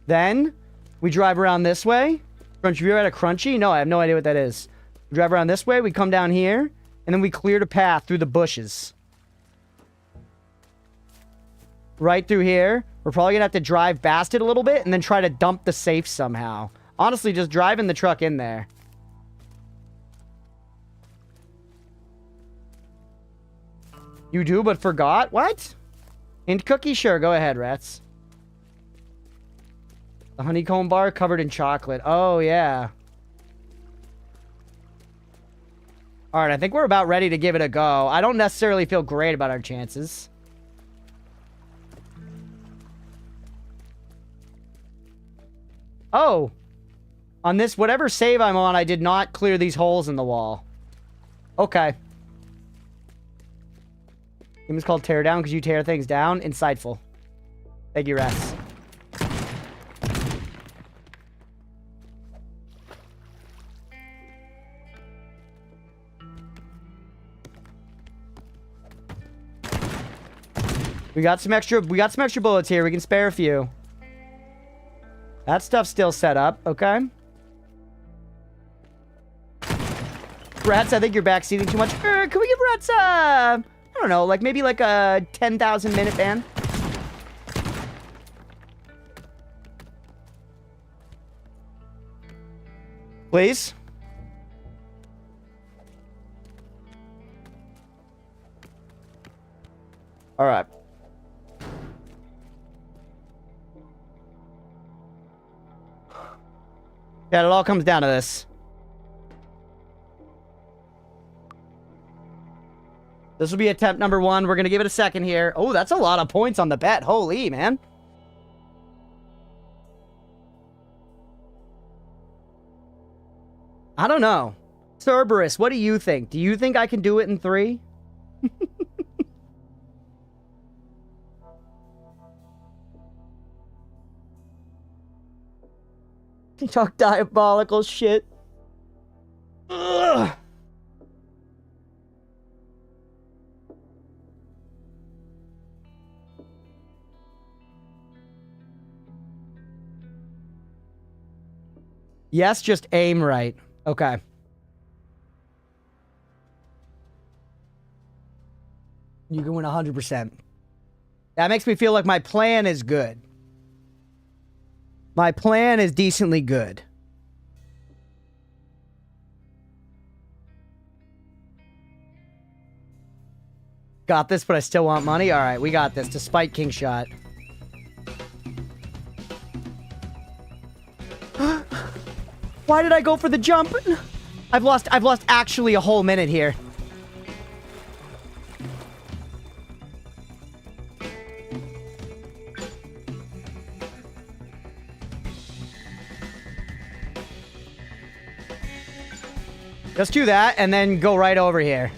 Then, we drive around this way. Crunchy, you're at a Crunchy? No, I have no idea what that is. We drive around this way, we come down here, and then we cleared a path through the bushes. Right through here. We're probably gonna have to drive past it a little bit and then try to dump the safe somehow. Honestly, just driving the truck in there. You do, but forgot? What? Hint cookie? Sure, go ahead, rats. The honeycomb bar covered in chocolate. Oh, yeah. Alright, I think we're about ready to give it a go. I don't necessarily feel great about our chances. Oh. On this, whatever save I'm on, I did not clear these holes in the wall. Okay. Game is called Teardown because you tear things down. Insightful. Thank you, rats. We got some extra bullets here. We can spare a few. That stuff's still set up, okay? Rats, I think you're backseating too much. Can we give Rats I don't know, like maybe like a 10,000 minute ban? Please? All right. Yeah, it all comes down to this. This will be attempt number 1. We're going to give it a second here. Oh, that's a lot of points on the bet. Holy, man. I don't know. Cerberus, what do you think? Do you think I can do it in 3? Talk diabolical shit. Ugh. Yes, just aim right. Okay. You can win 100%. That makes me feel like my plan is good. My plan is decently good. Got this, but I still want money? Alright, we got this. Despite King Shot. Why did I go for the jump? I've lost actually a whole minute here. Just do that and then go right over here.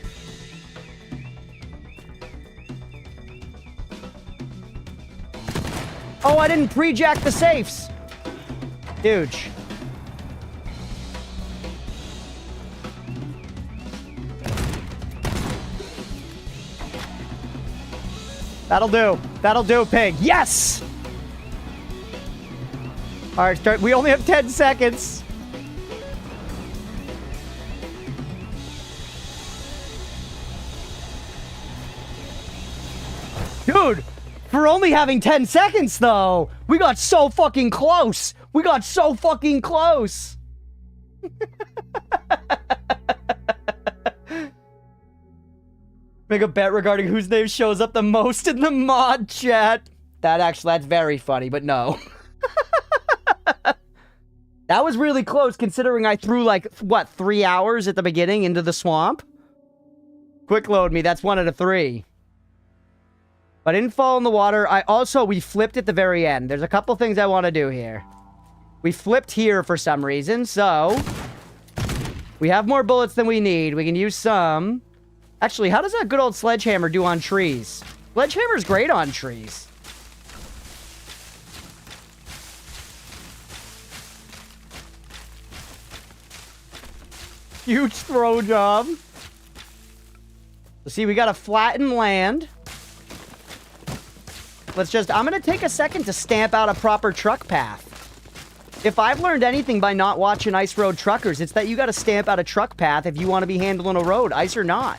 Oh, I didn't pre-jack the safes. Dude. That'll do. That'll do, pig. Yes! Alright, start. We only have 10 seconds. Dude, for only having 10 seconds, though, we got so fucking close. We got so fucking close. Make a bet regarding whose name shows up the most in the mod chat. That's very funny, but no. That was really close considering I threw like, what, 3 hours at the beginning into the swamp? Quick load me, that's 1 out of 3. But I didn't fall in the water. We flipped at the very end. There's a couple things I want to do here. We flipped here for some reason, so... we have more bullets than we need. We can use some... Actually, how does that good old sledgehammer do on trees? Sledgehammer's great on trees. Huge throw job. See, we got to flatten land. Let's just... I'm going to take a second to stamp out a proper truck path. If I've learned anything by not watching Ice Road Truckers, it's that you got to stamp out a truck path if you want to be handling a road, ice or not.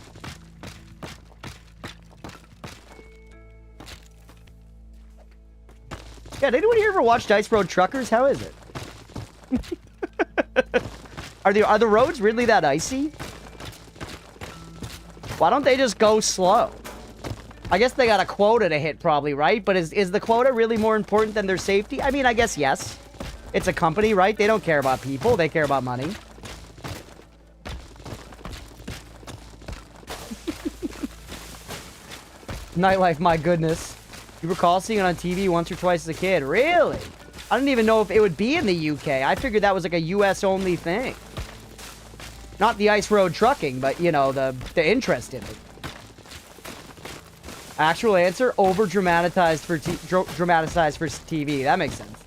Yeah, did anyone here ever watch Ice Road Truckers? How is it? Are the roads really that icy? Why don't they just go slow? I guess they got a quota to hit probably, right? But is the quota really more important than their safety? I mean, I guess yes. It's a company, right? They don't care about people. They care about money. Nightlife, my goodness. You recall seeing it on TV once or twice as a kid? Really? I didn't even know if it would be in the UK. I figured that was like a US-only thing. Not the Ice Road Trucking, but, you know, the interest in it. Actual answer, over-dramatized for dramatized for TV. That makes sense.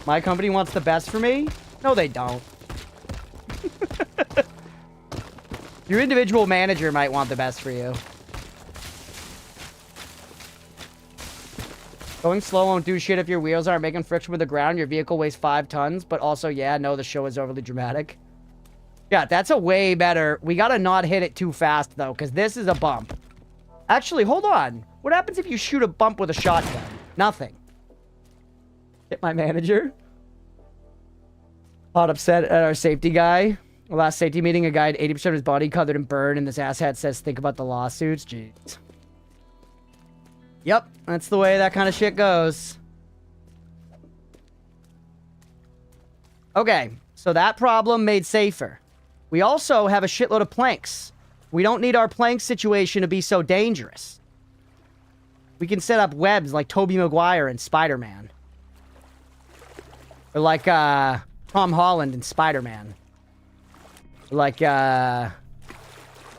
My company wants the best for me? No, they don't. Your individual manager might want the best for you. Going slow won't do shit if your wheels aren't making friction with the ground. Your vehicle weighs 5 tons. But also, yeah, no, the show is overly dramatic. Yeah, that's a way better... We gotta not hit it too fast, though, because this is a bump. Actually, hold on. What happens if you shoot a bump with a shotgun? Nothing. Hit my manager. Hot upset at our safety guy. The last safety meeting, a guy had 80% of his body covered in burn, and this asshat says, think about the lawsuits. Jeez. Yep, that's the way that kind of shit goes. Okay, so that problem made safer. We also have a shitload of planks. We don't need our plank situation to be so dangerous. We can set up webs like Tobey Maguire and Spider-Man. Or like, Tom Holland and Spider-Man. Like,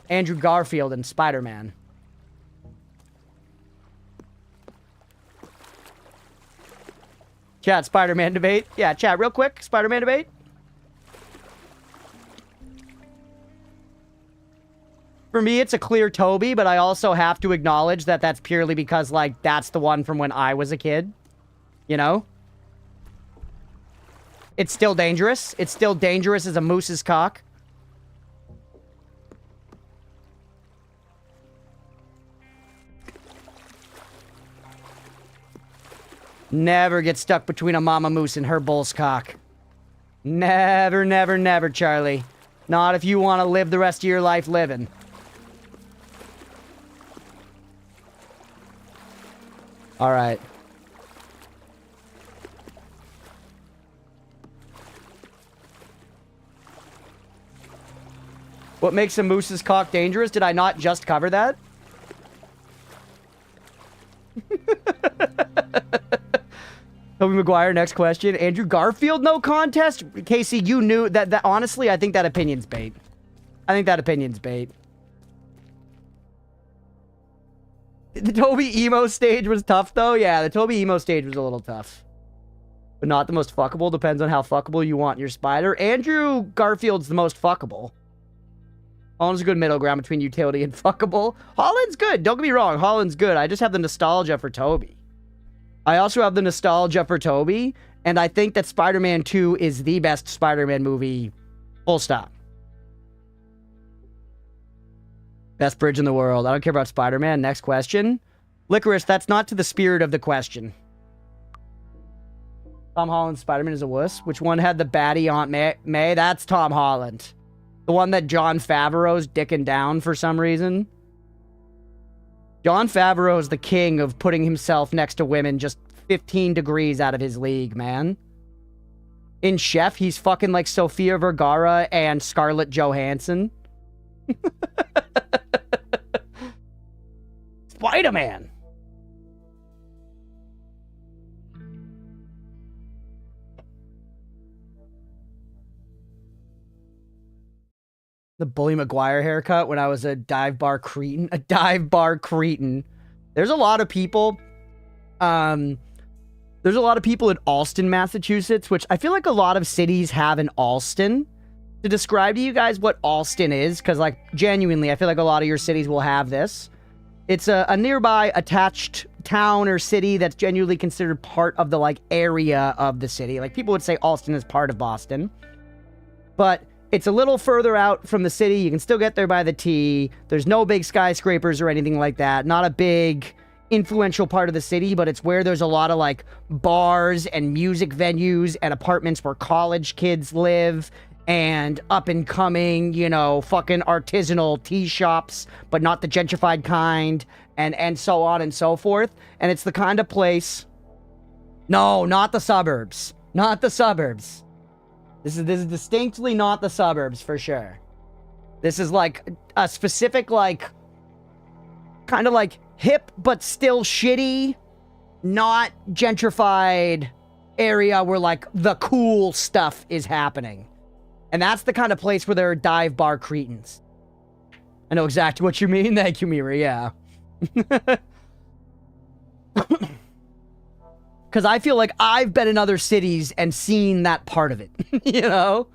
Andrew Garfield and Spider-Man. Chat, Spider-Man debate. Yeah, chat, real quick. Spider-Man debate. For me, it's a clear Toby, but I also have to acknowledge that that's purely because, like, that's the one from when I was a kid. You know? It's still dangerous. It's still dangerous as a moose's cock. Never get stuck between a mama moose and her bull's cock. Never, never, never, Charlie. Not if you want to live the rest of your life living. All right. What makes a moose's cock dangerous? Did I not just cover that? Tobey Maguire, next question. Andrew Garfield, no contest? Casey, you knew that honestly, I think that opinion's bait. I think that opinion's bait. The Toby emo stage was tough, though. Yeah, the Toby emo stage was a little tough. But not the most fuckable. Depends on how fuckable you want your spider. Andrew Garfield's the most fuckable. Holland's a good middle ground between utility and fuckable. Holland's good. Don't get me wrong. Holland's good. I just have the nostalgia for Toby. I also have the nostalgia for Toby. And I think that Spider-Man 2 is the best Spider-Man movie. Full stop. Best bridge in the world. I don't care about Spider-Man. Next question. Licorice, that's not to the spirit of the question. Tom Holland's Spider-Man is a wuss. Which one had the baddie Aunt May? That's Tom Holland. The one that Jon Favreau's dicking down for some reason. Jon Favreau's the king of putting himself next to women just 15 degrees out of his league, man. In Chef, he's fucking like Sofia Vergara and Scarlett Johansson. Spider-Man. The Bully Maguire haircut when I was a dive bar cretin. A dive bar cretin. There's a lot of people. There's a lot of people in Alston, Massachusetts, which I feel like a lot of cities have an Alston. To describe to you guys what Alston is, because, like, genuinely, I feel like a lot of your cities will have this. It's a nearby attached town or city that's genuinely considered part of the, like, area of the city. Like, people would say Alston is part of Boston. But it's a little further out from the city. You can still get there by the T. There's no big skyscrapers or anything like that. Not a big influential part of the city, but it's where there's a lot of, like, bars and music venues and apartments where college kids live. And up-and-coming, you know, fucking artisanal tea shops, but not the gentrified kind, and so on and so forth. And it's the kind of place... No, not the suburbs. Not the suburbs. This is distinctly not the suburbs, for sure. This is, like, a specific, like... kind of, like, hip, but still shitty, not gentrified area where, like, the cool stuff is happening. And that's the kind of place where there are dive bar cretins. I know exactly what you mean. Thank you, Mira. Yeah. Because I feel like I've been in other cities and seen that part of it. You know?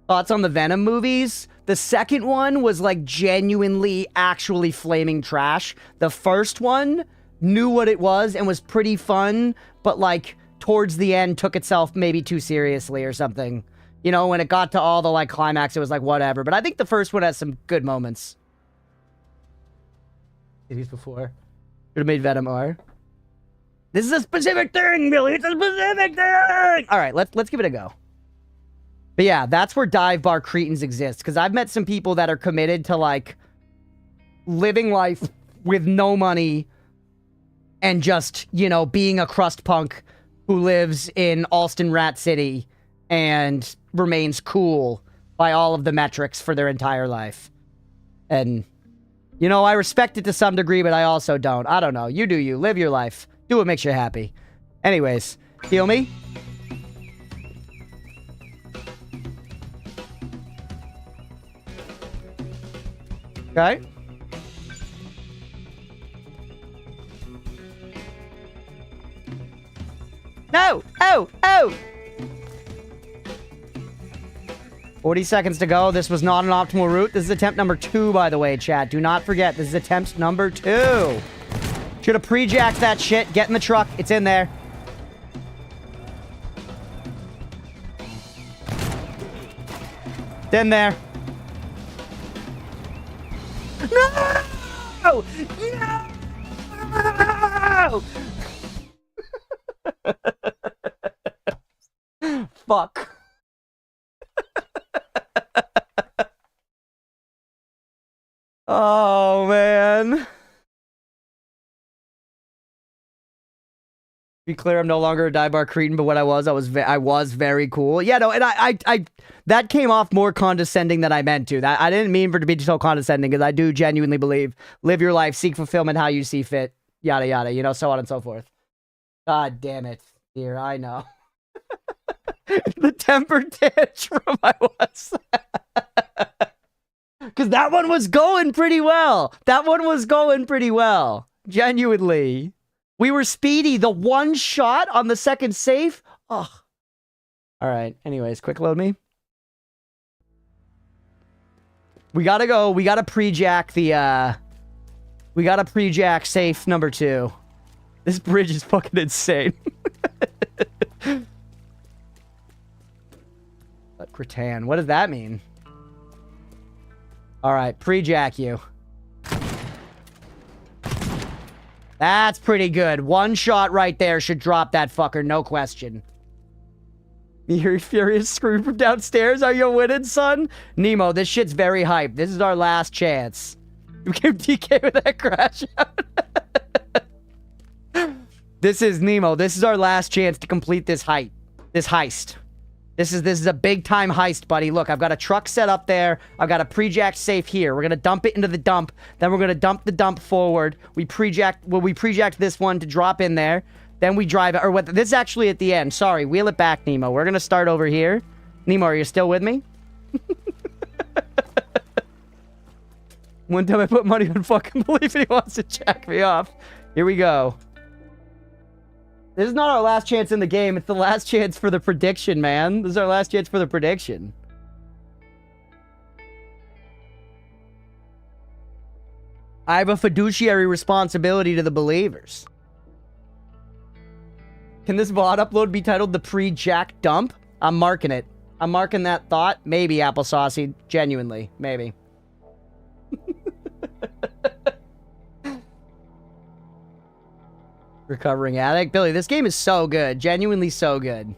Thoughts on the Venom movies? The second one was, like, genuinely, actually flaming trash. The first one knew what it was and was pretty fun, but, like, towards the end took itself maybe too seriously or something. You know, when it got to all the, like, climax, it was like, whatever. But I think the first one has some good moments. Cities before. Should have made Venom R. This is a specific thing, Billy. It's a specific thing! Alright, let's give it a go. But yeah, that's where dive bar cretins exist. Because I've met some people that are committed to, like, living life with no money and just, you know, being a crust punk who lives in Alston Rat City and remains cool by all of the metrics for their entire life. And, you know, I respect it to some degree, but I also don't. I don't know. You do you. Live your life. Do what makes you happy. Anyways, heal me. Okay. No! Oh! Oh! 40 seconds to go. This was not an optimal route. This is attempt number 2, by the way, chat. Do not forget, this is attempt number 2. Should have pre-jacked that shit. Get in the truck. It's in there. It's in there. No! No! Fuck. Oh, man. Be clear, I'm no longer a dive bar cretin, but what I was very cool. Yeah, no, and I that came off more condescending than I meant to. That I didn't mean for it to be so condescending, because I do genuinely believe live your life, seek fulfillment how you see fit, yada yada, you know, so on and so forth. God damn it, dear, I know. The temper tantrum I was. Because that one was going pretty well. That one was going pretty well. Genuinely. We were speedy. The one shot on the second safe. Oh. All right. Anyways, quick load me. We gotta go. We gotta pre-jack the, we gotta pre-jack safe number 2. This bridge is fucking insane. Cretan. What does that mean? All right, pre-jack you. That's pretty good. One shot right there should drop that fucker, no question. You hear Furious scream from downstairs? Are you winning, son? Nemo, this shit's very hype. This is our last chance. You became DK with that crash out. This is Nemo. This is our last chance to complete this heist. This is a big time heist, buddy. Look, I've got a truck set up there. I've got a pre-jacked safe here. We're gonna dump it into the dump. Then we're gonna dump the dump forward. We pre-jacked this one to drop in there. Then we drive it. Or what? This is actually at the end. Sorry, wheel it back, Nemo. We're gonna start over here. Nemo, are you still with me? One time I put money on fucking belief and he wants to jack me off. Here we go. This is not our last chance in the game. It's the last chance for the prediction, man. This is our last chance for the prediction. I have a fiduciary responsibility to the believers. Can this VOD upload be titled The Pre-Jack Dump? I'm marking it. I'm marking that thought. Maybe, Applesaucy. Genuinely. Maybe. Recovering addict. Billy, this game is so good. Genuinely so good.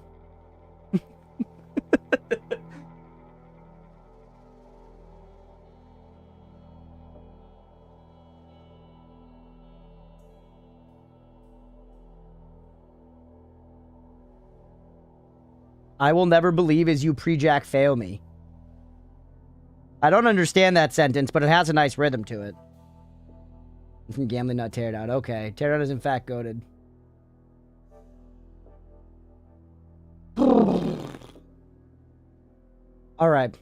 I will never believe as you pre-jack fail me. I don't understand that sentence, but it has a nice rhythm to it. From gambling, not Teardown. Okay, Teardown is in fact goated. All right.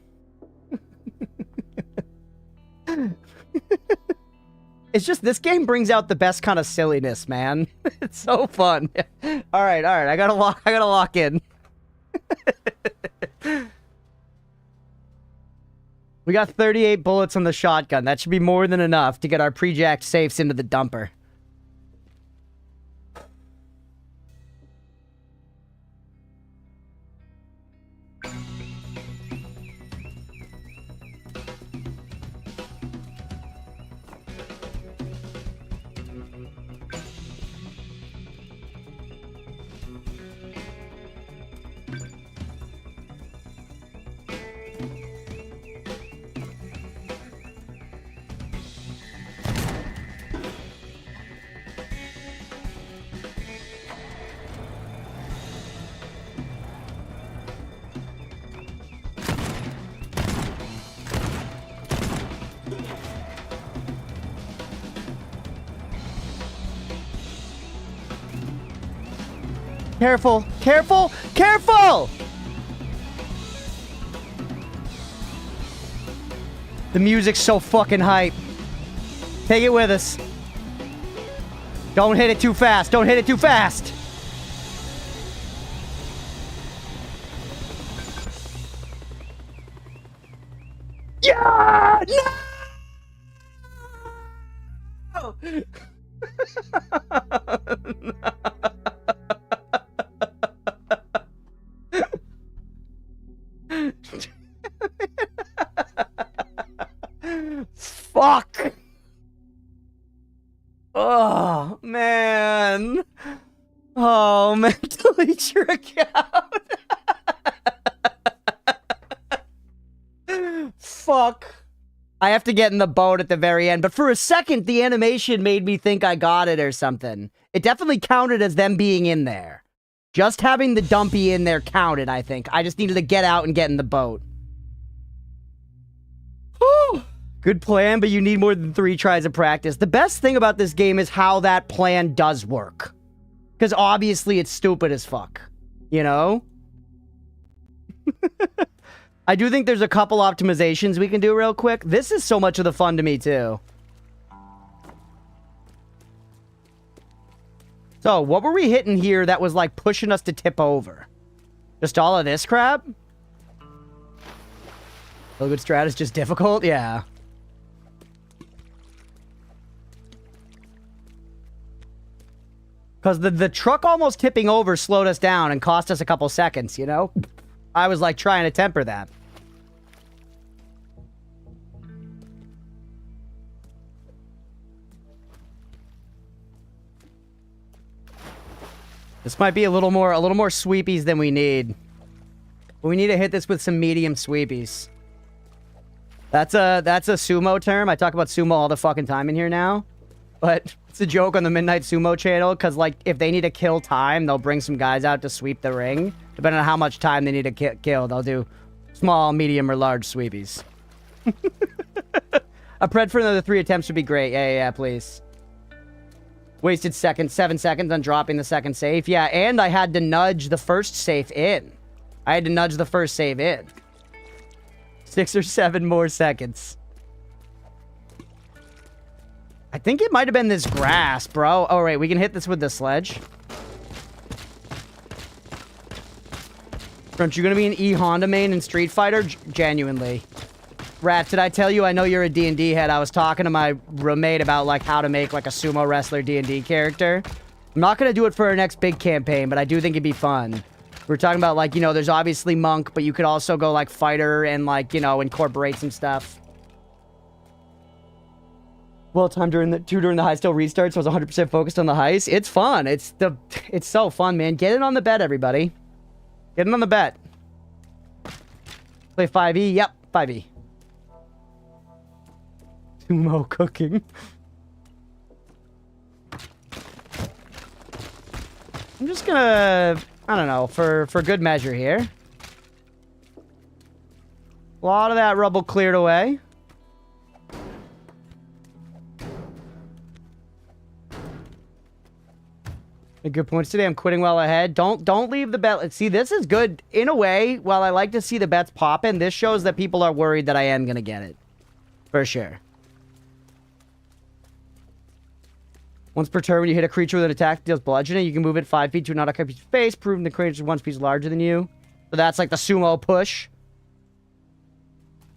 It's just this game brings out the best kind of silliness, man. It's so fun. All right. I gotta lock in. We got 38 bullets on the shotgun. That should be more than enough to get our pre-jacked safes into the dumper. Careful! Careful! Careful! The music's so fucking hype. Take it with us. Don't hit it too fast. Don't hit it too fast. Yeah! No! Fuck! Oh, man. Oh, man, delete your account. Fuck. I have to get in the boat at the very end, but for a second, the animation made me think I got it or something. It definitely counted as them being in there. Just having the dumpy in there counted, I think. I just needed to get out and get in the boat. Whew. Good plan, but you need more than 3 tries of practice. The best thing about this game is how that plan does work. Because obviously it's stupid as fuck. You know? I do think there's a couple optimizations we can do real quick. This is so much of the fun to me, too. So, what were we hitting here that was, like, pushing us to tip over? Just all of this crap? A good strat is just difficult? Yeah. Because the truck almost tipping over slowed us down and cost us a couple seconds, you know? I was, like, trying to temper that. This might be a little more sweepies than we need. But we need to hit this with some medium sweepies. That's a sumo term. I talk about sumo all the fucking time in here now. But it's a joke on the Midnight Sumo channel, because, like, if they need to kill time, they'll bring some guys out to sweep the ring. Depending on how much time they need to kill, they'll do small, medium, or large sweepies. A pred for another 3 attempts would be great. Yeah, please. Wasted 7 seconds on dropping the second safe. Yeah, and I had to nudge the first safe in. 6 or 7 more seconds. I think it might have been this grass, bro. Oh, right, we can hit this with the sledge. Aren't you gonna be an E-Honda main in Street Fighter? Genuinely. Rat, did I tell you I know you're a D&D head? I was talking to my roommate about, like, how to make, like, a sumo wrestler D&D character. I'm not gonna do it for our next big campaign, but I do think it'd be fun. We're talking about, like, you know, there's obviously monk, but you could also go, like, fighter and, like, you know, incorporate some stuff. Well, time during the heist still restarts, so I was 100% focused on the heist. It's fun. It's so fun, man. Get it on the bet, everybody. Get it on the bet. Play 5e? Yep, 5e. Sumo cooking. I'm just gonna, I don't know, for good measure here. A lot of that rubble cleared away. Good points today. I'm quitting well ahead. Don't leave the bet. See, this is good in a way. While I like to see the bets popping, this shows that people are worried that I am gonna get it. For sure. Once per turn, when you hit a creature with an attack that deals bludgeoning, you can move it 5 feet to an unoccupied space, proving the creature is 1 piece larger than you. So that's like the sumo push.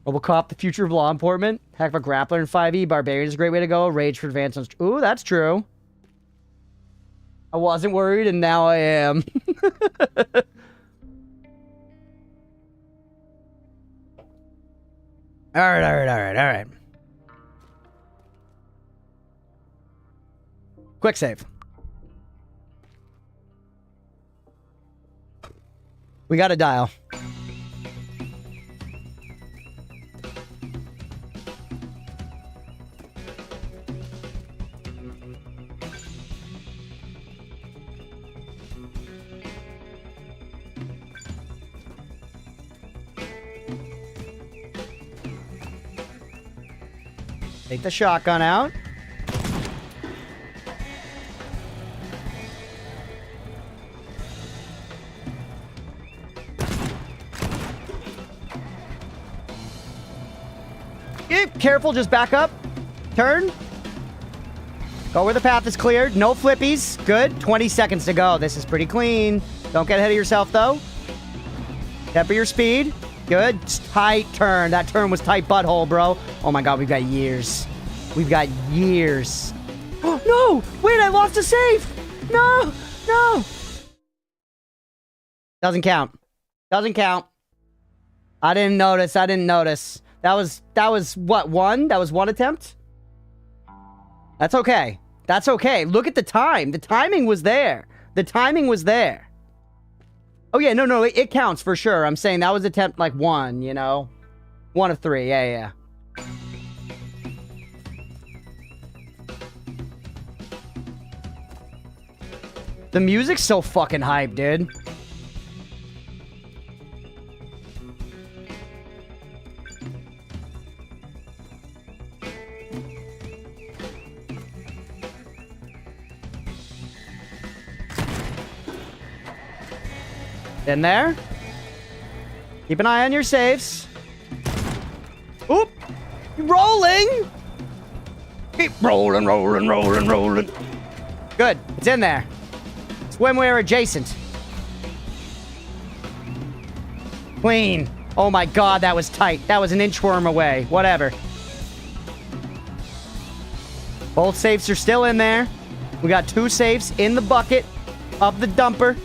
Robocop, the future of law enforcement. Heck of a grappler in 5e. Barbarian is a great way to go. Rage for advance on... Ooh, that's true. I wasn't worried, and now I am. Alright. Quick save. We got a dial. Take the shotgun out. Careful, just back up. Turn. Go where the path is cleared. No flippies. Good. 20 seconds to go. This is pretty clean. Don't get ahead of yourself, though. Temper your speed. Good. Tight turn. That turn was tight butthole, bro. Oh my god, we've got years. We've got years. Oh, no! Wait, I lost a save! No! No! Doesn't count. Doesn't count. I didn't notice. I didn't notice. That was what, one? That was one attempt? That's okay. That's okay. Look at the time. The timing was there. The timing was there. Oh, yeah. No, it counts for sure. I'm saying that was attempt like one, you know? One of three. Yeah. The music's so fucking hype, dude. In there. Keep an eye on your saves. Oop! Rolling! Keep rolling, rolling, rolling, rolling. Good. It's in there. Swimwear adjacent. Clean. Oh my god, that was tight. That was an inchworm away. Whatever. Both safes are still in there. We got 2 safes in the bucket of the dumper.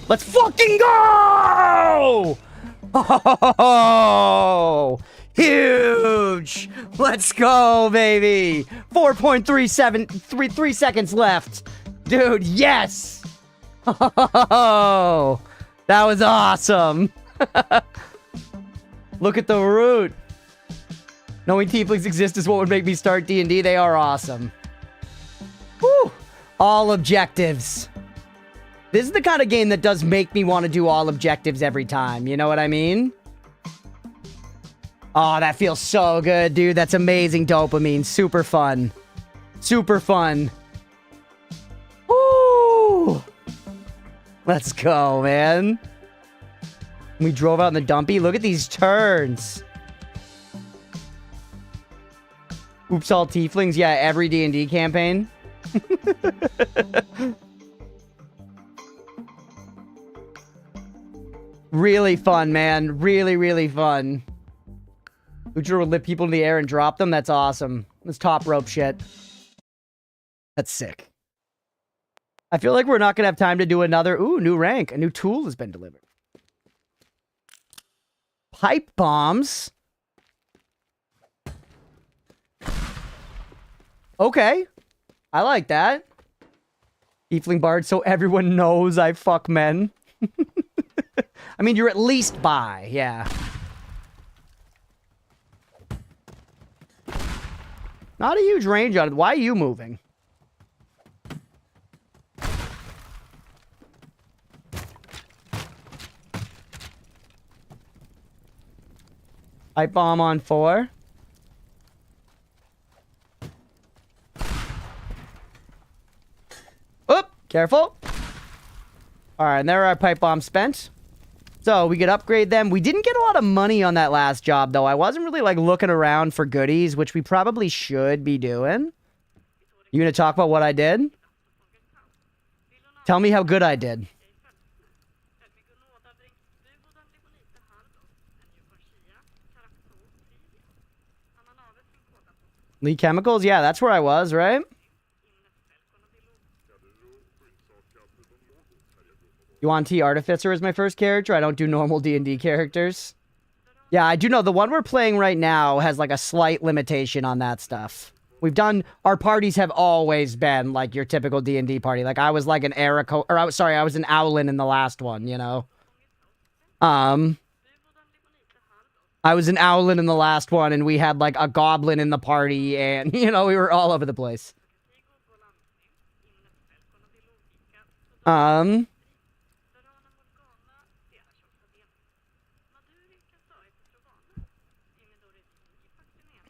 Let's fucking go! Oh, huge! Let's go, baby! 4.3 seconds left. Dude, yes! Oh, that was awesome. Look at the root. Knowing tieflings exist is what would make me start D&D. They are awesome. Woo! All objectives. This is the kind of game that does make me want to do all objectives every time. You know what I mean? Oh, that feels so good, dude. That's amazing dopamine. Super fun. Super fun. Woo! Let's go, man. We drove out in the dumpy. Look at these turns. Oops, all tieflings. Yeah, every D&D campaign. Really fun, man. Really, really fun. Ucher will lift people in the air and drop them. That's awesome. That's top rope shit. That's sick. I feel like we're not going to have time to do another... Ooh, new rank. A new tool has been delivered. Pipe bombs. Okay. I like that. Tiefling bard, so everyone knows I fuck men. I mean, you're at least bi, yeah. Not a huge range on it. Why are you moving? Pipe bomb on 4. Oop! Careful. Alright, and there are our pipe bombs spent. So, we could upgrade them. We didn't get a lot of money on that last job, though. I wasn't really, like, looking around for goodies, which we probably should be doing. You gonna talk about what I did? Tell me how good I did. Lee Chemicals? Yeah, that's where I was, right? Yuan-Ti Artificer is my first character. I don't do normal D&D characters. Yeah, I do know. The one we're playing right now has, like, a slight limitation on that stuff. We've done... Our parties have always been, like, your typical D&D party. Like, I was, like, an Erico... Or, I was an Owlin in the last one, you know? I was an Owlin in the last one, and we had, like, a Goblin in the party, and, you know, we were all over the place.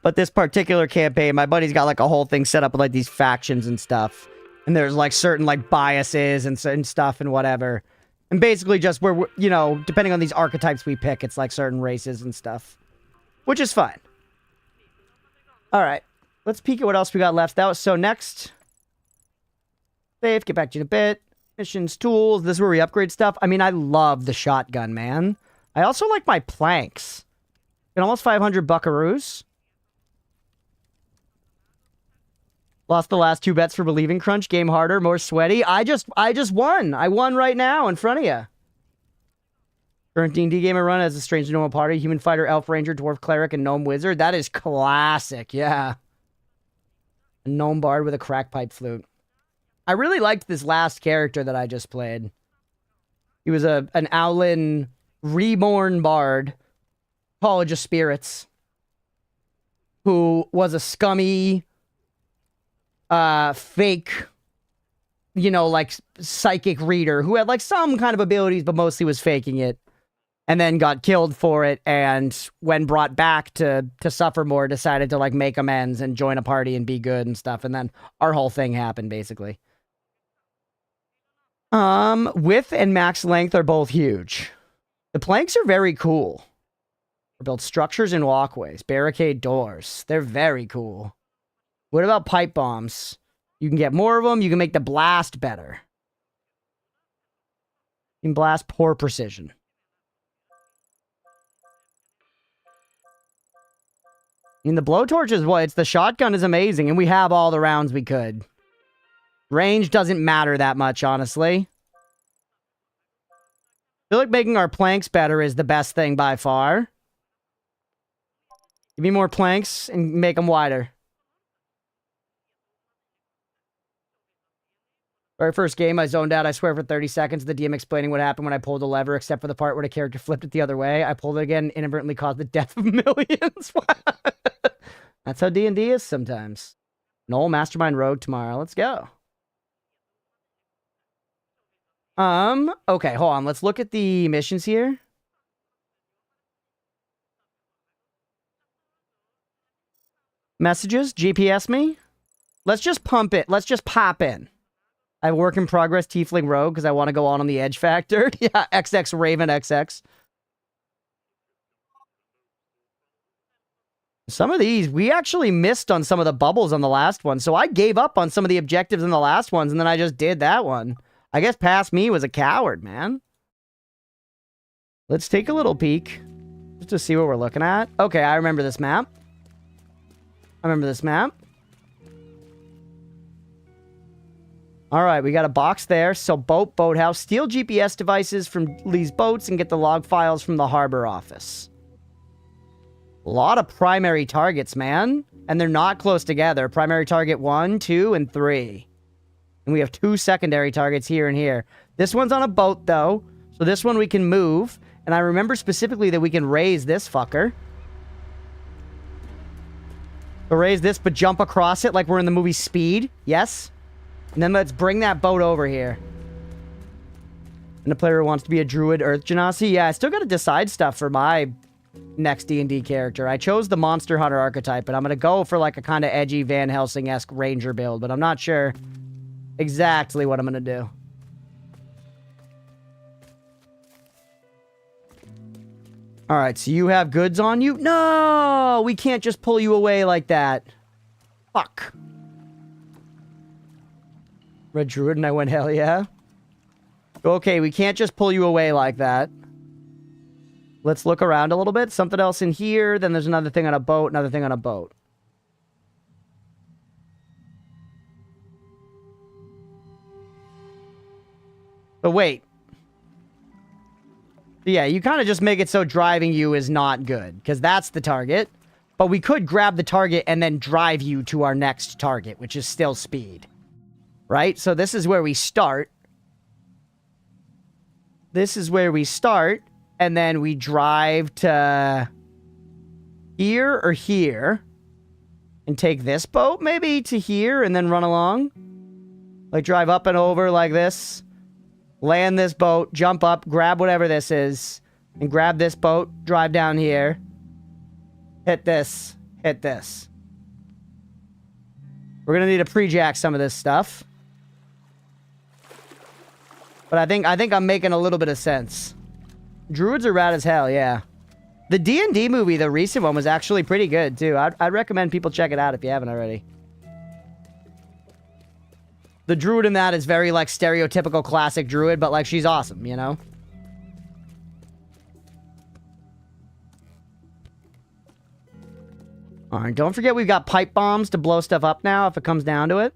But this particular campaign, my buddy's got, like, a whole thing set up with, like, these factions and stuff. And there's, like, certain, like, biases and certain stuff and whatever. And basically just where, you know, depending on these archetypes we pick, it's, like, certain races and stuff. Which is fine. Alright. Let's peek at what else we got left. That was, so next... Save, get back to you in a bit. Missions, tools. This is where we upgrade stuff. I mean, I love the shotgun, man. I also like my planks. Get almost 500 buckaroos. Lost the last 2 bets for believing Crunch. Game harder, more sweaty. I just won. I won right now in front of you. Current D&D game I run as a strange normal party. Human fighter, elf ranger, dwarf cleric, and gnome wizard. That is classic, yeah. A gnome bard with a crack pipe flute. I really liked this last character that I just played. He was an Owlin reborn bard. College of Spirits. Who was a scummy, fake, you know, like, psychic reader. Who had, like, some kind of abilities, but mostly was faking it. And then got killed for it, and when brought back to suffer more, decided to, like, make amends and join a party and be good and stuff. And then our whole thing happened, basically. Width and max length are both huge. The planks are very cool. Or build structures and walkways, barricade doors. They're very cool. What about pipe bombs? You can get more of them. You can make the blast better. You can blast poor precision. I mean, the blowtorch is what? It's the shotgun is amazing, and we have all the rounds we could. Range doesn't matter that much, honestly. I feel like making our planks better is the best thing by far. Give me more planks and make them wider. Very first game, I zoned out, I swear, for 30 seconds. The DM explaining what happened when I pulled a lever, except for the part where the character flipped it the other way. I pulled it again and inadvertently caused the death of millions. That's how D&D is sometimes. Noel, Mastermind Rogue tomorrow. Let's go. Okay, hold on. Let's look at the missions here. Messages, GPS me. Let's just pump it. Let's just pop in. I have work in progress Tiefling Rogue because I want to go on the edge factor. Yeah, XX Raven XX. Some of these, we actually missed on some of the bubbles on the last one. So I gave up on some of the objectives in the last ones, and then I just did that one. I guess past me was a coward, man. Let's take a little peek just to see what we're looking at. Okay, I remember this map. All right, we got a box there. So boathouse. Steal GPS devices from Lee's boats and get the log files from the harbor office. A lot of primary targets, man. And they're not close together. Primary target 1, 2, and 3. And we have 2 secondary targets here and here. This one's on a boat, though. So this one we can move. And I remember specifically that we can raise this fucker. So raise this, but jump across it like we're in the movie Speed. Yes. And then let's bring that boat over here. And the player who wants to be a druid Earth Genasi. Yeah, I still got to decide stuff for my next D&D character. I chose the Monster Hunter archetype, but I'm going to go for like a kind of edgy Van Helsing-esque ranger build, but I'm not sure exactly what I'm going to do. All right, so you have goods on you? No! We can't just pull you away like that. Fuck. Red Druid, and I went, hell yeah. Okay, we can't just pull you away like that. Let's look around a little bit. Something else in here. Then there's another thing on a boat. Another thing on a boat. But wait. Yeah, you kind of just make it so driving you is not good. Because that's the target. But we could grab the target and then drive you to our next target, which is still speed. Right? So this is where we start. This is where we start. And then we drive to here or here. And take this boat maybe to here and then run along. Like drive up and over like this. Land this boat, jump up, grab whatever this is. And grab this boat, drive down here. Hit this. Hit this. We're going to need to pre-jack some of this stuff. But I think I'm making a little bit of sense. Druids are rad as hell, yeah. The D&D movie, the recent one, was actually pretty good, too. I'd recommend people check it out if you haven't already. The druid in that is very, like, stereotypical classic druid, but, like, she's awesome, you know? Alright, don't forget we've got pipe bombs to blow stuff up now if it comes down to it.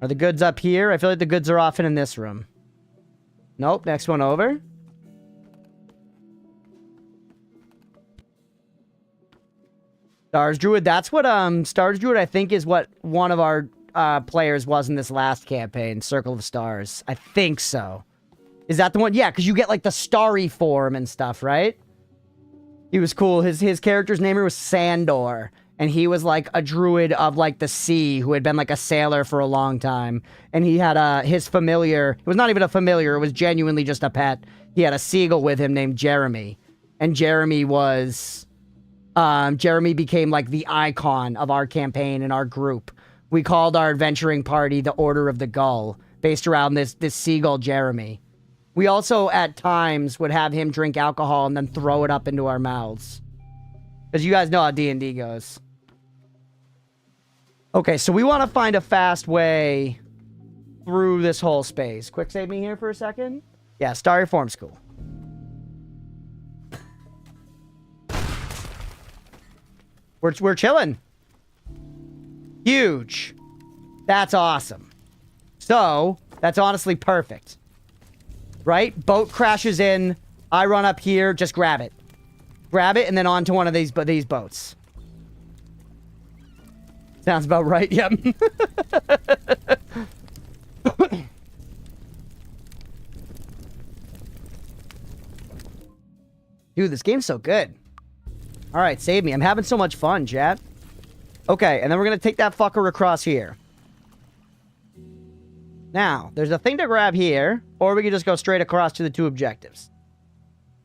Are the goods up here? I feel like the goods are often in this room. Nope, next one over. Stars Druid, that's what, Stars Druid I think is what one of our, players was in this last campaign, Circle of Stars. I think so. Is that the one? Yeah, because you get, like, the starry form and stuff, right? He was cool. His character's name was Sandor. And he was, like, a druid of, like, the sea who had been, like, a sailor for a long time. And he had, his familiar... It was not even a familiar. It was genuinely just a pet. He had a seagull with him named Jeremy. And Jeremy was... Jeremy became, like, the icon of our campaign and our group. We called our adventuring party the Order of the Gull, based around this seagull Jeremy. We also, at times, would have him drink alcohol and then throw it up into our mouths. Because you guys know how D&D goes. Okay, so we want to find a fast way through this whole space. Quick save me here for a second. Yeah, Starry Form School. We're chilling. Huge. That's awesome. So, that's honestly perfect. Right? Boat crashes in. I run up here. Just grab it. Grab it and then onto one of these boats. Sounds about right, yep. Dude, this game's so good. Alright, save me. I'm having so much fun, chat. Okay, and then we're gonna take that fucker across here. Now, there's a thing to grab here, or we can just go straight across to the two objectives.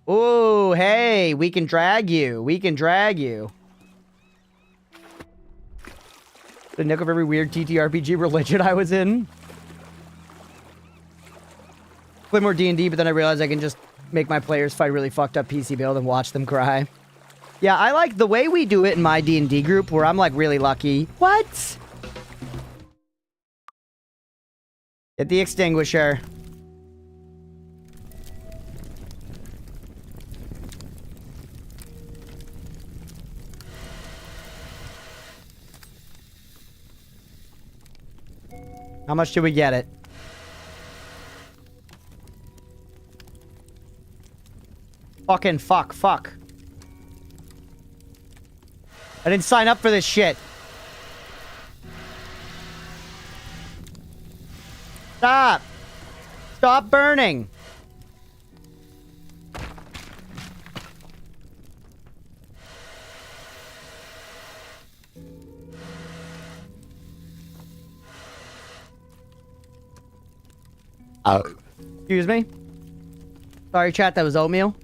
Ooh, hey, we can drag you. We can drag you. The nick of every weird TTRPG religion I was in. Play more D&D, but then I realized I can just make my players fight really fucked up PC build and watch them cry. Yeah, I like the way we do it in my D&D group, where I'm, like, really lucky. What? Get the extinguisher. How much did we get it? Fucking fuck. I didn't sign up for this shit. Stop. Stop burning. Excuse me? Sorry, chat, that was oatmeal.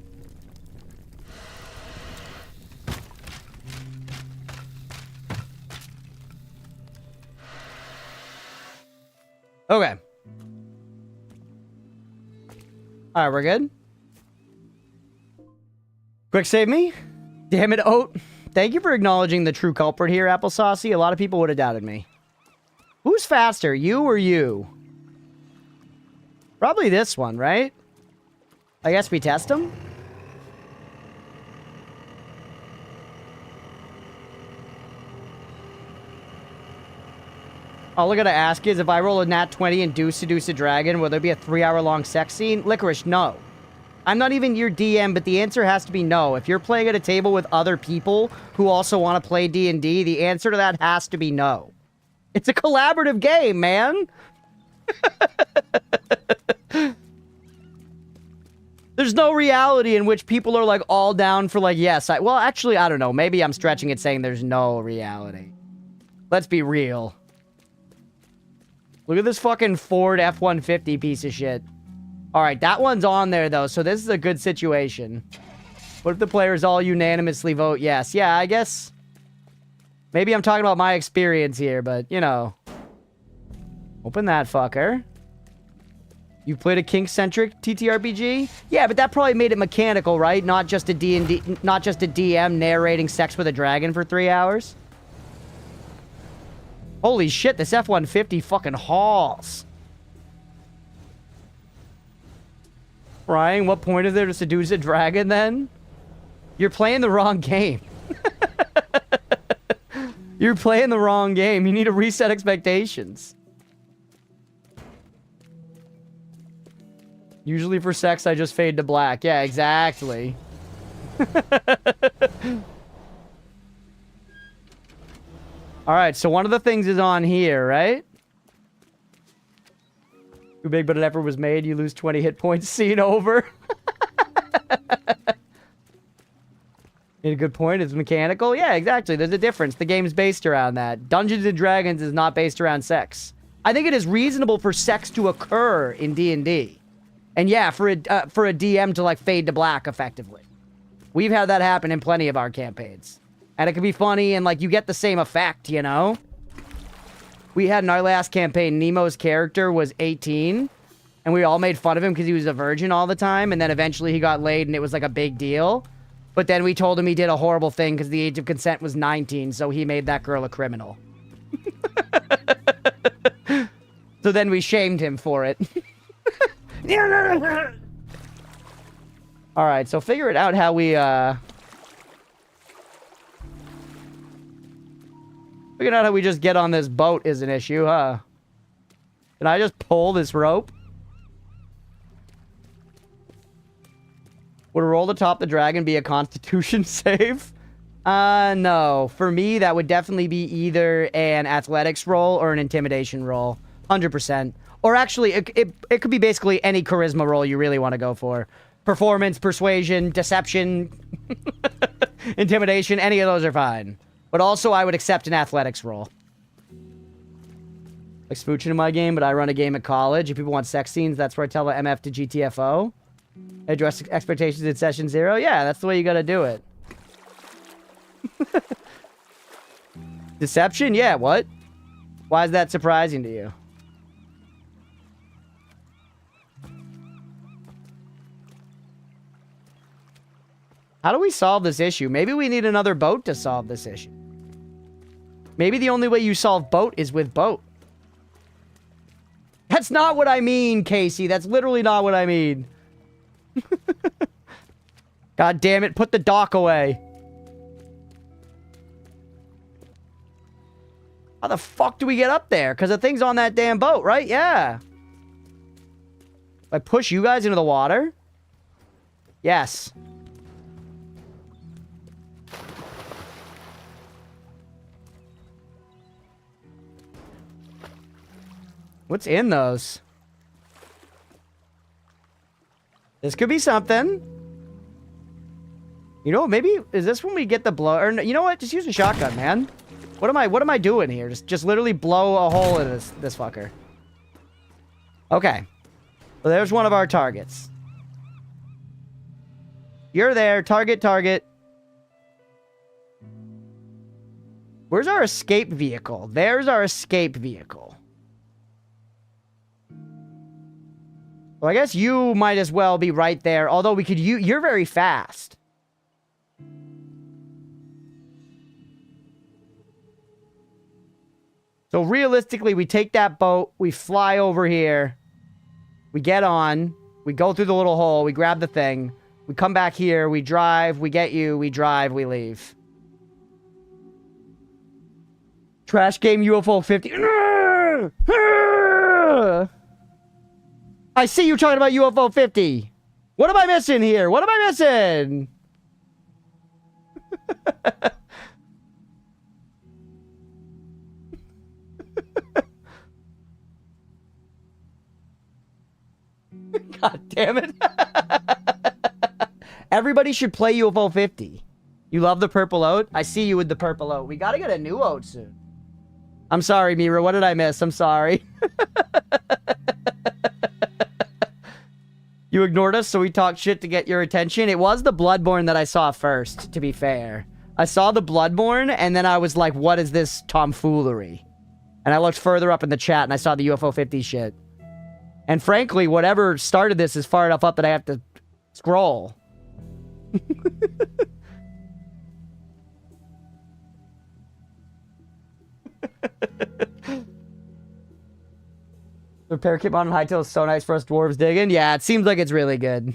Okay. Alright, we're good? Quick save me? Damn it, Oat. Thank you for acknowledging the true culprit here, Apple Saucy. A lot of people would have doubted me. Who's faster, you or you? Probably this one, right? I guess we test them? All I gotta ask is, if I roll a nat 20 and do seduce a dragon, will there be a 3-hour-long sex scene? Licorice, no. I'm not even your DM, but the answer has to be no. If you're playing at a table with other people who also want to play D&D, the answer to that has to be no. It's a collaborative game, man. There's no reality in which people are, like, all down for, like, yes, well, actually, I don't know. Maybe I'm stretching it saying there's no reality. Let's be real. Look at this fucking Ford F-150 piece of shit. Alright, that one's on there, though, so this is a good situation. What if the players all unanimously vote yes? Yeah, I guess... Maybe I'm talking about my experience here, but, you know... Open that fucker. You played a kink-centric TTRPG? Yeah, but that probably made it mechanical, right? Not just a D&D... Not just a DM narrating sex with a dragon for 3 hours? Holy shit, this F-150 fucking hauls. Ryan, what point is there to seduce a dragon then? You're playing the wrong game. You're playing the wrong game. You need to reset expectations. Usually for sex, I just fade to black. Yeah, exactly. Alright, so one of the things is on here, right? Too big, but an effort was made. You lose 20 hit points. Scene over. Made a good point. It's mechanical. Yeah, exactly. There's a difference. The game's based around that. Dungeons and Dragons is not based around sex. I think it is reasonable for sex to occur in D&D. And yeah, for a DM to, like, fade to black, effectively. We've had that happen in plenty of our campaigns. And it can be funny, and, like, you get the same effect, you know? We had in our last campaign, Nemo's character was 18, and we all made fun of him because he was a virgin all the time, and then eventually he got laid, and it was, like, a big deal. But then we told him he did a horrible thing because the age of consent was 19, so he made that girl a criminal. So then we shamed him for it. Alright, so figure it out how we, figuring out how we just get on this boat is an issue, huh? Can I just pull this rope? Would a roll to top the dragon be a constitution save? No. For me, that would definitely be either an athletics roll or an intimidation roll. 100%. Or actually, it could be basically any charisma roll you really want to go for. Performance, persuasion, deception, intimidation, any of those are fine. But also, I would accept an athletics roll. Like smooching in my game, but I run a game at college. If people want sex scenes, that's where I tell the MF to GTFO. Address expectations in session 0. Yeah, that's the way you gotta do it. Deception? Yeah, what? Why is that surprising to you? How do we solve this issue? Maybe we need another boat to solve this issue. Maybe the only way you solve boat is with boat. That's not what I mean, Casey. That's literally not what I mean. God damn it, put the dock away. How the fuck do we get up there? Because the thing's on that damn boat, right? Yeah. I push you guys into the water? Yes. What's in those? This could be something. You know, maybe is this when we get the blow? Or you know what? Just use a shotgun, man. What am I doing here? Just literally blow a hole in this fucker. Okay. Well, there's one of our targets. You're there. Target. Where's our escape vehicle? There's our escape vehicle. Well, I guess you might as well be right there. Although we could... You're very fast. So realistically, we take that boat. We fly over here. We get on. We go through the little hole. We grab the thing. We come back here. We drive. We get you. We drive. We leave. Trash game UFO 50. I see you talking about UFO 50. What am I missing here? What am I missing? God damn it. Everybody should play UFO 50. You love the purple oat? I see you with the purple oat. We gotta get a new oat soon. I'm sorry, Mira. What did I miss? I'm sorry. You ignored us, so we talked shit to get your attention. It was the Bloodborne that I saw first, to be fair. I saw the Bloodborne, and then I was like, what is this tomfoolery? And I looked further up in the chat, and I saw the UFO 50 shit. And frankly, whatever started this is far enough up that I have to scroll. The repair kit on Hightail is so nice for us dwarves digging. Yeah, it seems like it's really good.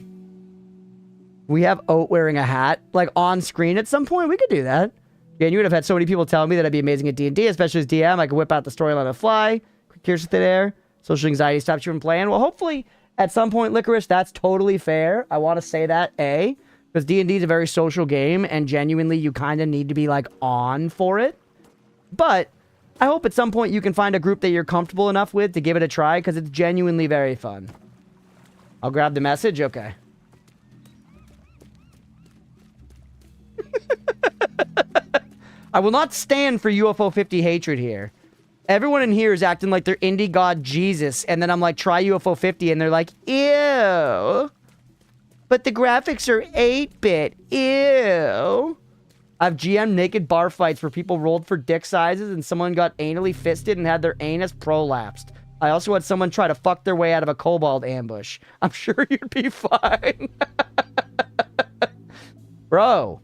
We have Oat wearing a hat, like on screen at some point. We could do that. Yeah, and you would have had so many people tell me that I'd be amazing at D&D, especially as DM. I could whip out the storyline on the fly. Quick tears with it air. Social anxiety stops you from playing. Well, hopefully, at some point, Licorice, that's totally fair. I want to say that, A, because D&D is a very social game, and genuinely, you kind of need to be, like, on for it. But I hope at some point you can find a group that you're comfortable enough with to give it a try, because it's genuinely very fun. I'll grab the message. Okay. I will not stand for UFO 50 hatred here. Everyone in here is acting like they're indie god Jesus, and then I'm like, try UFO 50, and they're like, ew. But the graphics are 8-bit. Ew. I've GM'd naked bar fights where people rolled for dick sizes and someone got anally fisted and had their anus prolapsed. I also had someone try to fuck their way out of a kobold ambush. I'm sure you'd be fine. Bro.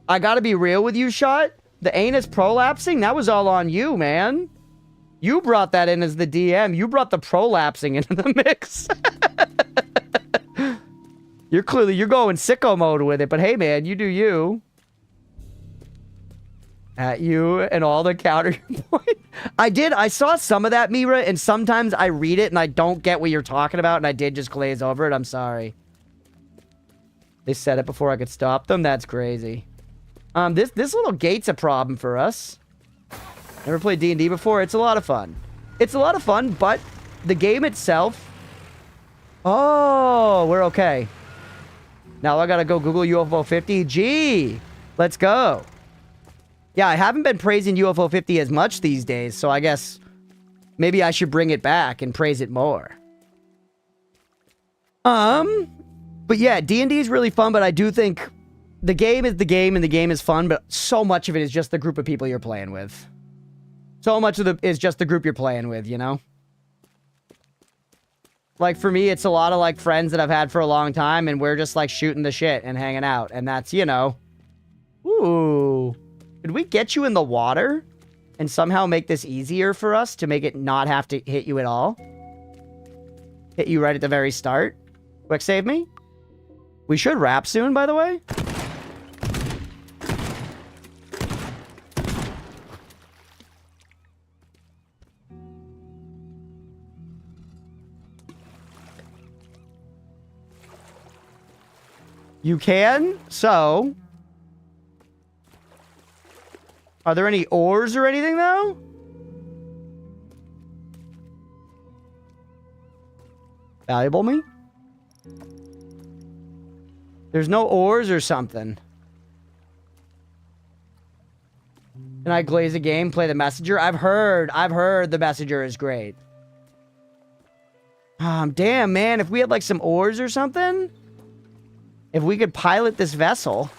I gotta be real with you, Shot. The anus prolapsing, that was all on you, man. You brought that in as the DM. You brought the prolapsing into the mix. You're going sicko mode with it, but hey, man, you do you. At you and all the counter point. I saw some of that, Mira, and sometimes I read it and I don't get what you're talking about, and I did just glaze over it. I'm sorry. They said it before I could stop them. That's crazy. This little gate's a problem for us. Never played D&D before. It's a lot of fun. It's a lot of fun, but the game itself... Oh, we're okay. Now I gotta go Google UFO 50. Gee, let's go. Yeah, I haven't been praising UFO 50 as much these days, so I guess maybe I should bring it back and praise it more. But yeah, D&D is really fun, but I do think the game is the game and the game is fun, but so much of it is just the group of people you're playing with. So much of it is just the group you're playing with, you know? Like, for me, it's a lot of, like, friends that I've had for a long time, and we're just, like, shooting the shit and hanging out. And that's, you know... Ooh. Could we get you in the water and somehow make this easier for us to make it not have to hit you at all? Hit you right at the very start? Quick save me? We should wrap soon, by the way. You can? So... Are there any ores or anything, though? Valuable me? There's no ores or something. Can I glaze a game, play the messenger? I've heard the messenger is great. Damn, man, if we had, like, some ores or something? If we could pilot this vessel...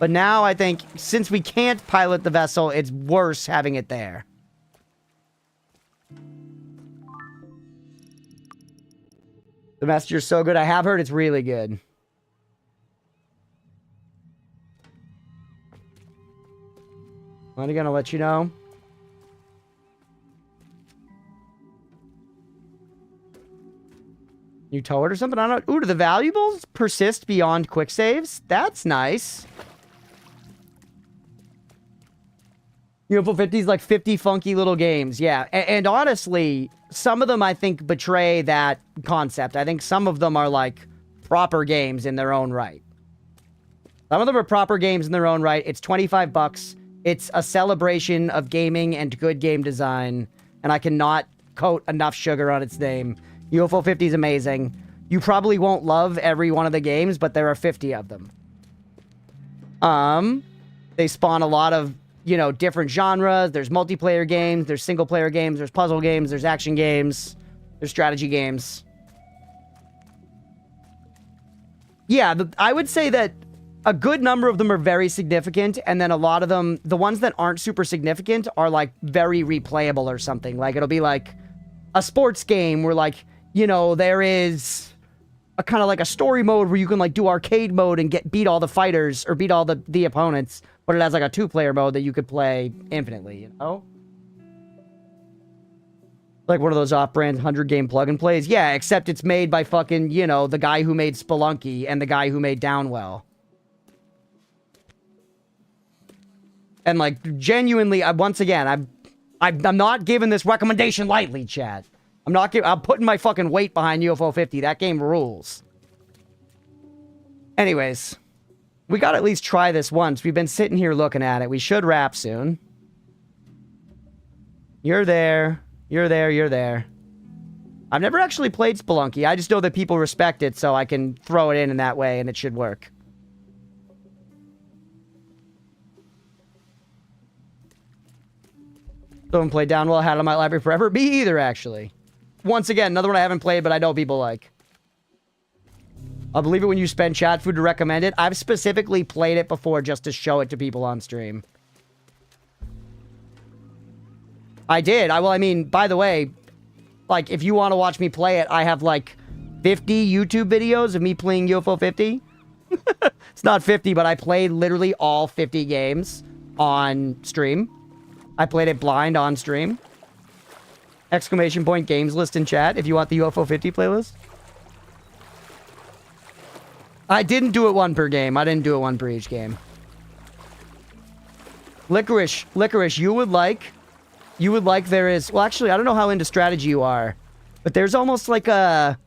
But now I think, since we can't pilot the vessel, it's worse having it there. The messenger's so good. I have heard it's really good. I'm gonna let you know. You tow it or something? I don't know. Ooh, do the valuables persist beyond quick saves? That's nice. UFO 50 is like 50 funky little games. Yeah. And honestly, some of them I think betray that concept. I think some of them are like proper games in their own right. Some of them are proper games in their own right. It's $25. It's a celebration of gaming and good game design. And I cannot coat enough sugar on its name. UFO 50 is amazing. You probably won't love every one of the games, but there are 50 of them. They spawn a lot of, you know, different genres. There's multiplayer games, there's single player games, there's puzzle games, there's action games, there's strategy games. Yeah, I would say that a good number of them are very significant, and then a lot of them, the ones that aren't super significant, are like very replayable or something. Like, it'll be like a sports game where, like, you know, there is a kind of like a story mode where you can, like, do arcade mode and beat all the fighters or beat all the opponents, but it has like a 2-player mode that you could play infinitely, you know? Like one of those off-brand 100-game plug-and-plays? Yeah, except it's made by fucking, you know, the guy who made Spelunky and the guy who made Downwell. And, like, genuinely, once again, I'm not giving this recommendation lightly, chat. I'm putting my fucking weight behind UFO 50. That game rules. Anyways, we gotta at least try this once. We've been sitting here looking at it. We should wrap soon. You're there. You're there. You're there. I've never actually played Spelunky. I just know that people respect it, so I can throw it in that way, and it should work. Still haven't played Downwell. Had it on my library forever. Me either, actually. Once again, another one I haven't played, but I know people like. I'll believe it when you spend chat food to recommend it. I've specifically played it before just to show it to people on stream. I did. Well, I mean, by the way, like, if you want to watch me play it, I have, like, 50 YouTube videos of me playing UFO 50. It's not 50, but I played literally all 50 games on stream. I played it blind on stream. Exclamation point games list in chat if you want the UFO 50 playlist. I didn't do it one per game. I didn't do it one per each game. Licorice, you would like there is, well, actually, I don't know how into strategy you are, but there's almost like a,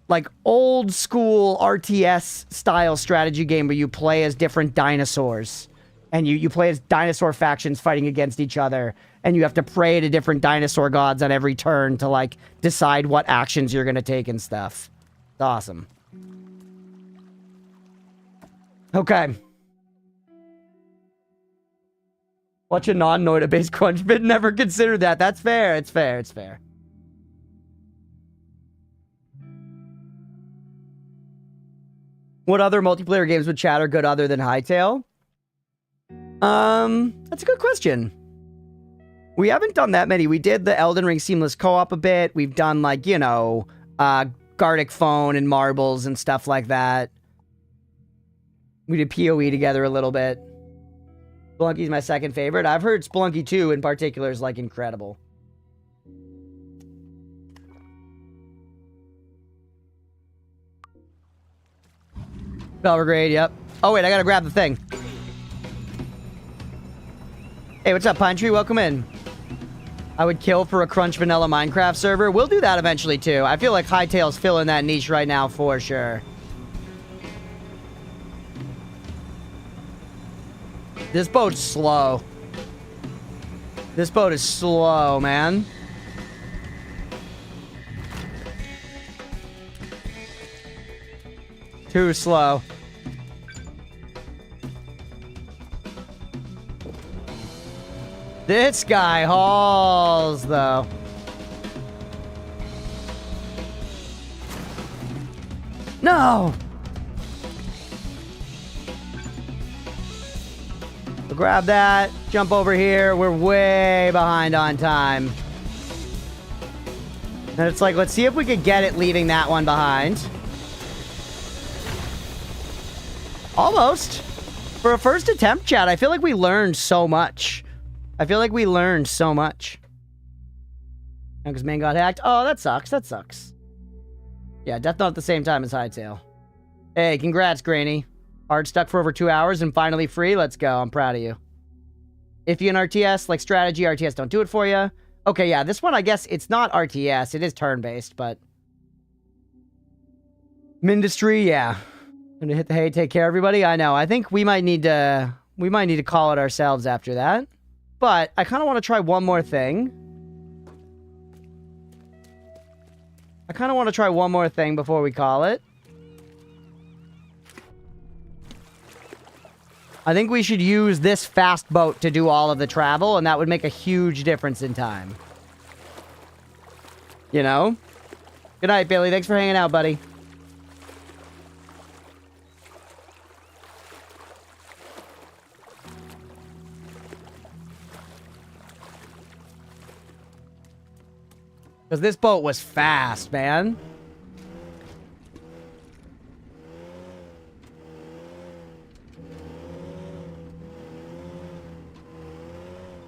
like, old school RTS style strategy game where you play as different dinosaurs. And you play as dinosaur factions fighting against each other. And you have to pray to different dinosaur gods on every turn to, like, decide what actions you're going to take and stuff. It's awesome. Okay. Watch a non-Noida-based crunch bit. Never considered that. That's fair. It's fair. It's fair. What other multiplayer games with chat are good other than Hightail? That's a good question. We haven't done that many. We did the Elden Ring Seamless Co-op a bit. We've done, like, you know, Gartic Phone and Marbles and stuff like that. We did PoE together a little bit. Spelunky's my second favorite. I've heard Spelunky 2 in particular is, like, incredible. Belgrade, yep. Oh, wait, I gotta grab the thing. Hey, what's up, Pine Tree? Welcome in. I would kill for a Crunch Vanilla Minecraft server. We'll do that eventually, too. I feel like Hightail's filling that niche right now for sure. This boat's slow. This boat is slow, man. Too slow. This guy hauls, though. No! We'll grab that. Jump over here. We're way behind on time. And it's like, let's see if we could get it leaving that one behind. Almost. For a first attempt, chat, I feel like we learned so much. Because main got hacked. Oh, that sucks. That sucks. Yeah, Death Note at the same time as Hightail. Hey, congrats, Granny. Hard stuck for over 2 hours and finally free. Let's go. I'm proud of you. If you an RTS, like strategy, RTS don't do it for you. Okay, yeah, this one, I guess it's not RTS. It is turn-based, but... Mindustry, yeah. Gonna hit the hay, take care, everybody. I know. I think we might need to call it ourselves after that. But I kind of want to try one more thing. Before we call it. I think we should use this fast boat to do all of the travel, and that would make a huge difference in time. You know? Good night, Billy. Thanks for hanging out, buddy. Because this boat was fast, man.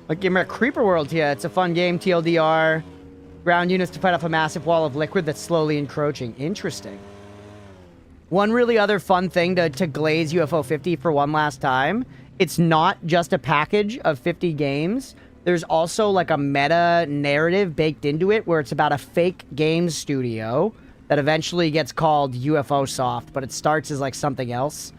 Like, game at Creeper World, yeah, it's a fun game, TLDR. Ground units to fight off a massive wall of liquid that's slowly encroaching. Interesting. One really other fun thing to glaze UFO 50 for one last time. It's not just a package of 50 games. There's also like a meta narrative baked into it where it's about a fake game studio that eventually gets called UFO Soft, but it starts as like something else.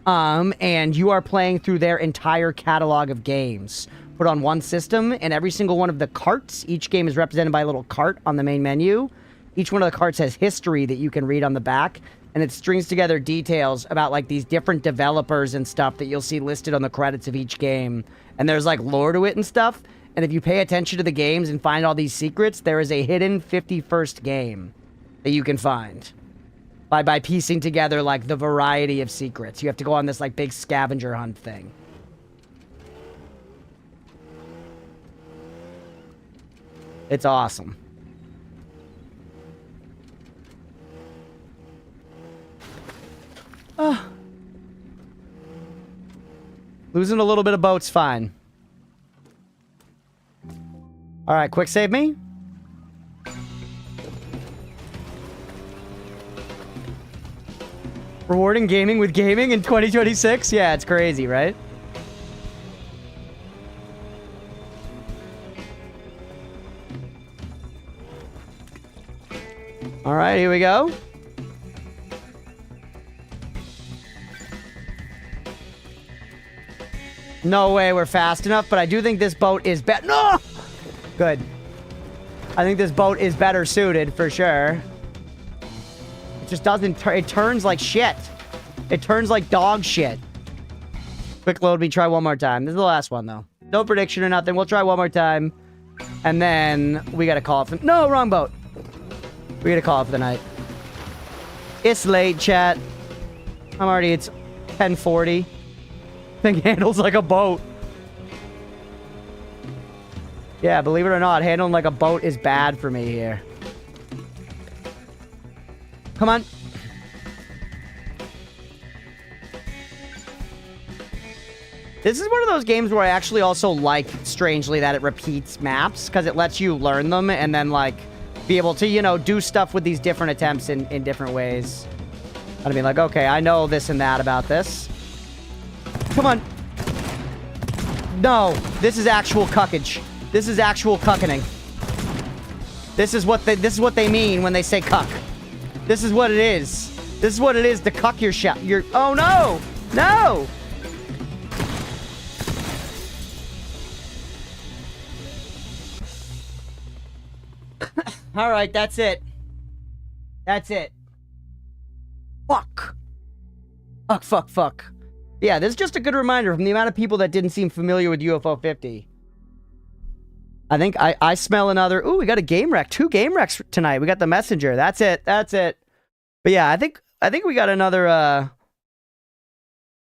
And you are playing through their entire catalog of games put on one system, and every single one of the carts, each game is represented by a little cart on the main menu. Each one of the carts has history that you can read on the back, and it strings together details about like these different developers and stuff that you'll see listed on the credits of each game. And there's like lore to it and stuff. And if you pay attention to the games and find all these secrets, there is a hidden 51st game that you can find by piecing together like the variety of secrets. You have to go on this like big scavenger hunt thing. It's awesome. Losing a little bit of boat's fine. Alright, quick save me. Rewarding gaming with gaming in 2026? Yeah, it's crazy, right? Alright, here we go. No way we're fast enough, but I do think this boat is better. No! Good. I think this boat is better suited, for sure. It just doesn't it turns like shit. It turns like dog shit. Quick load me, try one more time. This is the last one, though. No prediction or nothing. We'll try one more time. And then we gotta call it for... No, wrong boat. We gotta call it for the night. It's late, chat. It's 10:40. Thing handles like a boat. Yeah, believe it or not, handling like a boat is bad for me here. Come on. This is one of those games where I actually also like, strangely, that it repeats maps, because it lets you learn them and then, like, be able to, you know, do stuff with these different attempts in different ways. I mean, like, okay, I know this and that about this. Come on. No, this is actual cuckage. This is actual cuckening. This is what they mean when they say cuck. This is what it is. This is what it is to cuck your shot. Oh no! No! Alright, that's it. That's it. Fuck. Fuck, fuck, fuck. Yeah, this is just a good reminder from the amount of people that didn't seem familiar with UFO 50. I think I smell another... Ooh, we got a game wreck. 2 game wrecks tonight. We got the messenger. That's it. That's it. But yeah, I think we got another...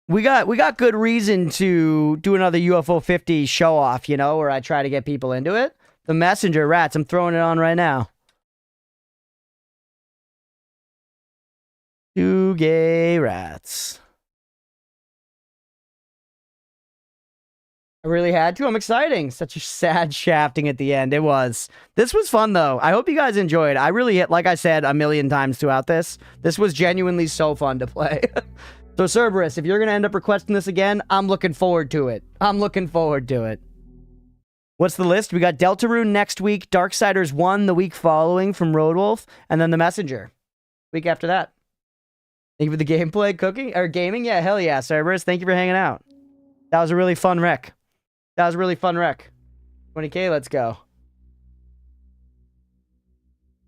We got good reason to do another UFO 50 show off, you know, where I try to get people into it. The messenger, rats. I'm throwing it on right now. 2 gay rats. I really had to. I'm exciting. Such a sad shafting at the end. It was. This was fun, though. I hope you guys enjoyed. I really, like I said a million times throughout this, this was genuinely so fun to play. So, Cerberus, if you're going to end up requesting this again, I'm looking forward to it. I'm looking forward to it. What's the list? We got Deltarune next week, Darksiders 1 the week following from Roadwolf, and then The Messenger. Week after that. Thank you for the gameplay, cooking, or gaming? Yeah, hell yeah, Cerberus. Thank you for hanging out. That was a really fun wreck. That was a really fun wreck. 20K, let's go.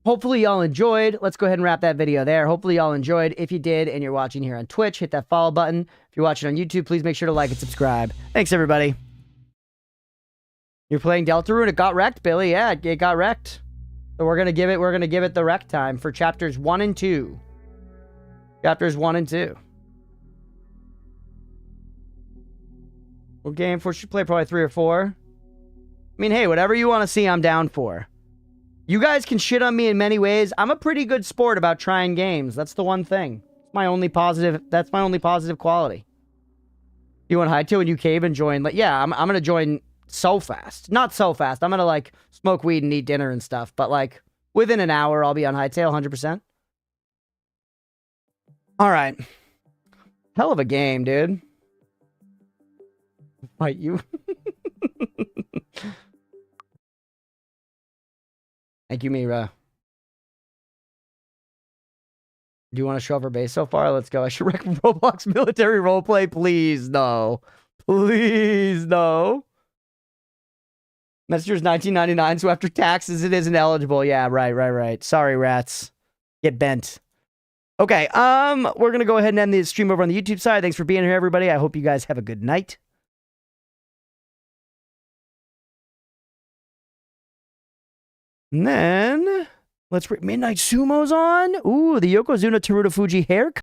Hopefully y'all enjoyed. Let's go ahead and wrap that video there. Hopefully y'all enjoyed. If you did and you're watching here on Twitch, hit that follow button. If you're watching on YouTube, please make sure to like and subscribe. Thanks, everybody. You're playing Deltarune. It got wrecked, Billy. Yeah, it got wrecked. So we're gonna give it the wreck time for chapters 1 and 2. Chapters 1 and 2. What game for should play? Probably 3 or 4. I mean, hey, whatever you want to see, I'm down for. You guys can shit on me in many ways. I'm a pretty good sport about trying games. That's the one thing. My only positive. That's my only positive quality. You want high to and you cave and join? Like, yeah, I'm gonna join so fast. Not so fast. I'm gonna like smoke weed and eat dinner and stuff, but like within an hour, I'll be on hightail 100%. All right. Hell of a game, dude. Fight you. Thank you, Mira. Do you want to show up our base so far? Let's go. I should recommend Roblox military roleplay. Please, no. Please, no. Messenger's $19.99, so after taxes, it isn't eligible. Yeah, right. Sorry, rats. Get bent. Okay, we're going to go ahead and end the stream over on the YouTube side. Thanks for being here, everybody. I hope you guys have a good night. And then, let's bring Midnight Sumo's on. Ooh, the Yokozuna Teruta Fuji haircut.